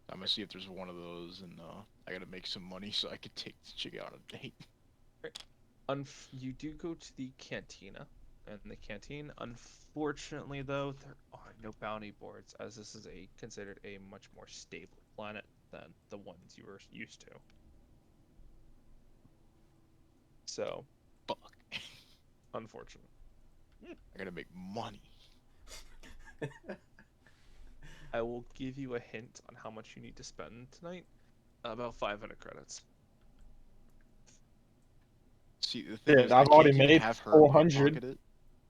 I'm gonna see if there's one of those, and I gotta make some money so I could take this chick out on a date. You do go to the cantina, and the canteen, unfortunately though, there are no bounty boards, as this is considered a much more stable planet than the ones you were used to. So, Fuck. unfortunate. I gotta make money. I will give you a hint on how much you need to spend tonight. About 500 credits. See, the thing Yeah, is, I've I already can't even made have her 400. pickpocket it,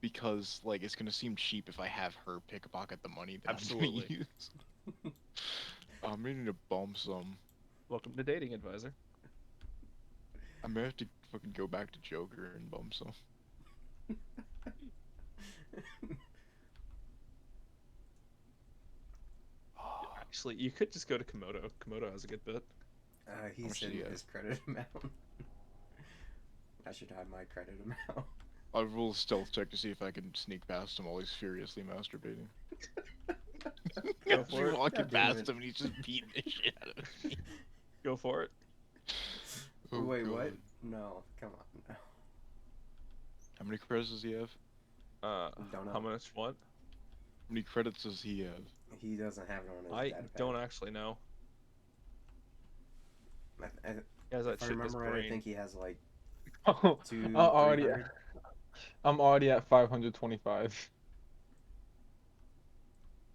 because, like, it's gonna seem cheap if I have her pickpocket the money that I'm Absolutely. gonna use. I'm ready to bump some. Welcome to Dating Advisor. I'm gonna have to fucking go back to Joker and bump some. Actually, you could just go to Komodo. Komodo has a good bit. He much said do you have? his credit amount. I should hide my credit amount. I'll roll a stealth check to see if I can sneak past him while he's furiously masturbating. Go As for we it. walking God damn past it. him and he's just beating the shit out of me. Go for it. Oh, Wait, God. what? No, come on. No. How many credits does he have? Don't How know. much? What? How many credits does he have? He doesn't have it on his I data pad. don't actually know. He has that If I shit in his remember right, I brain. think he has like I'm 200, already 300. I'm already at 525.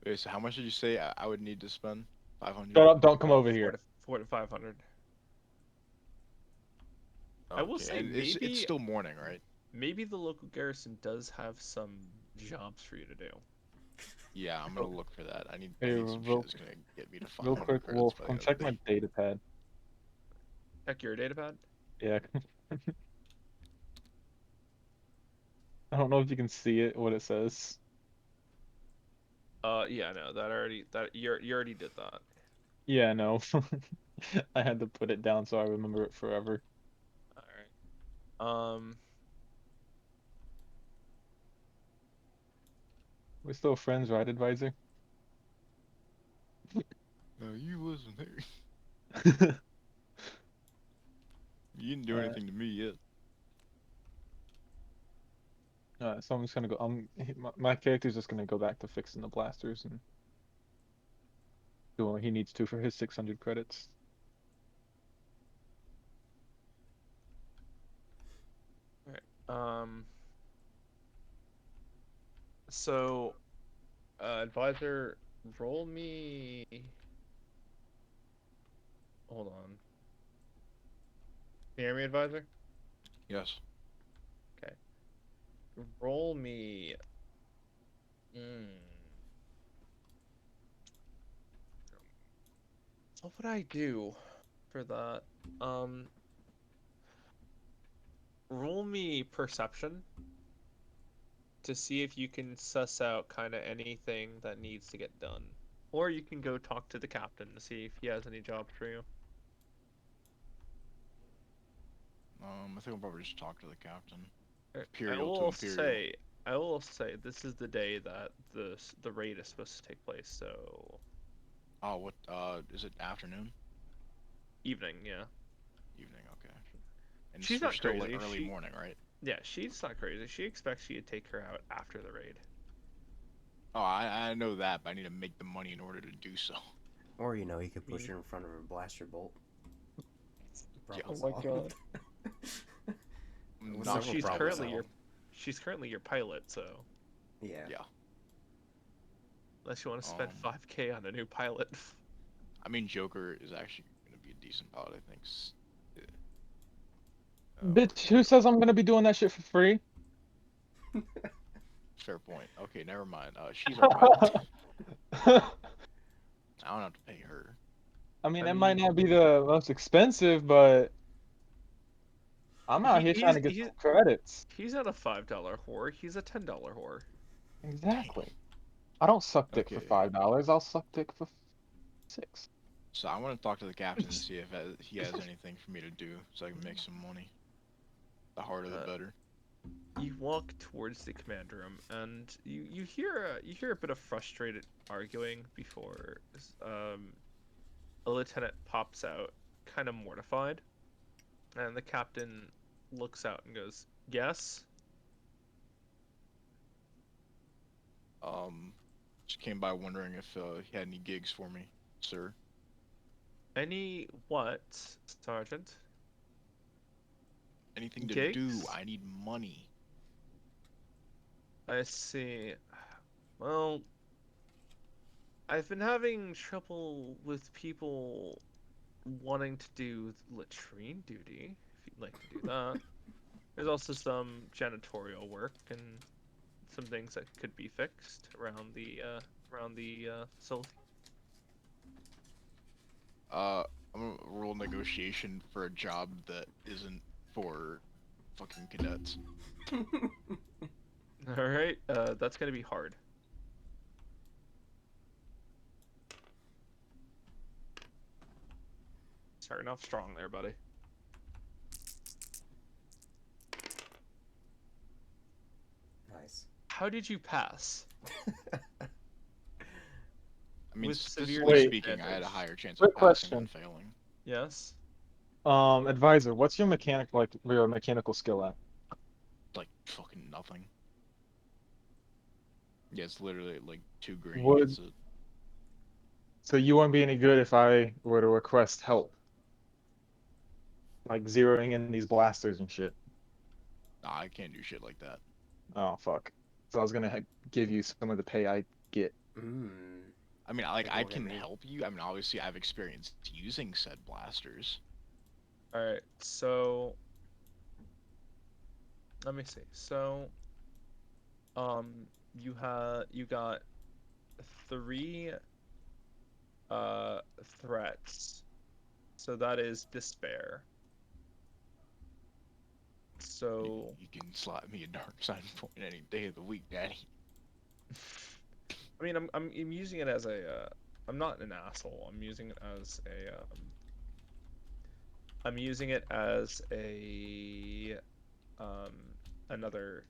Wait, so how much did you say I would need to spend? 500? Shut up! Don't come over 4 here. to 500. I will say and it's maybe still morning, right? maybe the local garrison does have some jobs for you to do. Yeah, I'm gonna look for that. I need Hey, some shit real, that's gonna get me to real 500 quick, credits Wolf, by the come end of check the my day. data pad. Check your datapad. Yeah. I don't know if you can see it, what it says. Yeah, no, that you already did that. Yeah, no. I had to put it down so I remember it forever. All right. We're still friends, right, advisor? No, you wasn't there. Alright, You didn't do anything to me yet. so I'm just gonna go. My character's just gonna go back to fixing the blasters and doing what he needs to for his 600 credits. All right. So, advisor, roll me. Hold on. Can you hear me, advisor? Yes. Roll me. Mm. What would I do for that? Roll me perception to see if you can suss out kind of anything that needs to get done. Or you can go talk to the captain to see if he has any jobs for you. I think I'll probably just talk to the captain. I Imperial to will Imperial. say, I will say, this is the day that the raid is supposed to take place. So Oh, what? Is it afternoon? evening, yeah. Evening, okay. And She's we're not still like crazy. early morning, right? Yeah, she's not crazy. She expects you to take her out after the raid. Oh, I know that, but I need to make the money in order to do so. Or, you know, he could I push mean, her in front of a blaster bolt. Yeah. Oh Problem my solved. god. I'm With not well, several she's problems currently your solved. she's currently your pilot, so Yeah. Yeah. unless you want to spend Um, 5K on a new pilot. I mean, Joker is actually gonna be a decent pilot, I think. Bitch, who says I'm gonna be doing that shit for free? Fair point. Okay, never mind. She's our pilot. I don't have to pay her. I mean, I it might mean, not be the most expensive, but I'm out he, here trying he's to get he's some credits. he's not a $5 whore. He's a $10 whore. Exactly. I don't suck dick for Okay. $5. I'll suck dick for 6. So I want to talk to the captain to see if he has anything for me to do, so I can make some money. The harder, the Uh, better. You walk towards the command room, and you hear a bit of frustrated arguing before a lieutenant pops out, kind of mortified, and the captain looks out and goes, "Yes." Just came by wondering if he had any gigs for me, sir. Any what, Sergeant? Anything to do. Gigs? I need money. I see. Well, I've been having trouble with people wanting to do latrine duty, if you'd like to do that. There's also some janitorial work and some things that could be fixed around the facility. I'm gonna roll negotiation for a job that isn't for fucking cadets. All right, that's gonna be hard. Starting off strong there, buddy. how did you pass? I mean, With severe statistically Wait. speaking, I had a disadvantage. higher chance Quick of passing than question. failing. Yes. Advisor, what's your your mechanical skill at? Like fucking nothing. Yeah, it's literally like 2 green. Would That's it. so you wouldn't be any good if I were to request help, like zeroing in these blasters and shit. Nah, I can't do shit like that. Oh fuck. So I was gonna give you some of the pay I get. Mmm. I mean, Think I it will get can me. help you. I mean, obviously, I've experienced using said blasters. All right. So let me see. So you got 3 threats. So that is despair. So You can slap me a dark side point any day of the week, Daddy. I mean, I'm using it as a I'm not an asshole. I'm using it as a I'm using it as a um another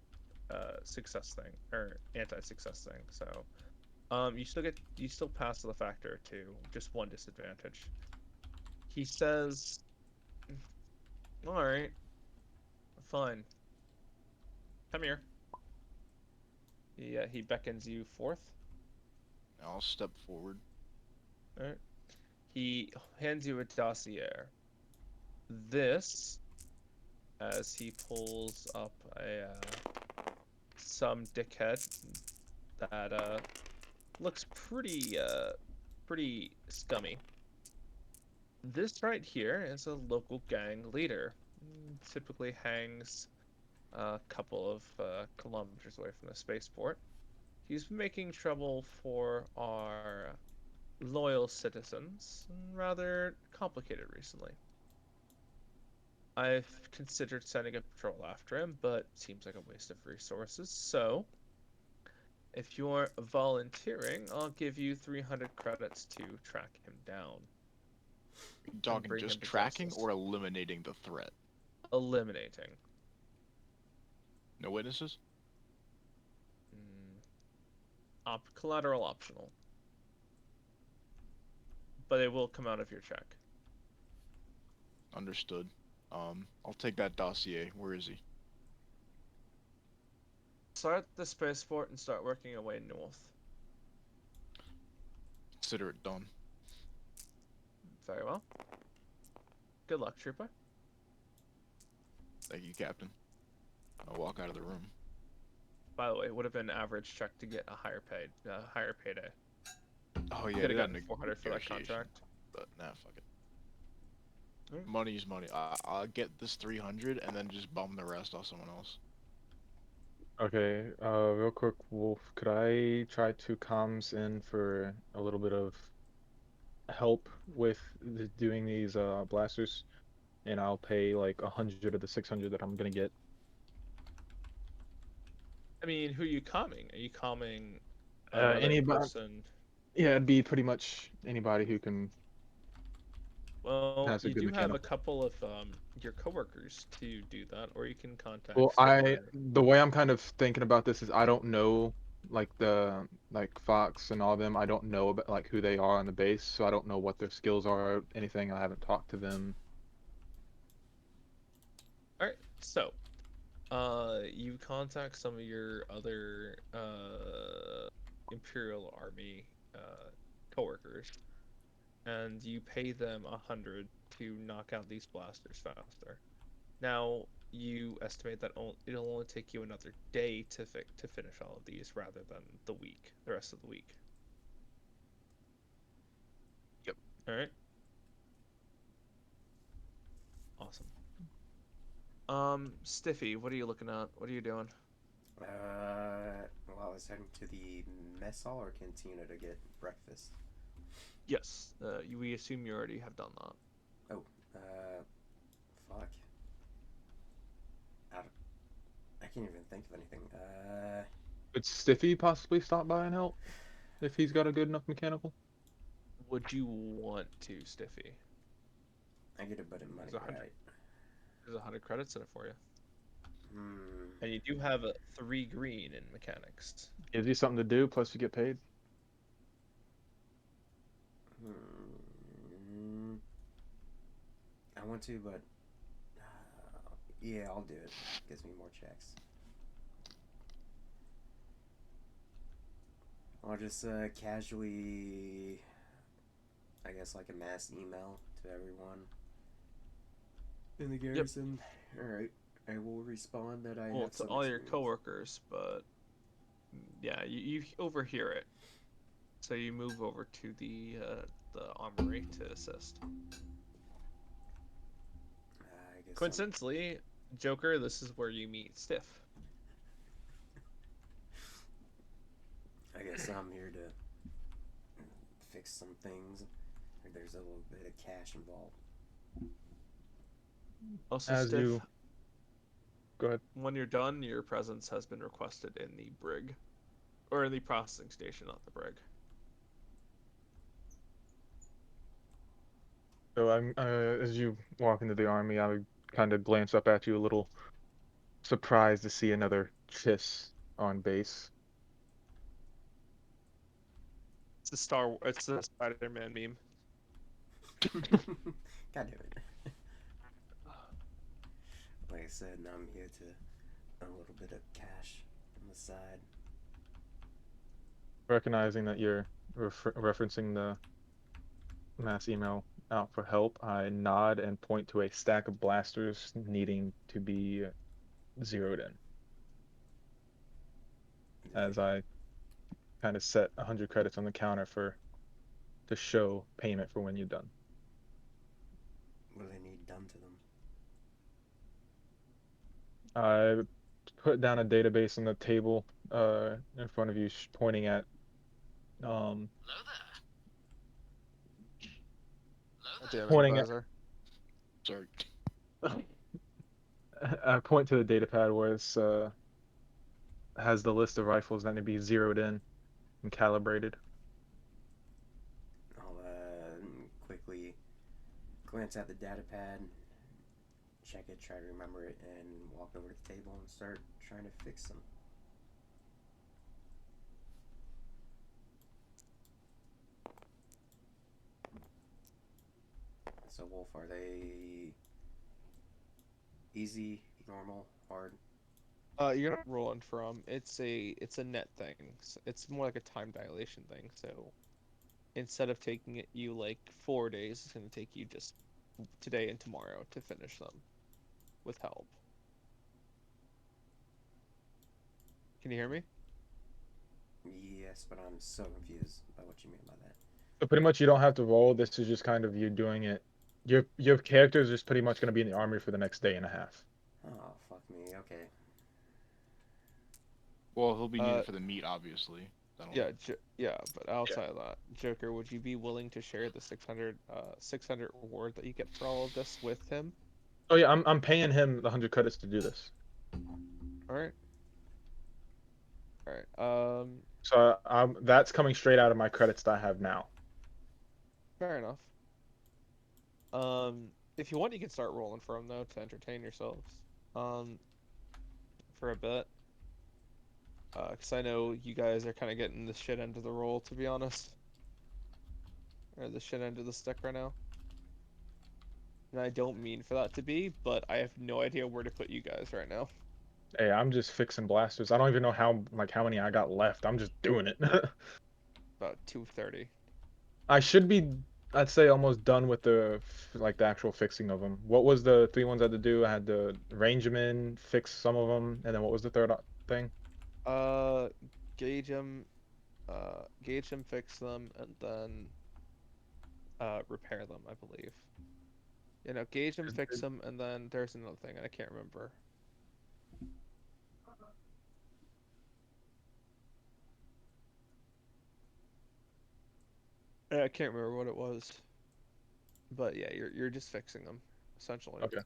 success thing or anti-success thing. So you still pass the factor to just 1 disadvantage. He says, "All right, fine. Come here." He beckons you forth. I'll step forward. All right. He hands you a dossier. This, as he pulls up a some dickhead that looks pretty scummy. This right here is a local gang leader. Typically hangs a couple of kilometers away from the spaceport. He's making trouble for our loyal citizens, rather complicated recently. I've considered sending a patrol after him, but it seems like a waste of resources, so if you're volunteering, I'll give you 300 credits to track him down You and talking bring him just to tracking justice. or eliminating the threat? Eliminating. No witnesses? Collateral optional. But it will come out of your check. Understood. I'll take that dossier. Where is he? Start at the spaceport and start working your way north. Consider it done. Very well. Good luck, trooper. Thank you, Captain. I'll walk out of the room. By the way, it would have been average check to get a higher payday. Oh You yeah, could they have got gotten 400 for that negotiation, contract. but nah, fuck it. Alright. Money's money. I'll get this 300 and then just bum the rest off someone else. Okay, real quick, Wolf, could I try to comms in for a little bit of help with doing these blasters? And I'll pay like 100 of the 600 that I'm gonna get. I mean, who are you calming? Are you calming another Anybody? person? Yeah, it'd be pretty much anybody who can Well, has a you good do have a mechanical. couple of your coworkers to do that, or you can Well, contact I Skipper. the way I'm kind of thinking about this is I don't know like Fox and all of them. I don't know about like who they are on the base, so I don't know what their skills are, anything. I haven't talked to them. All right, so you contact some of your other Imperial Army coworkers, and you pay them 100 to knock out these blasters faster. Now, you estimate that it'll only take you another day to finish all of these rather than the rest of the week. Yep. All right. Awesome. Stiffy, what are you looking at? What are you doing? Well, I was heading to the mess hall or cantina to get breakfast. Yes. We assume you already have done that. Oh, fuck. I can't even think of anything. Could Stiffy possibly stop by and help if he's got a good enough mechanical? Would you want to, Stiffy? I get a bit of money, There's 100. right? There's 100 credits in it for you. Hmm. And And you do have a 3 green in mechanics. Gives you something to do, plus you get paid. I want to, but yeah, I'll do it. Gives me more checks. I'll just casually, I guess, like a mass email to everyone in the garrison. All right, I will respond that I Well, have to some all your experience. coworkers, but yeah, you overhear it. So you move over to the armory to assist. I guess Coincidentally, Joker, this is where you meet Stiff. I guess I'm here to fix some things. There's a little bit of cash involved. Also, As Stiff, you go ahead. when you're done, your presence has been requested in the brig, or in the processing station, not the brig. So I'm as you walk into the army, I would kind of glance up at you a little surprised to see another Chiss on base. It's a Spider-Man meme. God damn it. Like I said, now I'm here to earn a little bit of cash on the side. Recognizing that you're referencing the mass email out for help, I nod and point to a stack of blasters needing to be zeroed in. As I kind of set 100 credits on the counter to show payment for when you're done. What do they need done to them? I put down a database on the table in front of you, pointing at um, Damn it, pointing at. advisor. Sorry. I point to the data pad where it's has the list of rifles that need to be zeroed in and calibrated. I'll quickly glance at the data pad, check it, try to remember it, and walk over to the table and start trying to fix them. So, Wolf, are they easy, normal, hard? You're not rolling from. It's a net thing. It's more like a time dilation thing. So instead of taking it you like 4 days, it's gonna take you just today and tomorrow to finish them with help. Can you hear me? Yes, but I'm so confused by what you mean by that. So pretty much you don't have to roll. This is just kind of you doing it. Your character is just pretty much going to be in the army for the next day and a half. Oh, fuck me. Okay. Well, he'll be needed for the meat, obviously. Yeah, but outside of that, Joker, would you be willing to share the 600 reward that you get for all of this with him? Oh yeah, I'm paying him the 100 credits to do this. All right. All right. So that's coming straight out of my credits that I have now. Fair enough. If you want, you can start rolling for him though to entertain yourselves. For a bit. Because I know you guys are kind of getting the shit end of the roll, to be honest. Or the shit end of the stick right now. And I don't mean for that to be, but I have no idea where to put you guys right now. Hey, I'm just fixing blasters. I don't even know how many I got left. I'm just doing it. About 230. I should be, I'd say, almost done with the actual fixing of them. What was the 3 ones I had to do? I had to range them in, fix some of them, and then what was the third thing? Uh, gauge them, fix them, and then repair them, I believe. You know, gauge them, fix them, and then there's another thing, and I can't remember. I can't remember what it was. But yeah, you're just fixing them, essentially. Okay.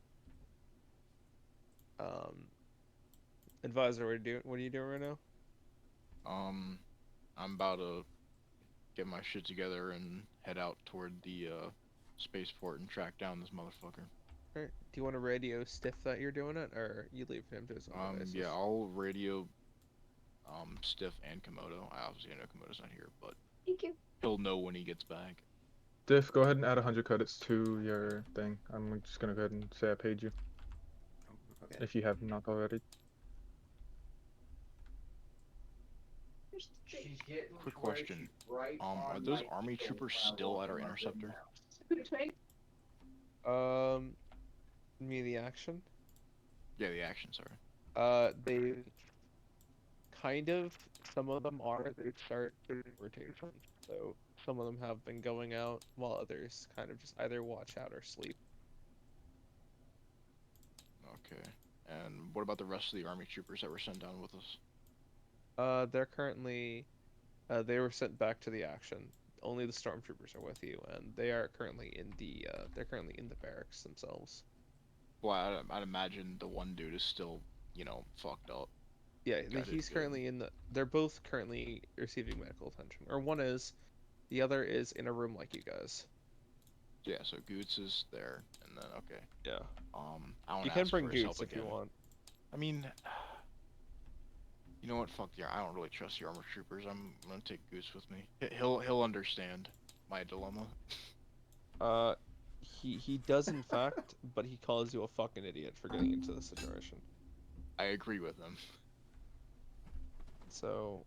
Advisor, what are you doing right now? I'm about to get my shit together and head out toward the spaceport and track down this motherfucker. Alright. Do you want to radio Stiff that you're doing it, or you leave him to his own devices? Yeah, I'll radio Stiff and Komodo. I obviously know Komodo's not here, but Thank you. he'll know when he gets back. Diff, go ahead and add 100 credits to your thing. I'm just gonna go ahead and say I paid you Oh, okay. if you have not already. Quick question. Are those army troopers still at our interceptor? You mean the action? Yeah, the action, sorry. They kind of. Some of them are. They start doing rotation. So some of them have been going out, while others kind of just either watch out or sleep. Okay. And what about the rest of the army troopers that were sent down with us? They're currently. They were sent back to the action. Only the stormtroopers are with you, and they are currently in the. They're currently in the barracks themselves. Well, I'd imagine the one dude is still, fucked up. Yeah, Got he's it, currently in the. They're both currently receiving medical attention, or one is, the other is in a room like you guys. Yeah, so Goots is there, and then okay. Yeah. I want You to can ask bring for his help Goots if you again. want. I mean, you know what? Fuck yeah, I don't really trust the armor troopers. I'm gonna take Goots with me. He'll understand my dilemma. He does in fact, but he calls you a fucking idiot for getting into this situation. I agree with him. So,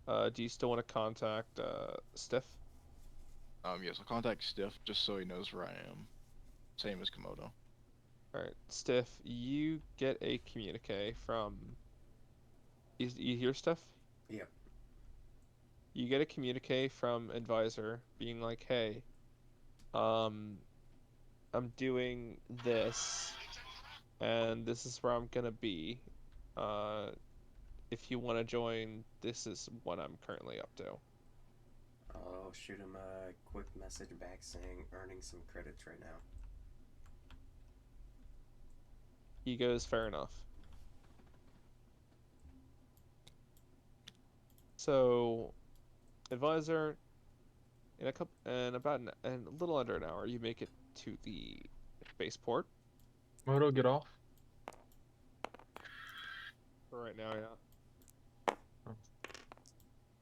do you still want to contact Stiff? Yes, I'll contact Stiff just so he knows where I am. Same as Komodo. All right, Stiff, you get a communique from. You hear Stiff? Yep. You get a communique from advisor being like, "Hey, I'm doing this, and this is where I'm gonna be. Uh, if you want to join, this is what I'm currently up to." I'll shoot him a quick message back saying earning some credits right now. He goes, "Fair enough." So, advisor, in a little under an hour, you make it to the spaceport. Moto, get off. For right now, yeah. Oh.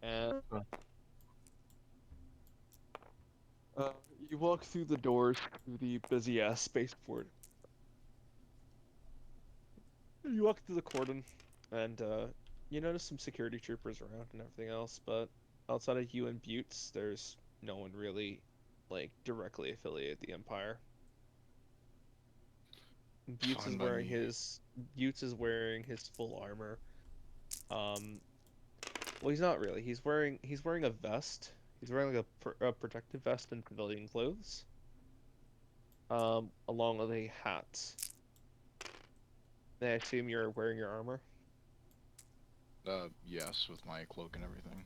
And Oh. you walk through the doors to the busy ass spaceport. You walk through the cordon, and you notice some security troopers around and everything else, but outside of you and Buttes, there's no one really, like, directly affiliated with the Empire. Fine by me. Buttes is wearing his full armor. Well, he's not really. He's wearing a vest. He's wearing like a protective vest and civilian clothes. Along with a hat. And I assume you're wearing your armor. Yes, with my cloak and everything.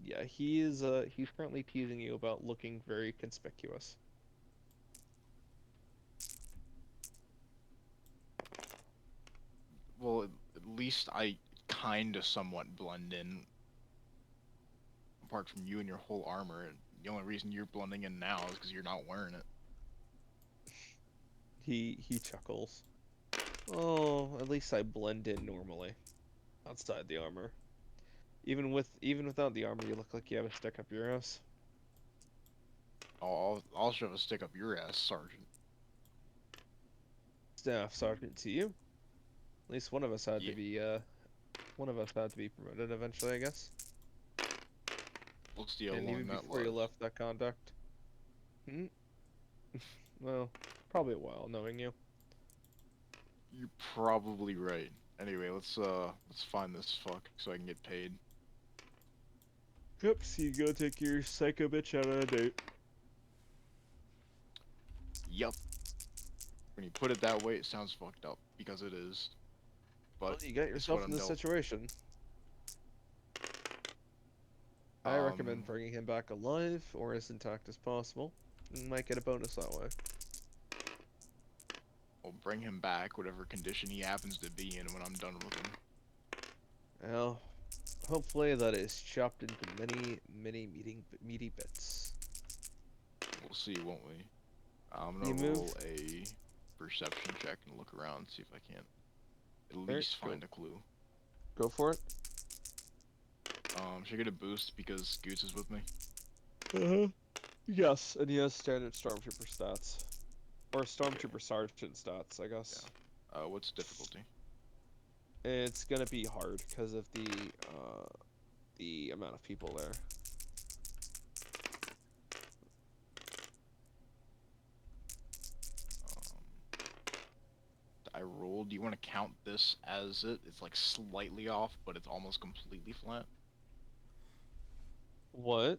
Yeah, he's currently teasing you about looking very conspicuous. Well, at least I kinda somewhat blend in. Apart from you and your whole armor, and the only reason you're blending in now is because you're not wearing it. He chuckles. Oh, at least I blend in normally. Outside the armor. Even without the armor, you look like you have a stick up your ass. I'll shove a stick up your ass, Sergeant. Staff sergeant to you. At least one of us had Yeah. to be promoted eventually, I guess. We'll see how And long even that before you lasts. left that conduct. Well, probably a while knowing you. You're probably right. Anyway, let's find this fuck so I can get paid. Yep, so you go take your psycho bitch out on a date. Yup. When you put it that way, it sounds fucked up because it is. Well, But you got it's yourself what in I'm this dealt. situation. I recommend bringing him back alive or as intact as possible. You might get a bonus that way. We'll bring him back, whatever condition he happens to be in when I'm done with him. Well, hopefully that is chopped into many, many meaty bits. We'll see, won't we? I'm You gonna move. roll a perception check and look around, see if I can't at Alright, least go. find a clue. Go for it. Should I get a boost because Goose is with me? Yes, and he has standard stormtrooper stats. Or Okay. stormtrooper sergeant stats, I guess. What's difficulty? It's gonna be hard because of the amount of people there. I rolled. Do you want to count this as it? It's like slightly off, but it's almost completely flat. What?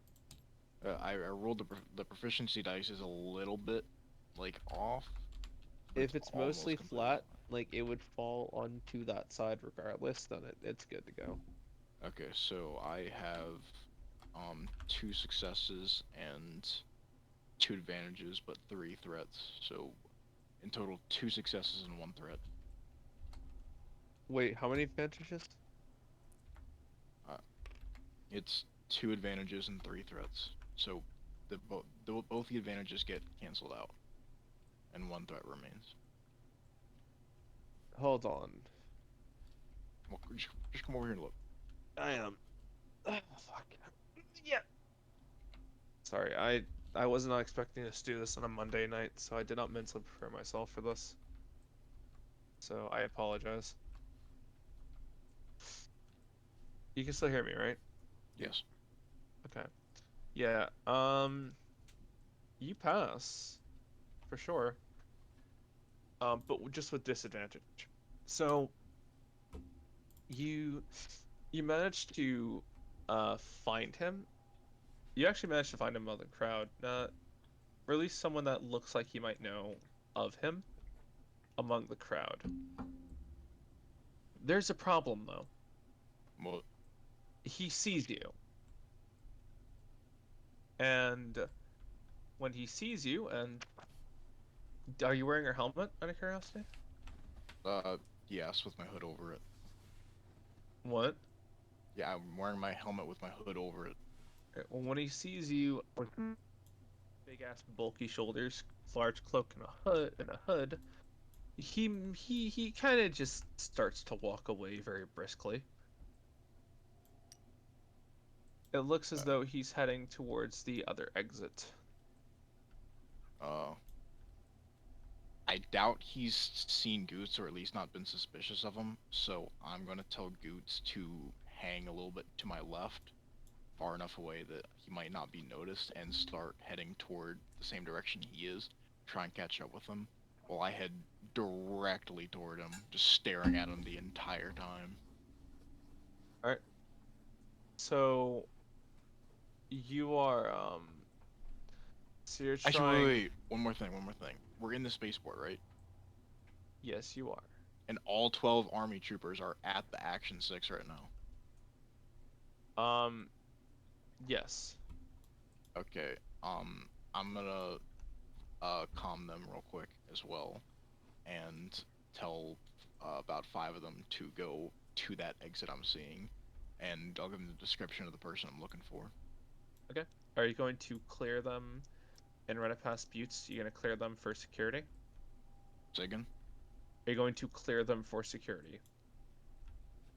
I rolled the proficiency dice is a little bit like off. But If it's almost mostly completely flat, like it would fall onto that side regardless, then it's good to go. Okay, so I have 2 successes and 2 advantages, but 3 threats. So in total, 2 successes and 1 threat. Wait, how many advantages? It's 2 advantages and 3 threats. So both the advantages get canceled out, and 1 threat remains. Hold on. Well, just come over here and look. I am. Fuck. Yeah. Sorry, I was not expecting us to do this on a Monday night, so I did not mentally prepare myself for this. So I apologize. You can still hear me, right? Yes. Okay. Yeah, you pass for sure. But just with disadvantage. So you managed to find him. You actually managed to find him among the crowd, or at least someone that looks like he might know of him among the crowd. There's a problem though. Well, He sees you. And when he sees you, and are you wearing your helmet out of curiosity? yes, with my hood over it. What? Yeah, I'm wearing my helmet with my hood over it. Well, when he sees you with big ass bulky shoulders, large cloak and a hood, he kind of just starts to walk away very briskly. It looks as Uh, though he's heading towards the other exit. uh, I doubt he's seen Goots or at least not been suspicious of him, so I'm gonna tell Goots to hang a little bit to my left, far enough away that he might not be noticed, and start heading toward the same direction he is, try and catch up with him, while I head directly toward him, just staring at him the entire time. All right. So you are so you're Actually, trying. wait. One more thing. We're in the spaceport, right? Yes, you are. And all 12 army troopers are at the Action 6 right now. Yes. Okay. I'm gonna calm them real quick as well, and tell about 5 of them to go to that exit I'm seeing, and I'll give them the description of the person I'm looking for. Okay. Are you going to clear them and run it past Buttes? You gonna clear them for security? Say again? Are you going to clear them for security?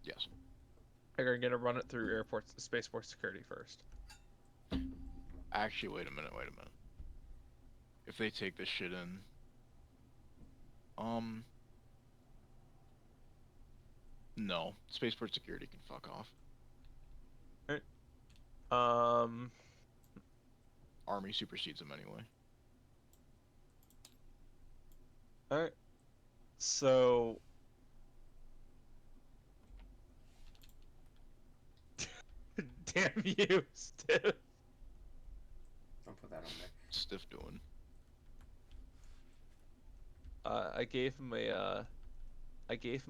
Yes. Are you gonna run it through spaceport security first? Actually, wait a minute. If they take this shit in, no. Spaceport security can fuck off. Alright. Um. Army supersedes them anyway. Alright. So. Damn you, Stiff. Don't put that on there. Stiff doing. I gave him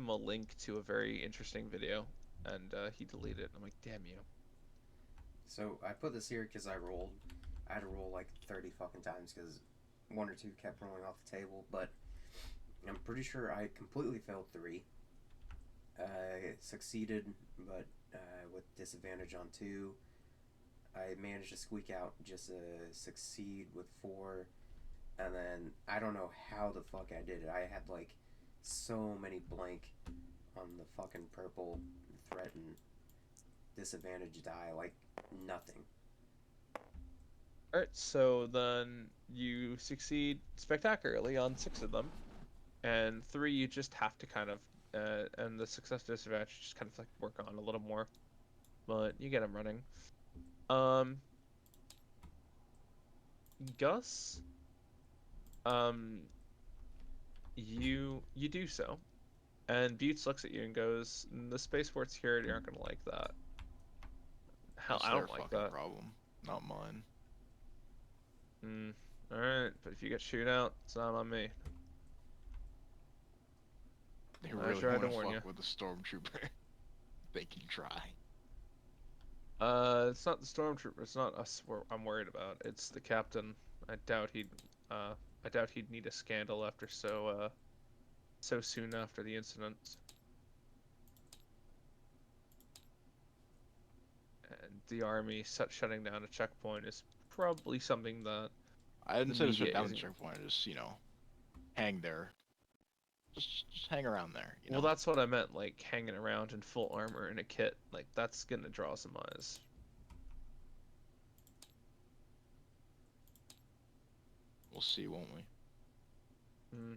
a link to a very interesting video, and he deleted it. I'm like, damn you. So I put this here because I rolled. I had to roll like 30 fucking times because 1 or 2 kept rolling off the table, but I'm pretty sure I completely failed 3. Succeeded, but with disadvantage on 2. I managed to squeak out just a succeed with 4, and then I don't know how the fuck I did it. I had like so many blank on the fucking purple threat and disadvantage die, like nothing. Alright, so then you succeed spectacularly on 6 of them, and 3 you just have to kind of, and the success disadvantage just kind of like work on a little more, but you get them running. Gus, um, you do so, and Butts looks at you and goes, "The spaceport security aren't gonna like that. Hell, That's I their don't like fucking that." problem, not mine. Alright, but if you get shoot out, it's not on me. They I really tried to want to warn fuck you. with the stormtrooper. They can try. It's not the stormtrooper. It's not us. I'm worried about. It's the captain. I doubt he'd. I doubt he'd need a scandal after so soon after the incident. And the army shutting down a checkpoint is probably something that I the didn't say to shut media down the isn't. checkpoint. Just hang there. Just hang around there. Well, that's what I meant. Like hanging around in full armor and a kit. Like that's gonna draw some eyes. We'll see, won't we? Mm.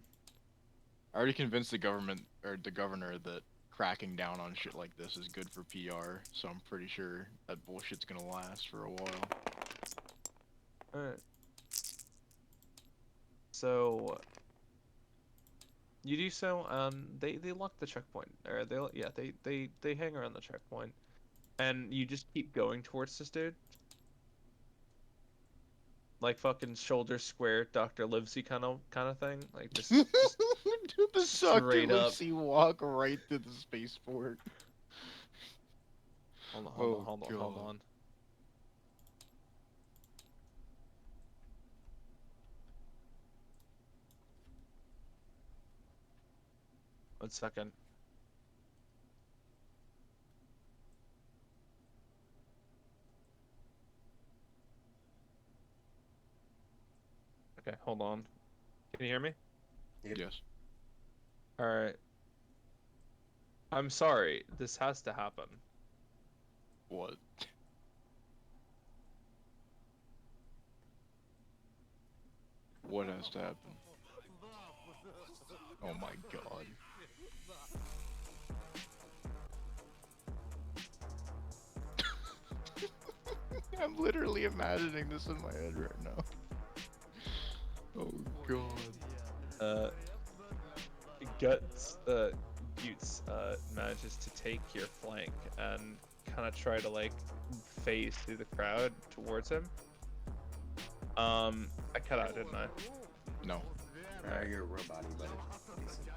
I already convinced the government or the governor that cracking down on shit like this is good for PR, so I'm pretty sure that bullshit's gonna last for a while. Alright. So you do so. They lock the checkpoint, or they hang around the checkpoint, and you just keep going towards this dude, like fucking shoulder square, Dr. Livesey kind of thing, like just Dude, the Dr. straight up. Livesey walk right to the spaceport. Hold on. One second. Okay, hold on. Can you hear me? Yep. Yes. All right. I'm sorry. This has to happen. What? What has to happen? Oh my god. I'm literally imagining this in my head right now. Oh god. Buttes manages to take your flank and kind of try to like phase through the crowd towards him. I cut out, didn't I? No. You're a robot, but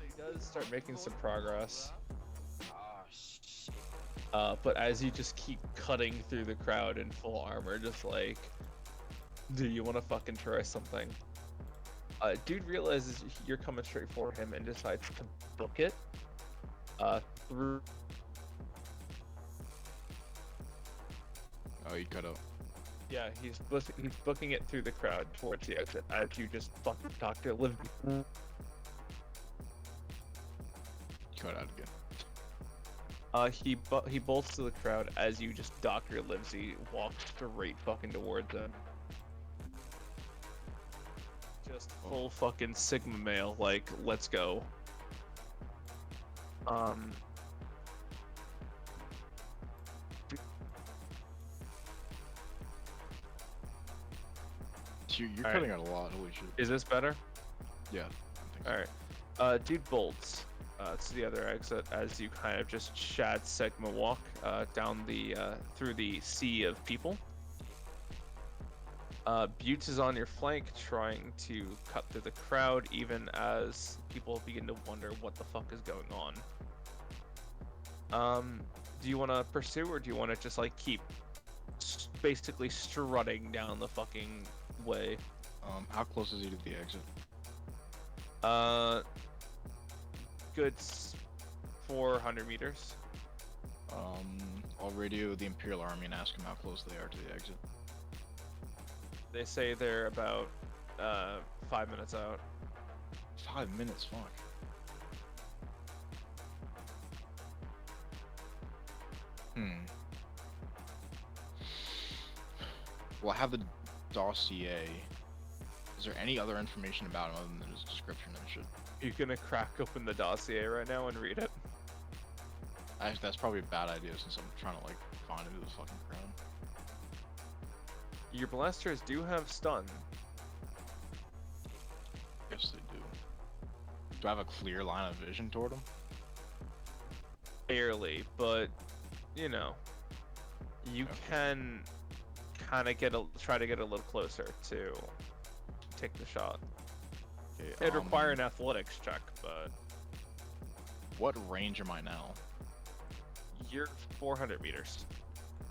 He does start making some progress. But as you just keep cutting through the crowd in full armor, just like, do you want to fucking try something? Dude realizes you're coming straight for him and decides to book it. Through. Oh, you cut out. Yeah, he's booking it through the crowd towards the exit as you just fucking Dr. Liv. Cut out again. He bolts to the crowd as you just Dr. Livesey walk straight fucking towards him. Just full fucking Sigma male, like, let's go. You're All cutting out a lot, holy shit. Is this better? Yeah, I think so. Alright. Dude bolts to the other exit as you kind of just shad Sigma walk down the through the sea of people. Buttes is on your flank trying to cut through the crowd even as people begin to wonder what the fuck is going on. Do you want to pursue or do you want to just like keep basically strutting down the fucking way? How close is he to the exit? Good 400 meters. I'll radio the Imperial Army and ask them how close they are to the exit. They say they're about 5 minutes out. 5 minutes, fuck. Well, I have the dossier. Is there any other information about him other than his description and shit? You're gonna crack open the dossier right now and read it. That's probably a bad idea since I'm trying to like find him through the fucking crowd. Your blasters do have stun. Yes, they do. Do I have a clear line of vision toward him? Barely, but you know, you Okay. can kind of try to get a little closer to take the shot. Okay, It'd require an athletics check, but What range am I now? you're 400 meters.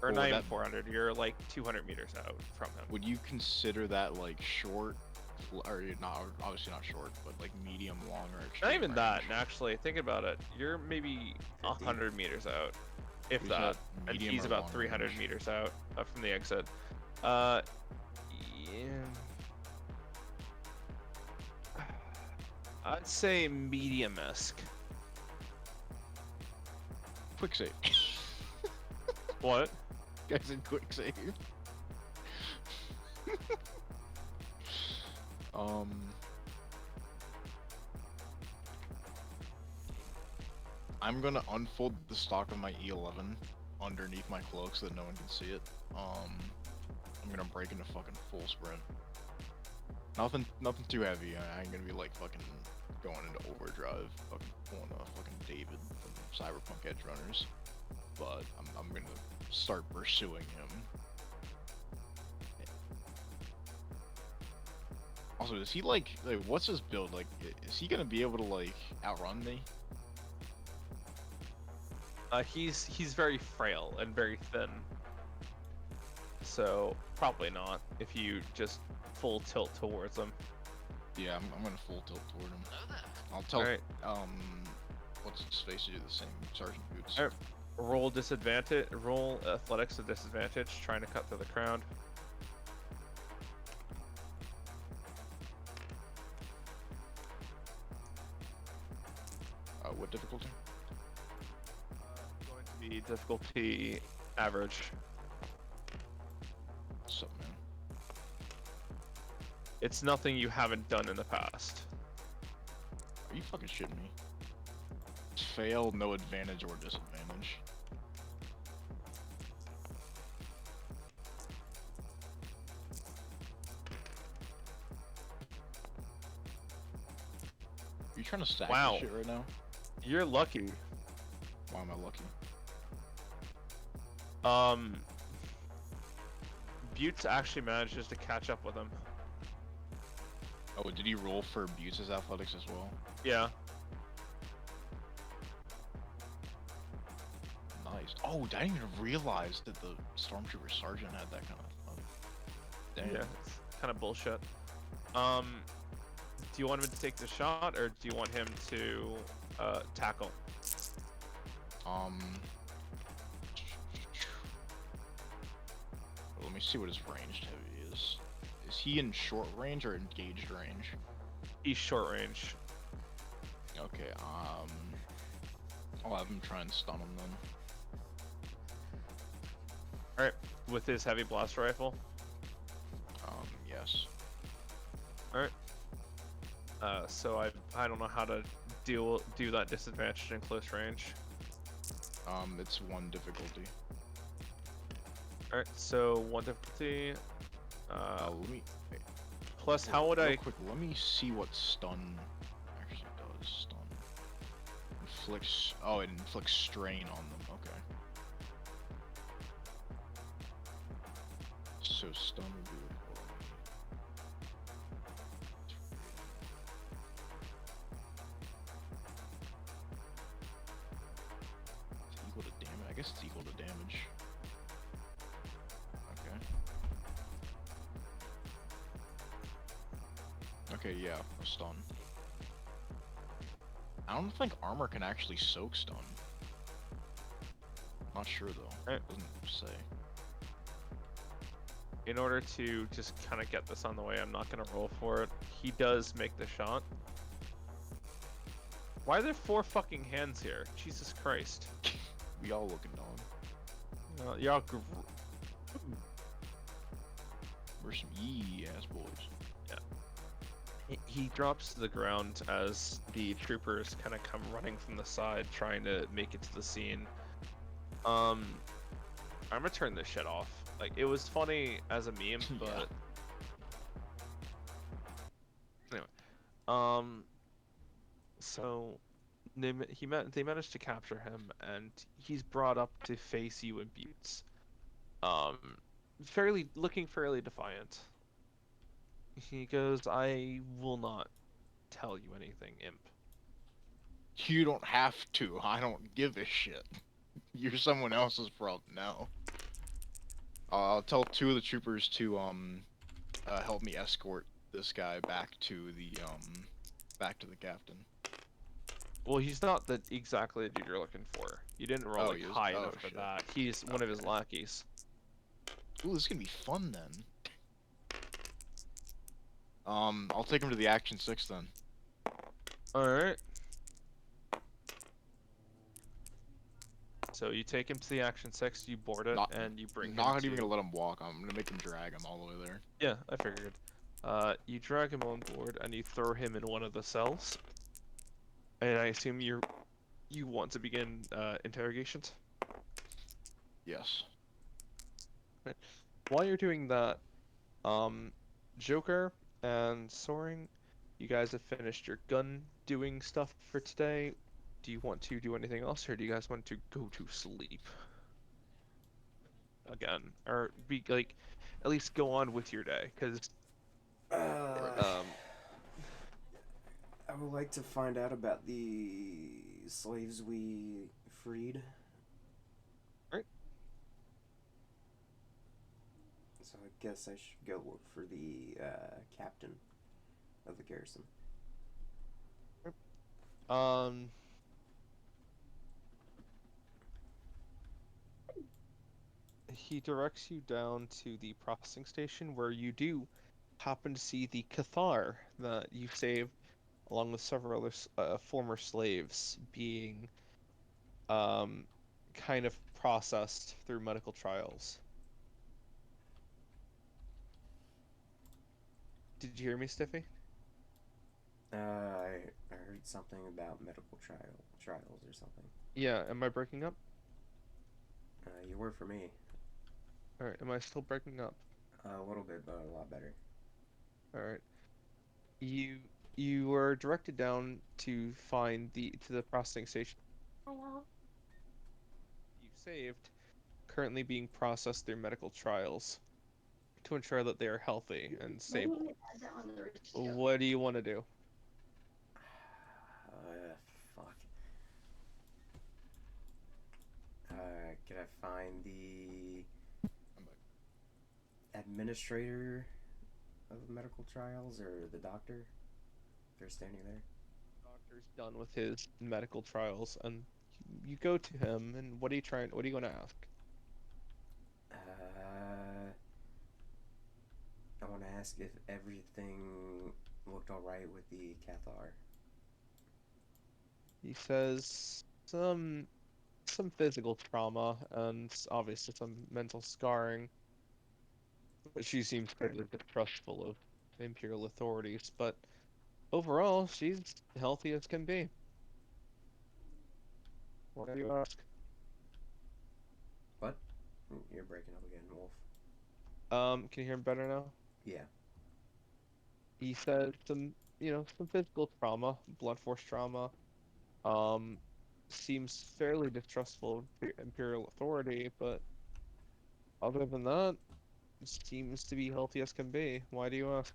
Or Well, not even that- 400, you're like 200 meters out from him. Would you consider that like short, or you're not obviously not short, but like medium, long, or extreme Not even that, range? actually. Think about it. You're maybe 50. 100 meters out, if You that. said And medium he's or about long 300 range? meters out from the exit. Yeah. I'd say medium-esque. Quick save. What? Guys in quick save. I'm gonna unfold the stock of my E11 underneath my cloak so that no one can see it. I'm gonna break into fucking full sprint. Nothing too heavy. I ain't gonna be like fucking going into overdrive, fucking pulling a fucking David from Cyberpunk Edge Runners. But I'm gonna start pursuing him. Also, is he like what's his build? Like, is he gonna be able to like outrun me? He's very frail and very thin. So, probably not if you just full tilt towards him. Yeah, I'm gonna full tilt toward him. I'll tell Alright. what's his face to do the same, Sergeant Boots. Alright. Roll disadvantage. Roll athletics at disadvantage, trying to cut through the crowd. What difficulty? Going to be difficulty average. What's up, man? It's nothing you haven't done in the past. Are you fucking shitting me? Fail, no advantage or disadvantage. Are you trying to stack Wow. this shit right now? You're lucky. Why am I lucky? Buttes actually manages to catch up with him. Oh, did he roll for Butts' athletics as well? Yeah. Nice. Oh, I didn't even realize that the Stormtrooper Sergeant had that kind of. Damn. Yeah, it's kind of bullshit. Do you want him to take the shot, or do you want him to tackle? Let me see what his ranged heavy is. Is he in short range or engaged range? He's short range. Okay, I'll have him try and stun him then. Alright, with his heavy blaster rifle. Yes. Alright. So I don't know how to do that disadvantage in close range. It's 1 difficulty. Alright, so 1 difficulty. Let me. Plus, how would real I? quick, let me see what stun actually does. Stun inflicts. Oh, it inflicts strain on them. Okay. So stun would be like what? It's equal to damage. I guess it's equal to damage. Okay. Okay, yeah, a stun. I don't think armor can actually soak stun. Not sure though. Alright. Doesn't say. in order to just kind of get this on the way, I'm not gonna roll for it. He does make the shot. Why are there 4 fucking hands here? Jesus Christ. We all looking dog. Y'all We're some yee ass boys. he drops to the ground as the troopers kind of come running from the side, trying to make it to the scene. I'm gonna turn this shit off. Like, it was funny as a meme, but anyway. So they managed to capture him, and he's brought up to face you in Buttes. Looking fairly defiant. He goes, "I will not tell you anything, imp." You don't have to. I don't give a shit. You're someone else's problem now. I'll tell 2 of the troopers to help me escort this guy back to the captain. Well, he's not exactly the dude you're looking for. You didn't roll Oh, like he is? high Oh, enough for shit. that. He's one of his Okay. lackeys. Ooh, this is gonna be fun then. I'll take him to the Action 6 then. Alright. So you take him to the Action 6, you board it, and you bring him Not to... even gonna let him walk. I'm gonna make him drag him all the way there. Yeah, I figured. You drag him on board, and you throw him in one of the cells. And I assume you want to begin interrogations? Yes. While you're doing that, Joker and Soaring, you guys have finished your gun doing stuff for today. Do you want to do anything else, or do you guys want to go to sleep? Again, or be like, at least go on with your day, because I would like to find out about the slaves we freed. Right. So I guess I should go look for the captain of the garrison. He directs you down to the processing station, where you do happen to see the Cathar that you saved, along with several other former slaves, being kind of processed through medical trials. Did you hear me, Stiffy? I heard something about medical trials or something. Yeah, am I breaking up? You were for me. Alright, am I still breaking up? A little bit, but a lot better. Alright. You were directed down to find the processing station you saved, currently being processed through medical trials to ensure that they are healthy and stable. What do you want to do? Fuck. Can I find the administrator of medical trials or the doctor? They're standing there. Doctor's done with his medical trials, and you go to him, and what are you going to ask? I want to ask if everything looked alright with the Cathar. He says some physical trauma and obviously some mental scarring. But she seems fairly distrustful of Imperial authorities, but overall, she's healthy as can be. What do you ask? What? You're breaking up again, Wolf. Can you hear him better now? Yeah. He said some physical trauma, blunt force trauma. Seems fairly distrustful of Imperial authority, but other than that, seems to be healthy as can be. Why do you ask?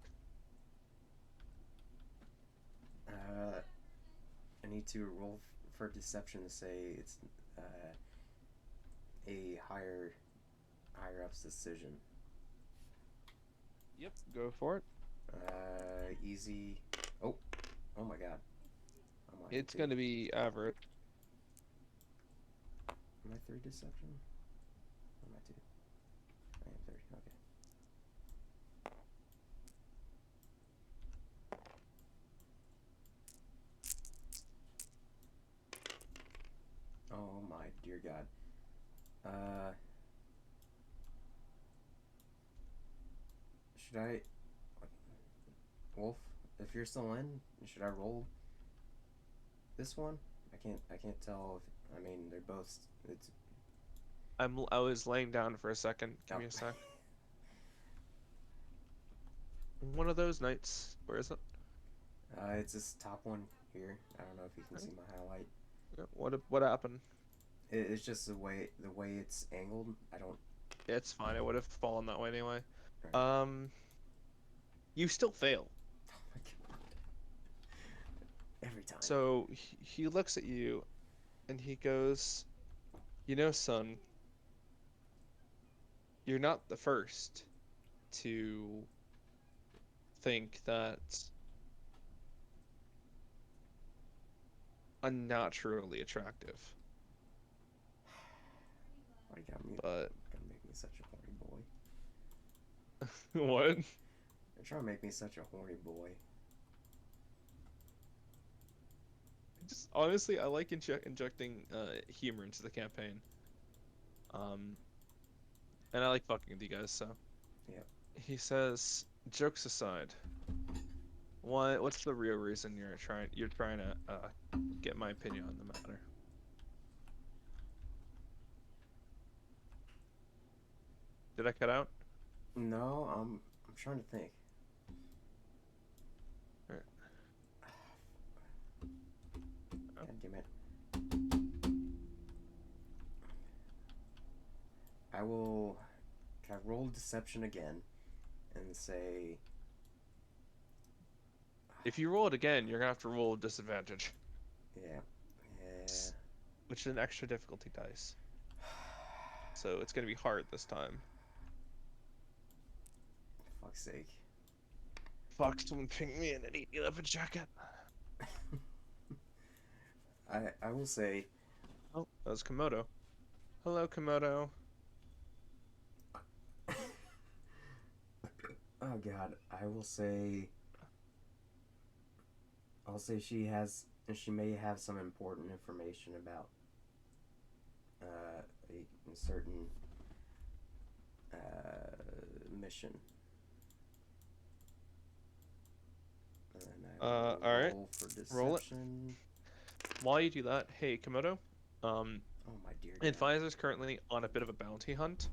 I need to roll for deception to say it's a higher up's decision. Yep, go for it. Easy. Oh my god. It's going to be average. Am I 3 deception? Or am I 2? I am 3. Okay. my dear God. Should I, Wolf? If you're still in, should I roll this one? I can't tell if. I mean, they're both. It's. I was laying down for a second. Give Oh. me a sec. One of those nights. Where is it? It's this top one here. I don't know if you can see my highlight. What happened? It's just the way it's angled. I don't. It's fine. I would have fallen that way anyway. Alright. You still fail. Oh my God. Every time. So he looks at you, and he goes, "You know, son, you're not the first to think that unnaturally attractive, Why got me? but Gonna make me such a horny boy. what? They're trying to make me such a horny boy. Just honestly, I like injecting humor into the campaign. And I like fucking with you guys, so. Yep. He says, "Jokes aside, what's the real reason you're trying to get my opinion on the matter?" Did I cut out? No, I'm trying to think. Alright. God damn it. I will. Can I roll deception again and say? If you roll it again, you're gonna have to roll a disadvantage, Yeah. Yeah. which is an extra difficulty dice. So it's gonna be hard this time. Fuck's sake. Fuck, someone ping me in an 811 jacket. I will say. Oh, that was Komodo. Hello, Komodo. Oh God, I will say. I'll say she may have some important information about a certain mission. And I will all right. roll for Roll it. deception. While you do that, hey, Komodo. Oh my dear God. Advisor's currently on a bit of a bounty hunt.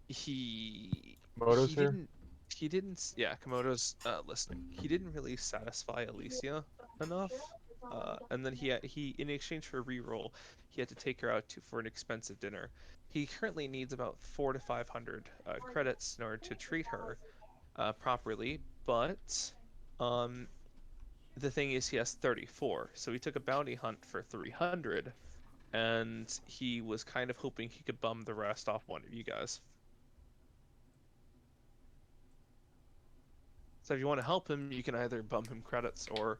He Komodo's he here? didn't he didn't yeah, Komodo's listening. He didn't really satisfy Alicia enough. And then he in exchange for a reroll, he had to take her out for an expensive dinner. He currently needs about 400 to 500 credits in order to treat her properly, but the thing is he has 34. So he took a bounty hunt for 300, and he was kind of hoping he could bum the rest off one of you guys. So if you want to help him, you can either bum him credits or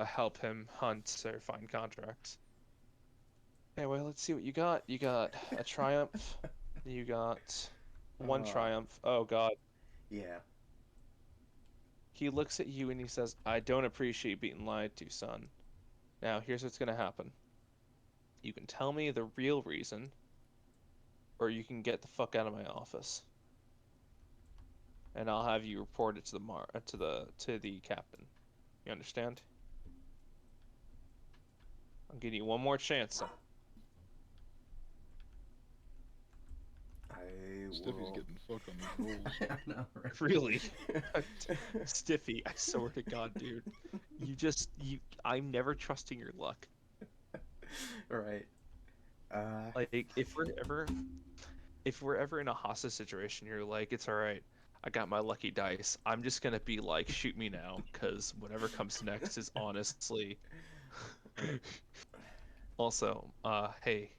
help him hunt or find contracts. Anyway, let's see what you got. You got a triumph. You got one triumph. Oh God. Yeah. He looks at you and he says, "I don't appreciate being lied to, son. Now, here's what's gonna happen. You can tell me the real reason, or you can get the fuck out of my office. And I'll have you report it to the captain. You understand? I'm giving you one more chance, son." Stiffy's getting fucked on these rolls. I know, right? Really? Stiffy, I swear to God, dude. I'm never trusting your luck. Right. Like, if we're ever in a hostage situation, you're like, "It's all right. I got my lucky dice." I'm just gonna be like, "Shoot me now," because whatever comes next is honestly. Also, hey,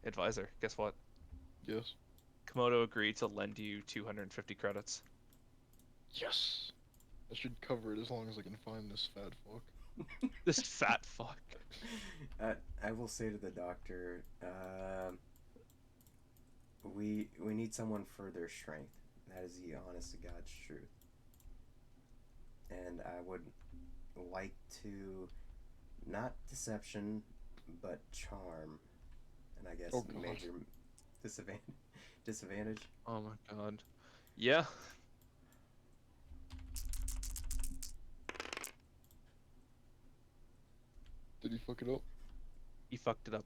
advisor, guess what? Yes. Komodo agreed to lend you 250 credits. Yes. I should cover it as long as I can find this fat fuck. This fat fuck. I will say to the doctor, we need someone for their strength. That is the honest to God's truth. And I would like to, not deception, but charm, and I guess Oh, God. major disadvantage. Disadvantage. Oh my god. Yeah. Did he fuck it up? You fucked it up.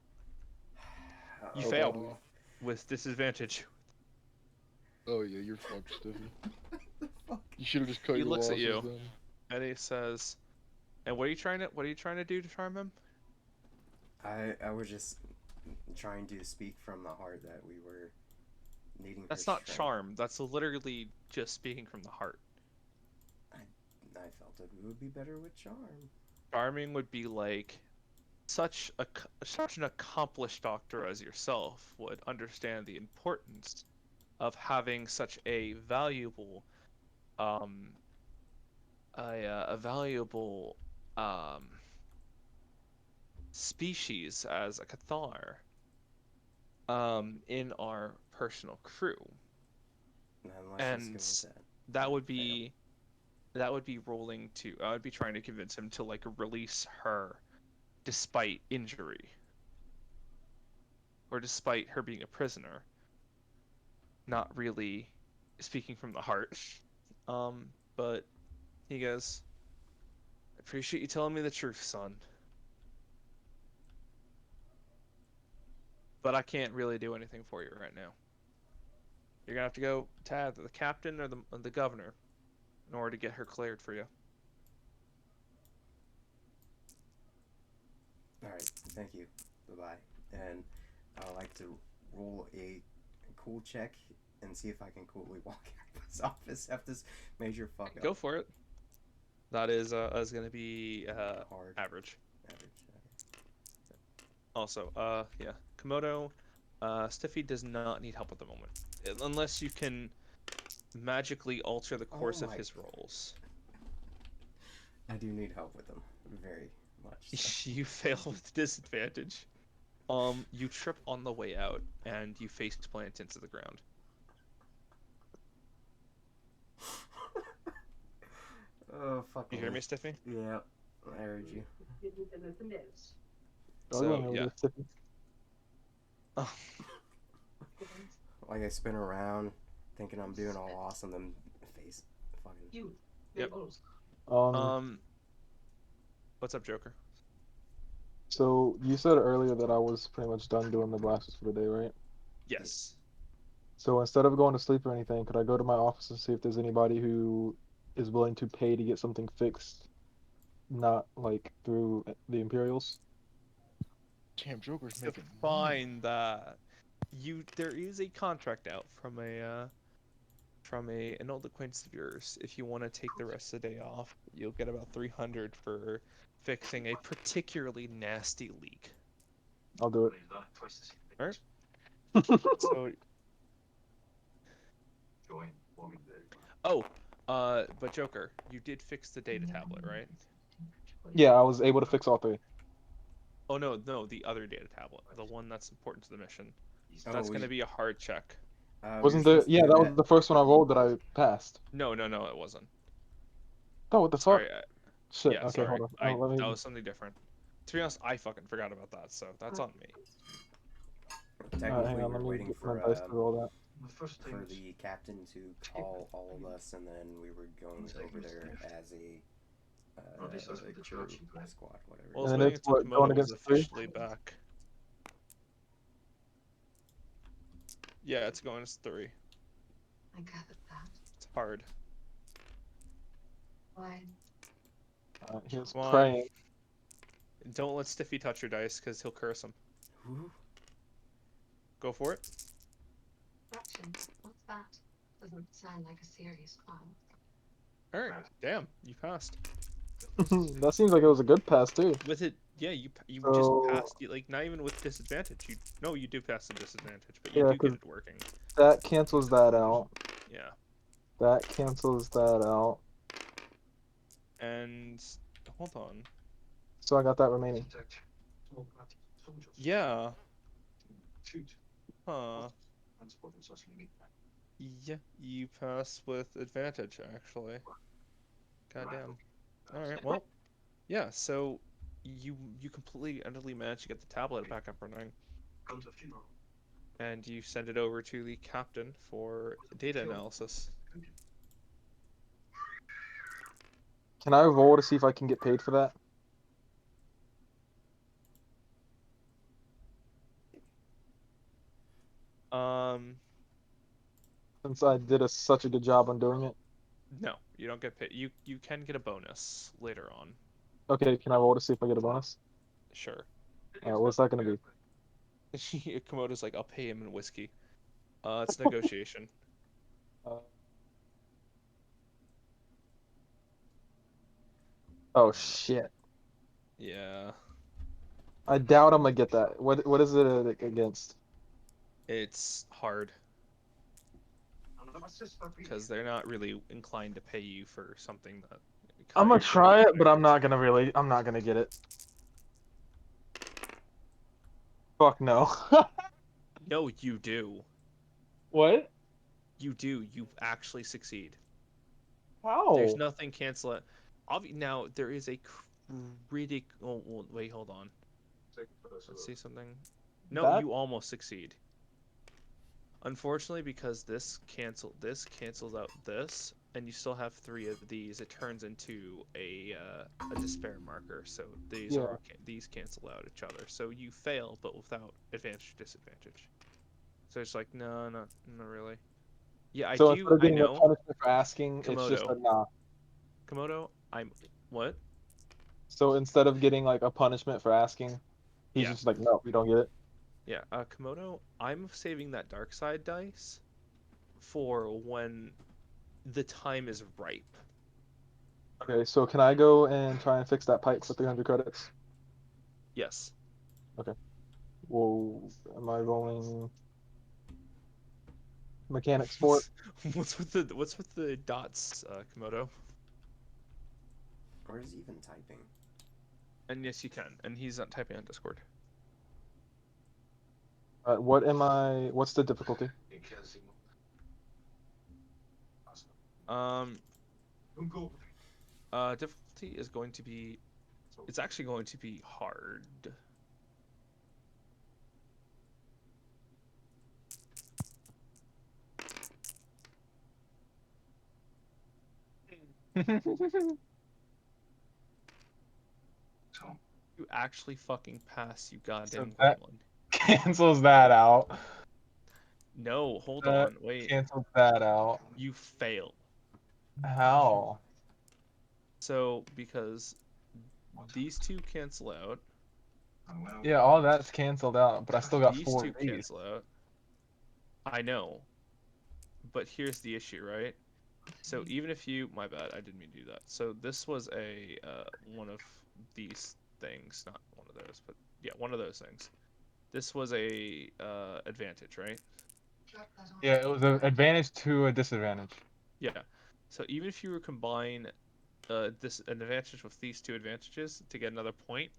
You Oh, fail badly. with disadvantage. Oh yeah, you're fucked, Stiffy. The fuck? You should have just cut He your looks at losses you. then. And he says, "And what are you trying to do to charm him?" I was just trying to speak from the heart that we were needing her That's not strength. charm. That's literally just speaking from the heart. I felt it would be better with charm. Charming would be like such an accomplished doctor as yourself would understand the importance of having such a valuable um a valuable um species as a Cathar in our personal crew. Then let's And just go with that. that would Fail. be that would be rolling to I would be trying to convince him to like release her despite injury or despite her being a prisoner, not really speaking from the heart. But he goes, I appreciate you telling me the truth, son, but I can't really do anything for you right now. You're gonna have to go to either the captain or the governor in order to get her cleared for you. All right. Thank you. Bye bye. And I would like to roll a cool check and see if I can coolly walk out of this office after this major fuck up. Go for it. That is gonna be Hard. average. Average. Also, yeah, Komodo, Stiffy does not need help at the moment, unless you can magically alter the course of my- his rolls. I do need help with them, very much. So. You fail with disadvantage. You trip on the way out, and you face plant into the ground. Oh fuck. You hear me, Stiffy? Yeah, I heard you. So yeah. Oh, Like I spin around, thinking I'm doing all awesome, then face fucking. Yep. Um, what's up, Joker? so you said earlier that I was pretty much done doing the blasters for the day, right? Yes. So instead of going to sleep or anything, could I go to my office and see if there's anybody who is willing to pay to get something fixed, not like through the Imperials? Damn, Joker's To making money. find that there is a contract out from an old acquaintance of yours. If you want to take the rest of the day off, you'll get about 300 for fixing a particularly nasty leak. I'll do it. Alright. So oh, but Joker, you did fix the data tablet, right? Yeah, I was able to fix all three. Oh no, the other data tablet, the one that's important to the mission. Oh, That's gonna be a hard check. Wasn't there? Yeah, that was the first one I rolled that I passed. No, it wasn't. Oh, what the fuck? Sorry. Shit. Yeah, Okay, sorry. hold on. Let me... That was something different. To be honest, I fucking forgot about that, so that's on me. Technically, hang on, we're let me waiting get my for dice to roll that. the captain to call all of us, and then we were going over there as a crew, squad, whatever. Well, And I was then waiting it's until what, going Komodo was against three? officially back. Yeah, it's going as 3. I gathered that. It's hard. Why? He's Come on. praying. Don't let Stiffy touch your dice, because he'll curse him. Ooh. Go for it. Fraction. What's that? Doesn't sound like a serious crime. Alright, damn, you passed. That seems like it was a good pass too. With it, yeah, you So- just passed. Like, not even with disadvantage. You do pass the disadvantage, but you Yeah, do 'cause- get it working. That cancels that out. Yeah. That cancels that out. And hold on. So I got that remaining. Yeah. Huh. Yeah, you pass with advantage, actually. Goddamn. Alright, well, yeah, so you completely utterly manage to get the tablet back up running, and you send it over to the captain for data analysis. Can I roll to see if I can get paid for that? Since I did such a good job on doing it. No, you don't get paid. You can get a bonus later on. Okay, can I roll to see if I get a bonus? Sure. What's that gonna be? Komodo's like, I'll pay him in whiskey. It's negotiation. Uh, oh shit. Yeah. I doubt I'm gonna get that. What is it against? It's hard because they're not really inclined to pay you for something that I'm you're gonna doing try it, for but no I'm not gonna get it. Fuck no. No, you do. What? You do. You actually succeed. There's How? nothing cancel it. Now there is a critical. Oh, well, wait, hold on. Let's see something. No, That? you almost succeed. Unfortunately, because this cancels out this, and you still have 3 of these, it turns into a despair marker. So these Yeah. these cancel out each other. So you fail, but without advantage or disadvantage. So it's like no, not really. Yeah, So instead of I getting a know. punishment for asking, it's just Komodo. a nah. Komodo, I'm what? So instead of getting like a punishment for asking, he's Yeah. just like, no, you don't get it. Yeah, Komodo, I'm saving that dark side dice for when the time is ripe. Okay, so can I go and try and fix that pipe for 300 credits? Yes. Okay. Whoa, am I rolling mechanics for it? What's with the dots, Komodo? Or is he even typing? And yes, you can. And he's not typing on Discord. What's the difficulty? Um, difficulty is going to be. It's actually going to be hard. You actually fucking pass, you goddamn that gremlin. cancels that out. No, hold That on, wait. cancels that out. You fail. How? So, because these 2 cancel out, Yeah, all that's canceled out, but I still got these 4 2 of these. cancel out. I know. But here's the issue, right? So even if you, my bad, I didn't mean to do that. So this was a one of these things, not one of those, but yeah, one of those things. This was a advantage, right? Yeah, it was an advantage to a disadvantage. Yeah. So even if you were combine this an advantage with these 2 advantages to get another point,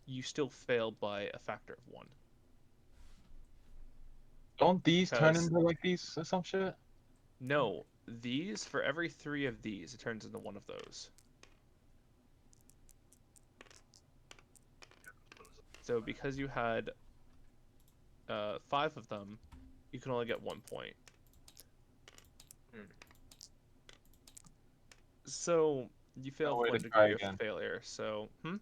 you still fail by a factor of 1. Don't these turn Because into like these or some shit? no, these for every 3 of these, it turns into one of those. So because you had 5 of them, you can only get 1 point. So you No failed way to 1 try degree of again. failure. So And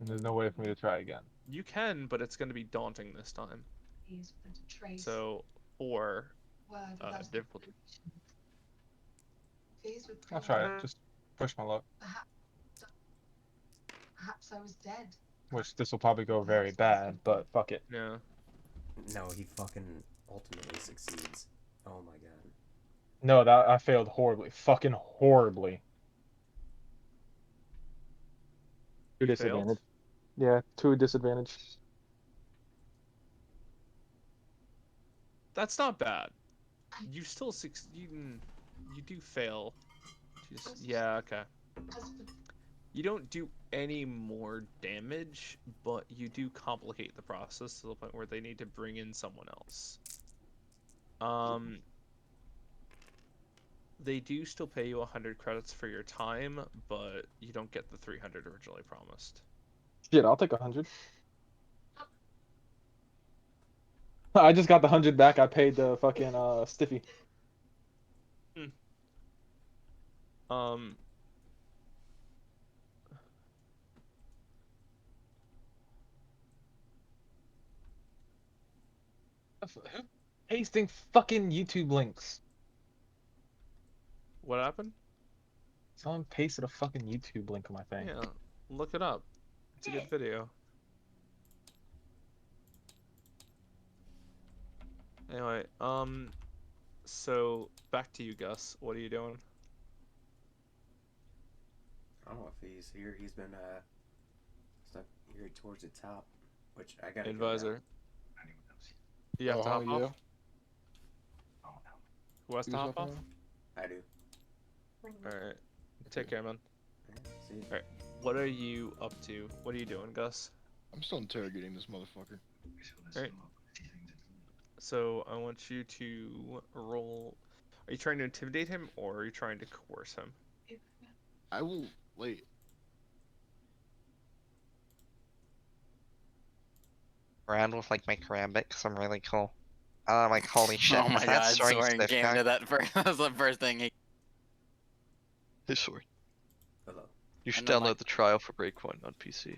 there's no way for me to try again. you can, but it's going to be daunting this time. These were to trace So 4 word without difficulty. These were I'll try it. Just push my luck. perhaps I was dead. Which this will probably go very bad, but fuck it. Yeah. No, he fucking ultimately succeeds. Oh my god. No, that I failed horribly. Fucking horribly. Two You failed? disadvantage. Yeah, 2 disadvantage. That's not bad. You still you do fail. Yeah, okay. As for You don't do any more damage, but you do complicate the process to the point where they need to bring in someone else. They do still pay you 100 credits for your time, but you don't get the 300 originally promised. Shit, I'll take 100. I just got the 100 back. I paid the fucking stiffy. Um, Who pasting fucking YouTube links? what happened? Someone pasted a fucking YouTube link on my thing. Yeah, look it up. It's a good video. Anyway, so back to you, Gus. What are you doing? I don't know if he's here. He's been stuck here towards the top, which I gotta go now. Advisor. You have to hop yeah. off? Who has to Who's hop hopping off? on? I do. Alright. Take care, man. Yeah, see you. Alright. What are you up to? What are you doing, Gus? I'm still interrogating this motherfucker. Alright. So I want you to roll. Are you trying to intimidate him or are you trying to coerce him? I will wait. Around with like my karambit because I'm really cool. I'm like, holy shit, Oh is my that god, Soaring Soren Stiff came guy? to that first. That was the first thing he. His sword. Hello. You should And then, download like- the trial for Break One on PC.